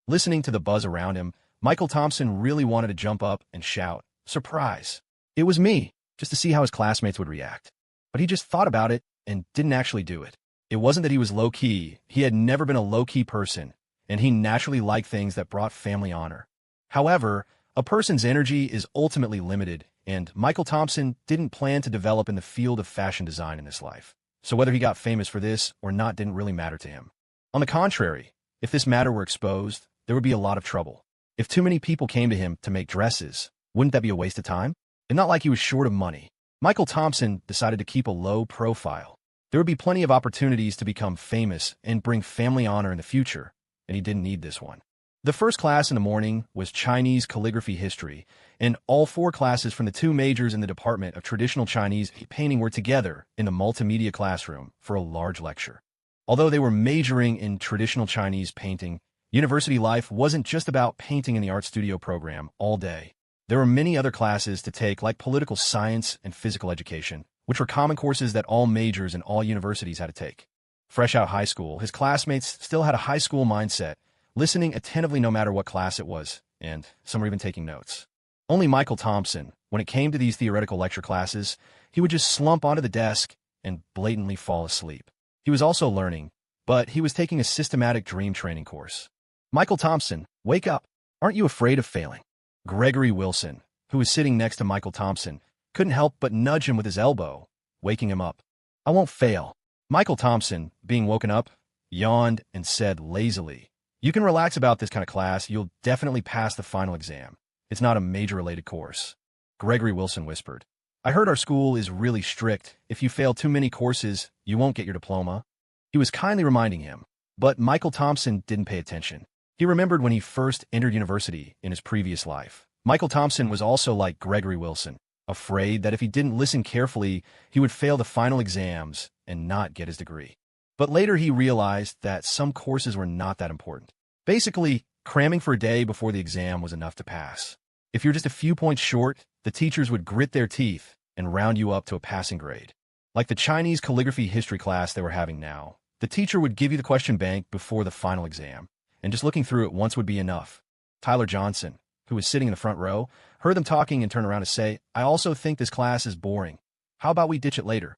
Listening to the buzz around him, Michael Thompson really wanted to jump up and shout, "Surprise!" It was me, just to see how his classmates would react. But he just thought about it and didn't actually do it. It wasn't that he was low-key. He had never been a low-key person, and he naturally liked things that brought family honor. However, a person's energy is ultimately limited, and Michael Thompson didn't plan to develop in the field of fashion design in his life. So whether he got famous for this or not didn't really matter to him. On the contrary, if this matter were exposed, there would be a lot of trouble. If too many people came to him to make dresses, wouldn't that be a waste of time? And not like he was short of money. Michael Thompson decided to keep a low profile. There would be plenty of opportunities to become famous and bring family honor in the future, and he didn't need this one. The first class in the morning was Chinese calligraphy history, and all 4 classes from the 2 majors in the Department of Traditional Chinese Painting were together in the multimedia classroom for a large lecture. Although they were majoring in traditional Chinese painting, university life wasn't just about painting in the art studio program all day. There were many other classes to take, like political science and physical education, which were common courses that all majors and all universities had to take. Fresh out of high school, his classmates still had a high school mindset, listening attentively no matter what class it was, and some were even taking notes. Only Michael Thompson, when it came to these theoretical lecture classes, he would just slump onto the desk and blatantly fall asleep. He was also learning, but he was taking a systematic dream training course. Michael Thompson, wake up. Aren't you afraid of failing? Gregory Wilson, who was sitting next to Michael Thompson, couldn't help but nudge him with his elbow, waking him up. I won't fail. Michael Thompson, being woken up, yawned and said lazily, "You can relax about this kind of class. You'll definitely pass the final exam. It's not a major-related course." Gregory Wilson whispered, "I heard our school is really strict. If you fail too many courses, you won't get your diploma." He was kindly reminding him, but Michael Thompson didn't pay attention. He remembered when he first entered university in his previous life. Michael Thompson was also like Gregory Wilson, afraid that if he didn't listen carefully, he would fail the final exams and not get his degree. But later he realized that some courses were not that important. Basically, cramming for a day before the exam was enough to pass. If you're just a few points short, the teachers would grit their teeth and round you up to a passing grade. Like the Chinese calligraphy history class they were having now, the teacher would give you the question bank before the final exam, and just looking through it once would be enough. Tyler Johnson, who was sitting in the front row, heard them talking and turned around to say, "I also think this class is boring. How about we ditch it later?"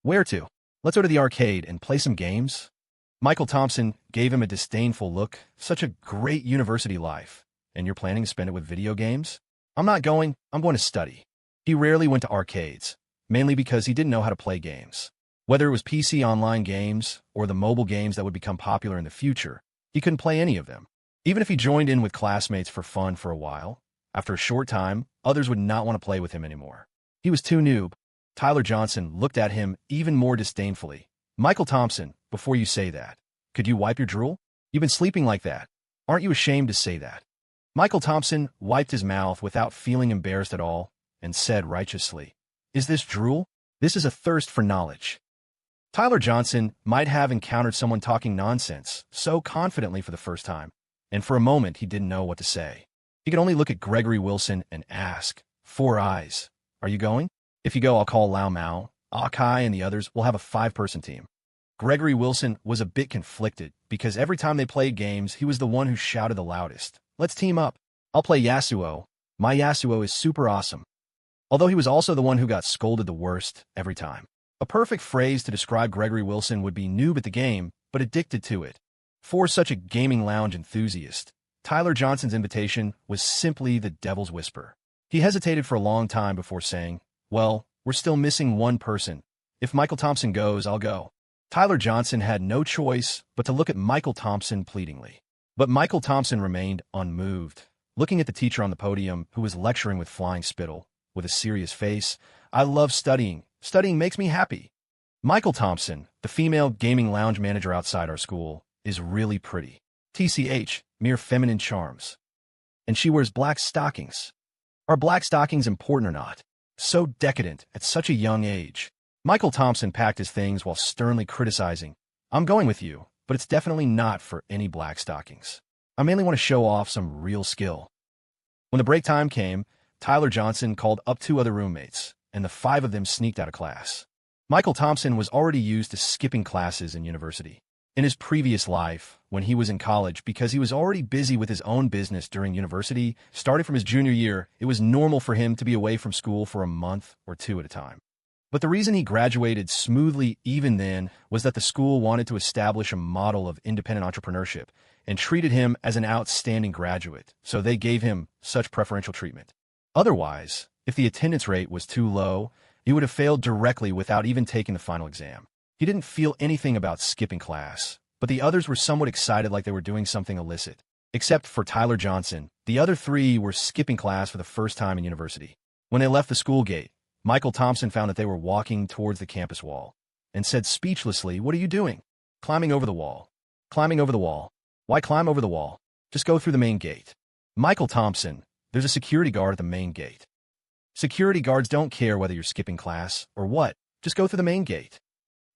"Where to? Let's go to the arcade and play some games." Michael Thompson gave him a disdainful look. "Such a great university life. And you're planning to spend it with video games?" "I'm not going. I'm going to study." He rarely went to arcades, mainly because he didn't know how to play games. Whether it was PC online games or the mobile games that would become popular in the future, he couldn't play any of them. Even if he joined in with classmates for fun for a while, after a short time, others would not want to play with him anymore. He was too noob. Tyler Johnson looked at him even more disdainfully. "Michael Thompson, before you say that, could you wipe your drool? You've been sleeping like that. Aren't you ashamed to say that?" Michael Thompson wiped his mouth without feeling embarrassed at all and said righteously, "Is this drool? This is a thirst for knowledge." Tyler Johnson might have encountered someone talking nonsense so confidently for the first time, and for a moment he didn't know what to say. He could only look at Gregory Wilson and ask, "Four eyes, are you going? If you go, I'll call Lao Mao, Akai, and the others. We'll have a 5-person team." Gregory Wilson was a bit conflicted because every time they played games, he was the one who shouted the loudest. "Let's team up. I'll play Yasuo. My Yasuo is super awesome." Although he was also the one who got scolded the worst every time. A perfect phrase to describe Gregory Wilson would be noob at the game, but addicted to it. For such a gaming lounge enthusiast, Tyler Johnson's invitation was simply the devil's whisper. He hesitated for a long time before saying, "Well, we're still missing one person. If Michael Thompson goes, I'll go." Tyler Johnson had no choice but to look at Michael Thompson pleadingly. But Michael Thompson remained unmoved, looking at the teacher on the podium who was lecturing with flying spittle, with a serious face. "I love studying. Studying makes me happy." Michael Thompson, the female gaming lounge manager outside our school, is really pretty. TCH, mere feminine charms. And she wears black stockings. Are black stockings important or not? So decadent at such a young age. Michael Thompson packed his things while sternly criticizing, "I'm going with you, but it's definitely not for any black stockings. I mainly want to show off some real skill." When the break time came, Tyler Johnson called up two other roommates, and the five of them sneaked out of class. Michael Thompson was already used to skipping classes in university. In his previous life, when he was in college, because he was already busy with his own business during university, starting from his junior year, it was normal for him to be away from school for a month or two at a time. But the reason he graduated smoothly even then was that the school wanted to establish a model of independent entrepreneurship and treated him as an outstanding graduate, so they gave him such preferential treatment. Otherwise, if the attendance rate was too low, he would have failed directly without even taking the final exam. He didn't feel anything about skipping class, but the others were somewhat excited like they were doing something illicit. Except for Tyler Johnson, the other three were skipping class for the first time in university. When they left the school gate, Michael Thompson found that they were walking towards the campus wall and said speechlessly, "What are you doing?" "Climbing over the wall." "Climbing over the wall? Why climb over the wall? Just go through the main gate." "Michael Thompson, there's a security guard at the main gate." "Security guards don't care whether you're skipping class or what. Just go through the main gate."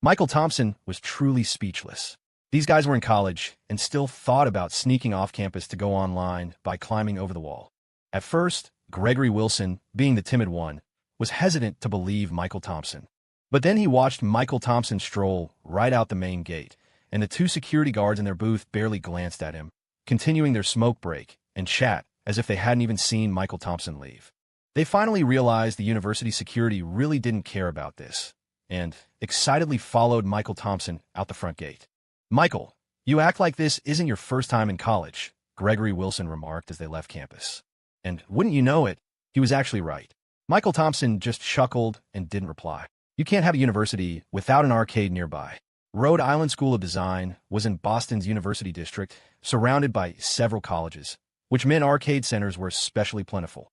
Michael Thompson was truly speechless. These guys were in college and still thought about sneaking off campus to go online by climbing over the wall. At first, Gregory Wilson, being the timid one, was hesitant to believe Michael Thompson. But then he watched Michael Thompson stroll right out the main gate, and the two security guards in their booth barely glanced at him, continuing their smoke break and chat as if they hadn't even seen Michael Thompson leave. They finally realized the university security really didn't care about this, and excitedly followed Michael Thompson out the front gate. "Michael, you act like this isn't your first time in college," Gregory Wilson remarked as they left campus. And wouldn't you know it, he was actually right. Michael Thompson just chuckled and didn't reply. You can't have a university without an arcade nearby. Rhode Island School of Design was in Boston's University District, surrounded by several colleges, which meant arcade centers were especially plentiful.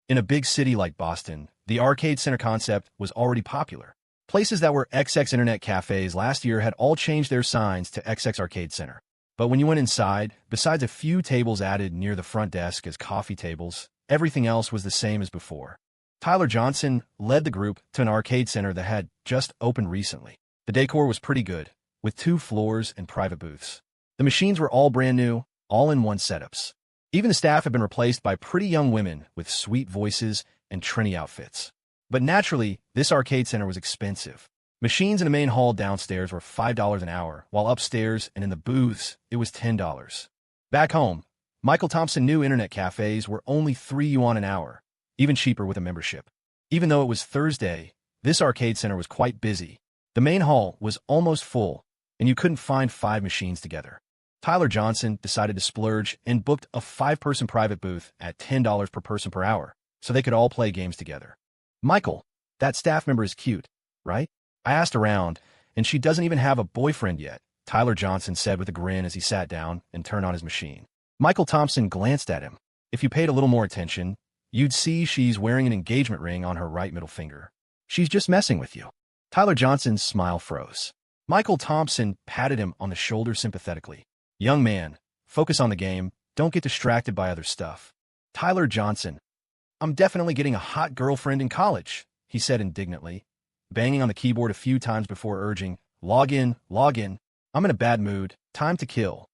In a big city like Boston, the arcade center concept was already popular. Places that were XX Internet cafes last year had all changed their signs to XX Arcade Center. But when you went inside, besides a few tables added near the front desk as coffee tables, everything else was the same as before. Tyler Johnson led the group to an arcade center that had just opened recently. The decor was pretty good, with 2 floors and private booths. The machines were all brand new, all-in-one setups. Even the staff had been replaced by pretty young women with sweet voices and trendy outfits. But naturally, this arcade center was expensive. Machines in the main hall downstairs were $5 an hour, while upstairs and in the booths, it was $10. Back home, Michael Thompson knew internet cafes were only $3 an hour, even cheaper with a membership. Even though it was Thursday, this arcade center was quite busy. The main hall was almost full, and you couldn't find 5 machines together. Tyler Johnson decided to splurge and booked a 5-person private booth at $10 per person per hour, so they could all play games together. "Michael, that staff member is cute, right? I asked around, and she doesn't even have a boyfriend yet," Tyler Johnson said with a grin as he sat down and turned on his machine. Michael Thompson glanced at him. If you paid a little more attention, you'd see she's wearing an engagement ring on her right middle finger. "She's just messing with you." Tyler Johnson's smile froze. Michael Thompson patted him on the shoulder sympathetically. "Young man, focus on the game. Don't get distracted by other stuff." Tyler Johnson, "I'm definitely getting a hot girlfriend in college," he said indignantly, banging on the keyboard a few times before urging, log in, I'm in a bad mood, time to kill."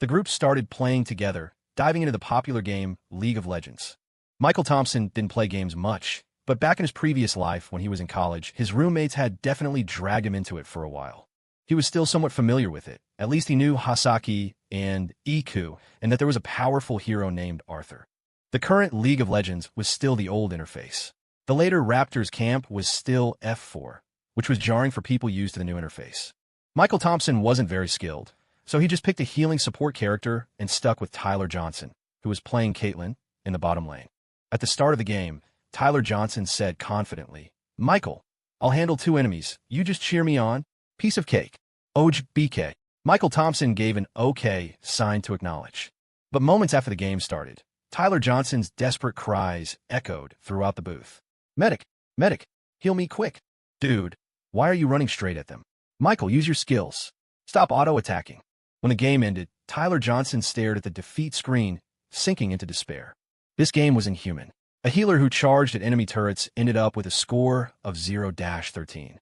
The group started playing together, diving into the popular game League of Legends. Michael Thompson didn't play games much, but back in his previous life when he was in college, his roommates had definitely dragged him into it for a while. He was still somewhat familiar with it. At least he knew Hasaki and Iku, and that there was a powerful hero named Arthur. The current League of Legends was still the old interface. The later Raptors camp was still F4, which was jarring for people used to the new interface. Michael Thompson wasn't very skilled, so he just picked a healing support character and stuck with Tyler Johnson, who was playing Caitlyn in the bottom lane. At the start of the game, Tyler Johnson said confidently, "Michael, I'll handle 2 enemies. You just cheer me on. Piece of cake. Oj BK." Michael Thompson gave an OK sign to acknowledge. But moments after the game started, Tyler Johnson's desperate cries echoed throughout the booth. "Medic! Medic! Heal me quick! Dude, why are you running straight at them? Michael, use your skills. Stop auto-attacking." When the game ended, Tyler Johnson stared at the defeat screen, sinking into despair. This game was inhuman. A healer who charged at enemy turrets ended up with a score of 0-13.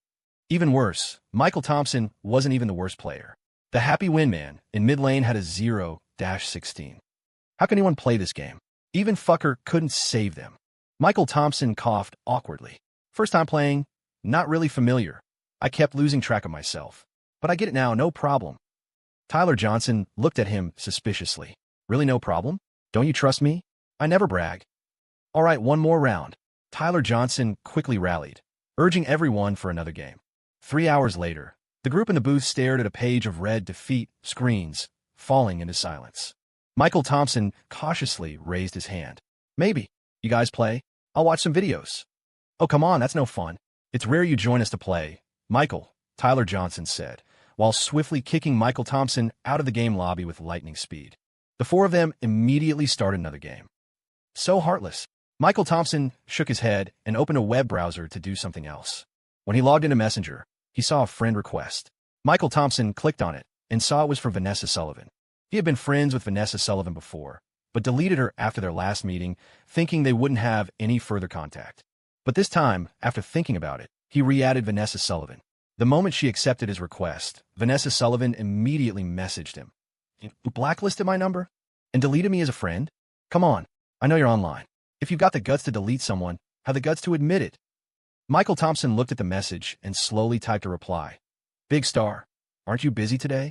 Even worse, Michael Thompson wasn't even the worst player. The happy win man in mid lane had a 0-16. How can anyone play this game? Even Fucker couldn't save them. Michael Thompson coughed awkwardly. First time playing, not really familiar. I kept losing track of myself. But I get it now, no problem. Tyler Johnson looked at him suspiciously. Really no problem? Don't you trust me? I never brag. All right, one more round. Tyler Johnson quickly rallied, urging everyone for another game. 3 hours later, the group in the booth stared at a page of red defeat screens, falling into silence. Michael Thompson cautiously raised his hand. Maybe. You guys play? I'll watch some videos. Oh, come on, that's no fun. It's rare you join us to play. Michael, Tyler Johnson said, while swiftly kicking Michael Thompson out of the game lobby with lightning speed. The four of them immediately started another game. So heartless. Michael Thompson shook his head and opened a web browser to do something else. When he logged into Messenger, he saw a friend request. Michael Thompson clicked on it and saw it was from Vanessa Sullivan. He had been friends with Vanessa Sullivan before, but deleted her after their last meeting, thinking they wouldn't have any further contact. But this time, after thinking about it, he re-added Vanessa Sullivan. The moment she accepted his request, Vanessa Sullivan immediately messaged him. You blacklisted my number? And deleted me as a friend? Come on, I know you're online. If you've got the guts to delete someone, have the guts to admit it. Michael Thompson looked at the message and slowly typed a reply. Big star, aren't you busy today?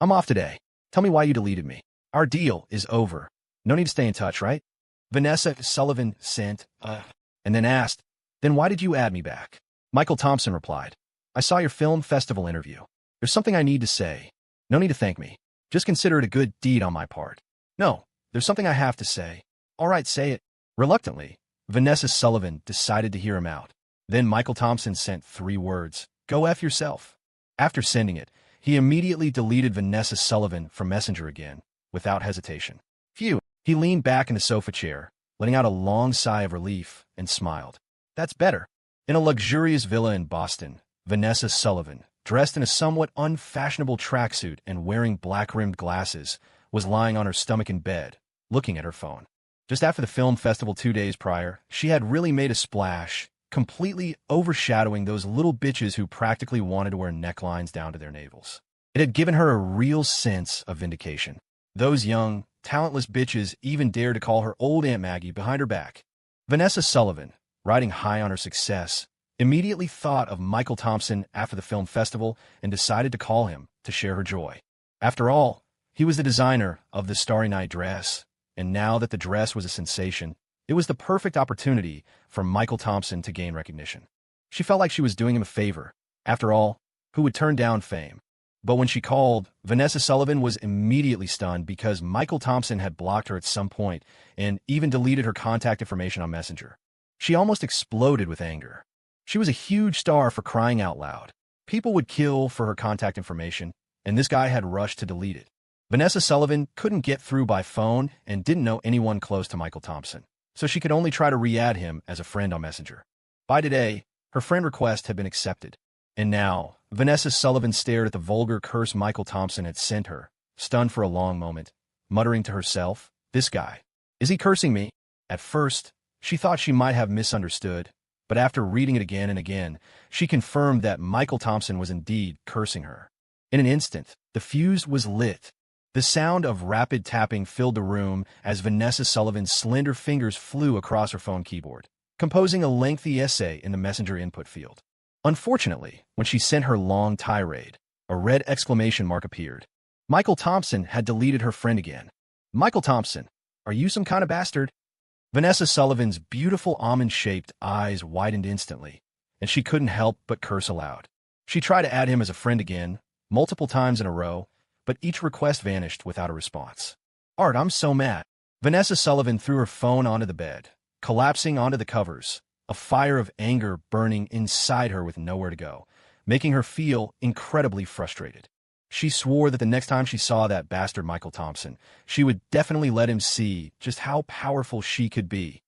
I'm off today. Tell me why you deleted me. Our deal is over. No need to stay in touch, right? Vanessa Sullivan sent, and then asked, then why did you add me back? Michael Thompson replied, I saw your film festival interview. There's something I need to say. No need to thank me. Just consider it a good deed on my part. No, there's something I have to say. All right, say it. Reluctantly, Vanessa Sullivan decided to hear him out. Then Michael Thompson sent 3 words, go F yourself. After sending it, he immediately deleted Vanessa Sullivan from Messenger again, without hesitation. Phew, he leaned back in the sofa chair, letting out a long sigh of relief, and smiled. That's better. In a luxurious villa in Boston, Vanessa Sullivan, dressed in a somewhat unfashionable tracksuit and wearing black-rimmed glasses, was lying on her stomach in bed, looking at her phone. Just after the film festival 2 days prior, she had really made a splash, completely overshadowing those little bitches who practically wanted to wear necklines down to their navels. It had given her a real sense of vindication. Those young, talentless bitches even dared to call her old Aunt Maggie behind her back. Vanessa Sullivan, riding high on her success, immediately thought of Michael Thompson after the film festival and decided to call him to share her joy. After all, he was the designer of the Starry Night dress, and now that the dress was a sensation, it was the perfect opportunity for Michael Thompson to gain recognition. She felt like she was doing him a favor. After all, who would turn down fame? But when she called, Vanessa Sullivan was immediately stunned because Michael Thompson had blocked her at some point and even deleted her contact information on Messenger. She almost exploded with anger. She was a huge star for crying out loud. People would kill for her contact information, and this guy had rushed to delete it. Vanessa Sullivan couldn't get through by phone and didn't know anyone close to Michael Thompson, so she could only try to re-add him as a friend on Messenger. By today, her friend request had been accepted. And now, Vanessa Sullivan stared at the vulgar curse Michael Thompson had sent her, stunned for a long moment, muttering to herself, this guy. Is he cursing me? At first, she thought she might have misunderstood, but after reading it again and again, she confirmed that Michael Thompson was indeed cursing her. In an instant, the fuse was lit. The sound of rapid tapping filled the room as Vanessa Sullivan's slender fingers flew across her phone keyboard, composing a lengthy essay in the Messenger input field. Unfortunately, when she sent her long tirade, a red exclamation mark appeared. Michael Thompson had deleted her friend again. Michael Thompson, are you some kind of bastard? Vanessa Sullivan's beautiful almond-shaped eyes widened instantly, and she couldn't help but curse aloud. She tried to add him as a friend again, multiple times in a row, but each request vanished without a response. Art, I'm so mad. Vanessa Sullivan threw her phone onto the bed, collapsing onto the covers, a fire of anger burning inside her with nowhere to go, making her feel incredibly frustrated. She swore that the next time she saw that bastard Michael Thompson, she would definitely let him see just how powerful she could be.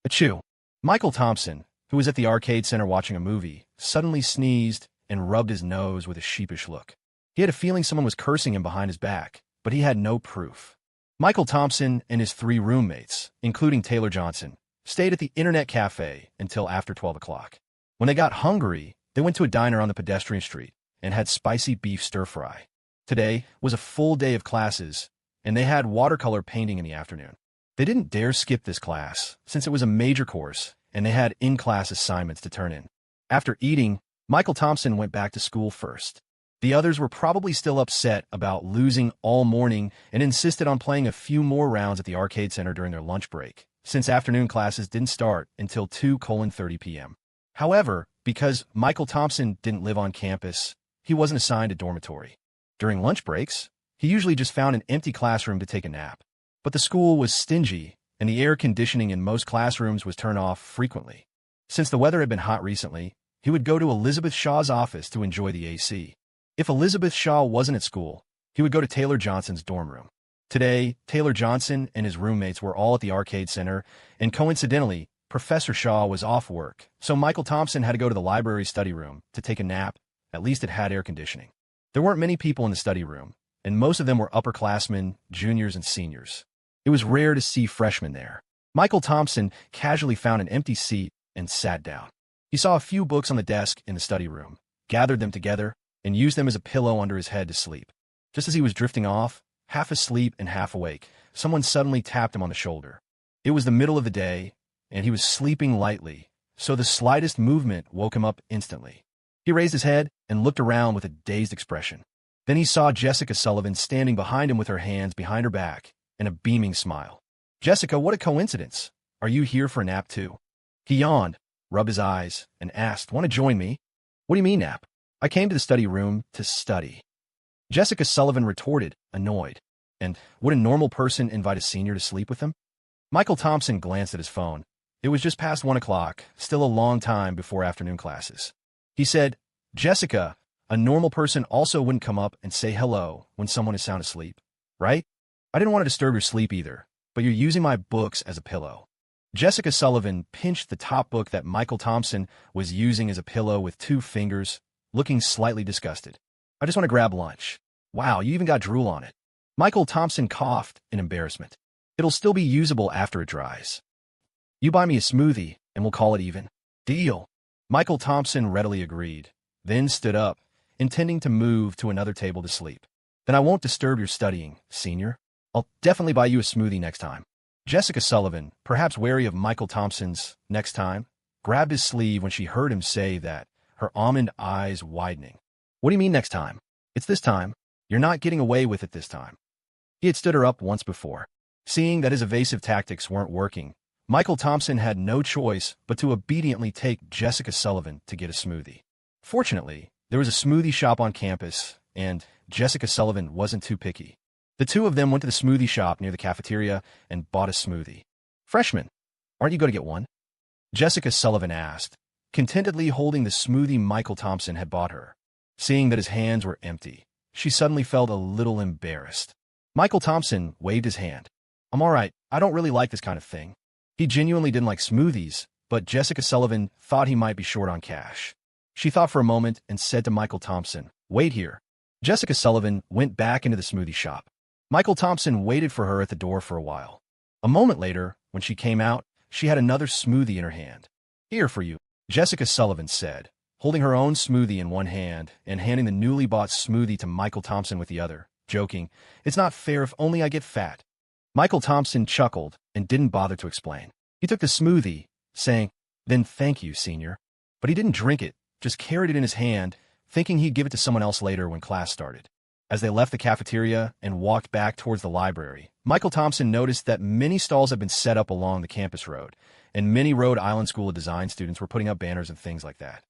Achoo! Michael Thompson, who was at the arcade center watching a movie, suddenly sneezed and rubbed his nose with a sheepish look. He had a feeling someone was cursing him behind his back, but he had no proof. Michael Thompson and his 3 roommates, including Taylor Johnson, stayed at the internet cafe until after 12 o'clock. When they got hungry, they went to a diner on the pedestrian street and had spicy beef stir-fry. Today was a full day of classes, and they had watercolor painting in the afternoon. They didn't dare skip this class, since it was a major course, and they had in-class assignments to turn in. After eating, Michael Thompson went back to school first. The others were probably still upset about losing all morning and insisted on playing a few more rounds at the arcade center during their lunch break, since afternoon classes didn't start until 2:30 p.m. However, because Michael Thompson didn't live on campus, he wasn't assigned a dormitory. During lunch breaks, he usually just found an empty classroom to take a nap. But the school was stingy, and the air conditioning in most classrooms was turned off frequently. Since the weather had been hot recently, he would go to Elizabeth Shaw's office to enjoy the AC. If Elizabeth Shaw wasn't at school, he would go to Taylor Johnson's dorm room. Today, Taylor Johnson and his roommates were all at the arcade center, and coincidentally, Professor Shaw was off work, so Michael Thompson had to go to the library study room to take a nap. At least it had air conditioning. There weren't many people in the study room, and most of them were upperclassmen, juniors, and seniors. It was rare to see freshmen there. Michael Thompson casually found an empty seat and sat down. He saw a few books on the desk in the study room, gathered them together, and used them as a pillow under his head to sleep. Just as he was drifting off, half asleep and half awake, someone suddenly tapped him on the shoulder. It was the middle of the day, and he was sleeping lightly, so the slightest movement woke him up instantly. He raised his head and looked around with a dazed expression. Then he saw Jessica Sullivan standing behind him with her hands behind her back and a beaming smile. "Jessica, what a coincidence. Are you here for a nap too?" He yawned, rubbed his eyes, and asked, "Want to join me?" "What do you mean nap?" "I came to the study room to study." Jessica Sullivan retorted, annoyed. "And would a normal person invite a senior to sleep with them?" Michael Thompson glanced at his phone. It was just past 1 o'clock, still a long time before afternoon classes. He said, "Jessica, a normal person also wouldn't come up and say hello when someone is sound asleep, right? I didn't want to disturb your sleep either, but you're using my books as a pillow." Jessica Sullivan pinched the top book that Michael Thompson was using as a pillow with 2 fingers, looking slightly disgusted. "I just want to grab lunch." "Wow, you even got drool on it." Michael Thompson coughed in embarrassment. "It'll still be usable after it dries. You buy me a smoothie, and we'll call it even." "Deal." Michael Thompson readily agreed, then stood up, intending to move to another table to sleep. "Then I won't disturb your studying, senior. I'll definitely buy you a smoothie next time." Jessica Sullivan, perhaps wary of Michael Thompson's next time, grabbed his sleeve when she heard him say that, her almond eyes widening. "What do you mean next time? It's this time. You're not getting away with it this time." He had stood her up once before. Seeing that his evasive tactics weren't working, Michael Thompson had no choice but to obediently take Jessica Sullivan to get a smoothie. Fortunately, there was a smoothie shop on campus, and Jessica Sullivan wasn't too picky. The two of them went to the smoothie shop near the cafeteria and bought a smoothie. "Freshman, aren't you going to get one?" Jessica Sullivan asked, contentedly holding the smoothie Michael Thompson had bought her. Seeing that his hands were empty, she suddenly felt a little embarrassed. Michael Thompson waved his hand. "I'm all right. I don't really like this kind of thing." He genuinely didn't like smoothies, but Jessica Sullivan thought he might be short on cash. She thought for a moment and said to Michael Thompson, "Wait here." Jessica Sullivan went back into the smoothie shop. Michael Thompson waited for her at the door for a while. A moment later, when she came out, she had another smoothie in her hand. "Here for you," Jessica Sullivan said, holding her own smoothie in one hand and handing the newly bought smoothie to Michael Thompson with the other, joking, "It's not fair if only I get fat." Michael Thompson chuckled and didn't bother to explain. He took the smoothie, saying, "Then thank you, senior." But he didn't drink it, just carried it in his hand, thinking he'd give it to someone else later when class started. As they left the cafeteria and walked back towards the library, Michael Thompson noticed that many stalls had been set up along the campus road, and many Rhode Island School of Design students were putting up banners and things like that.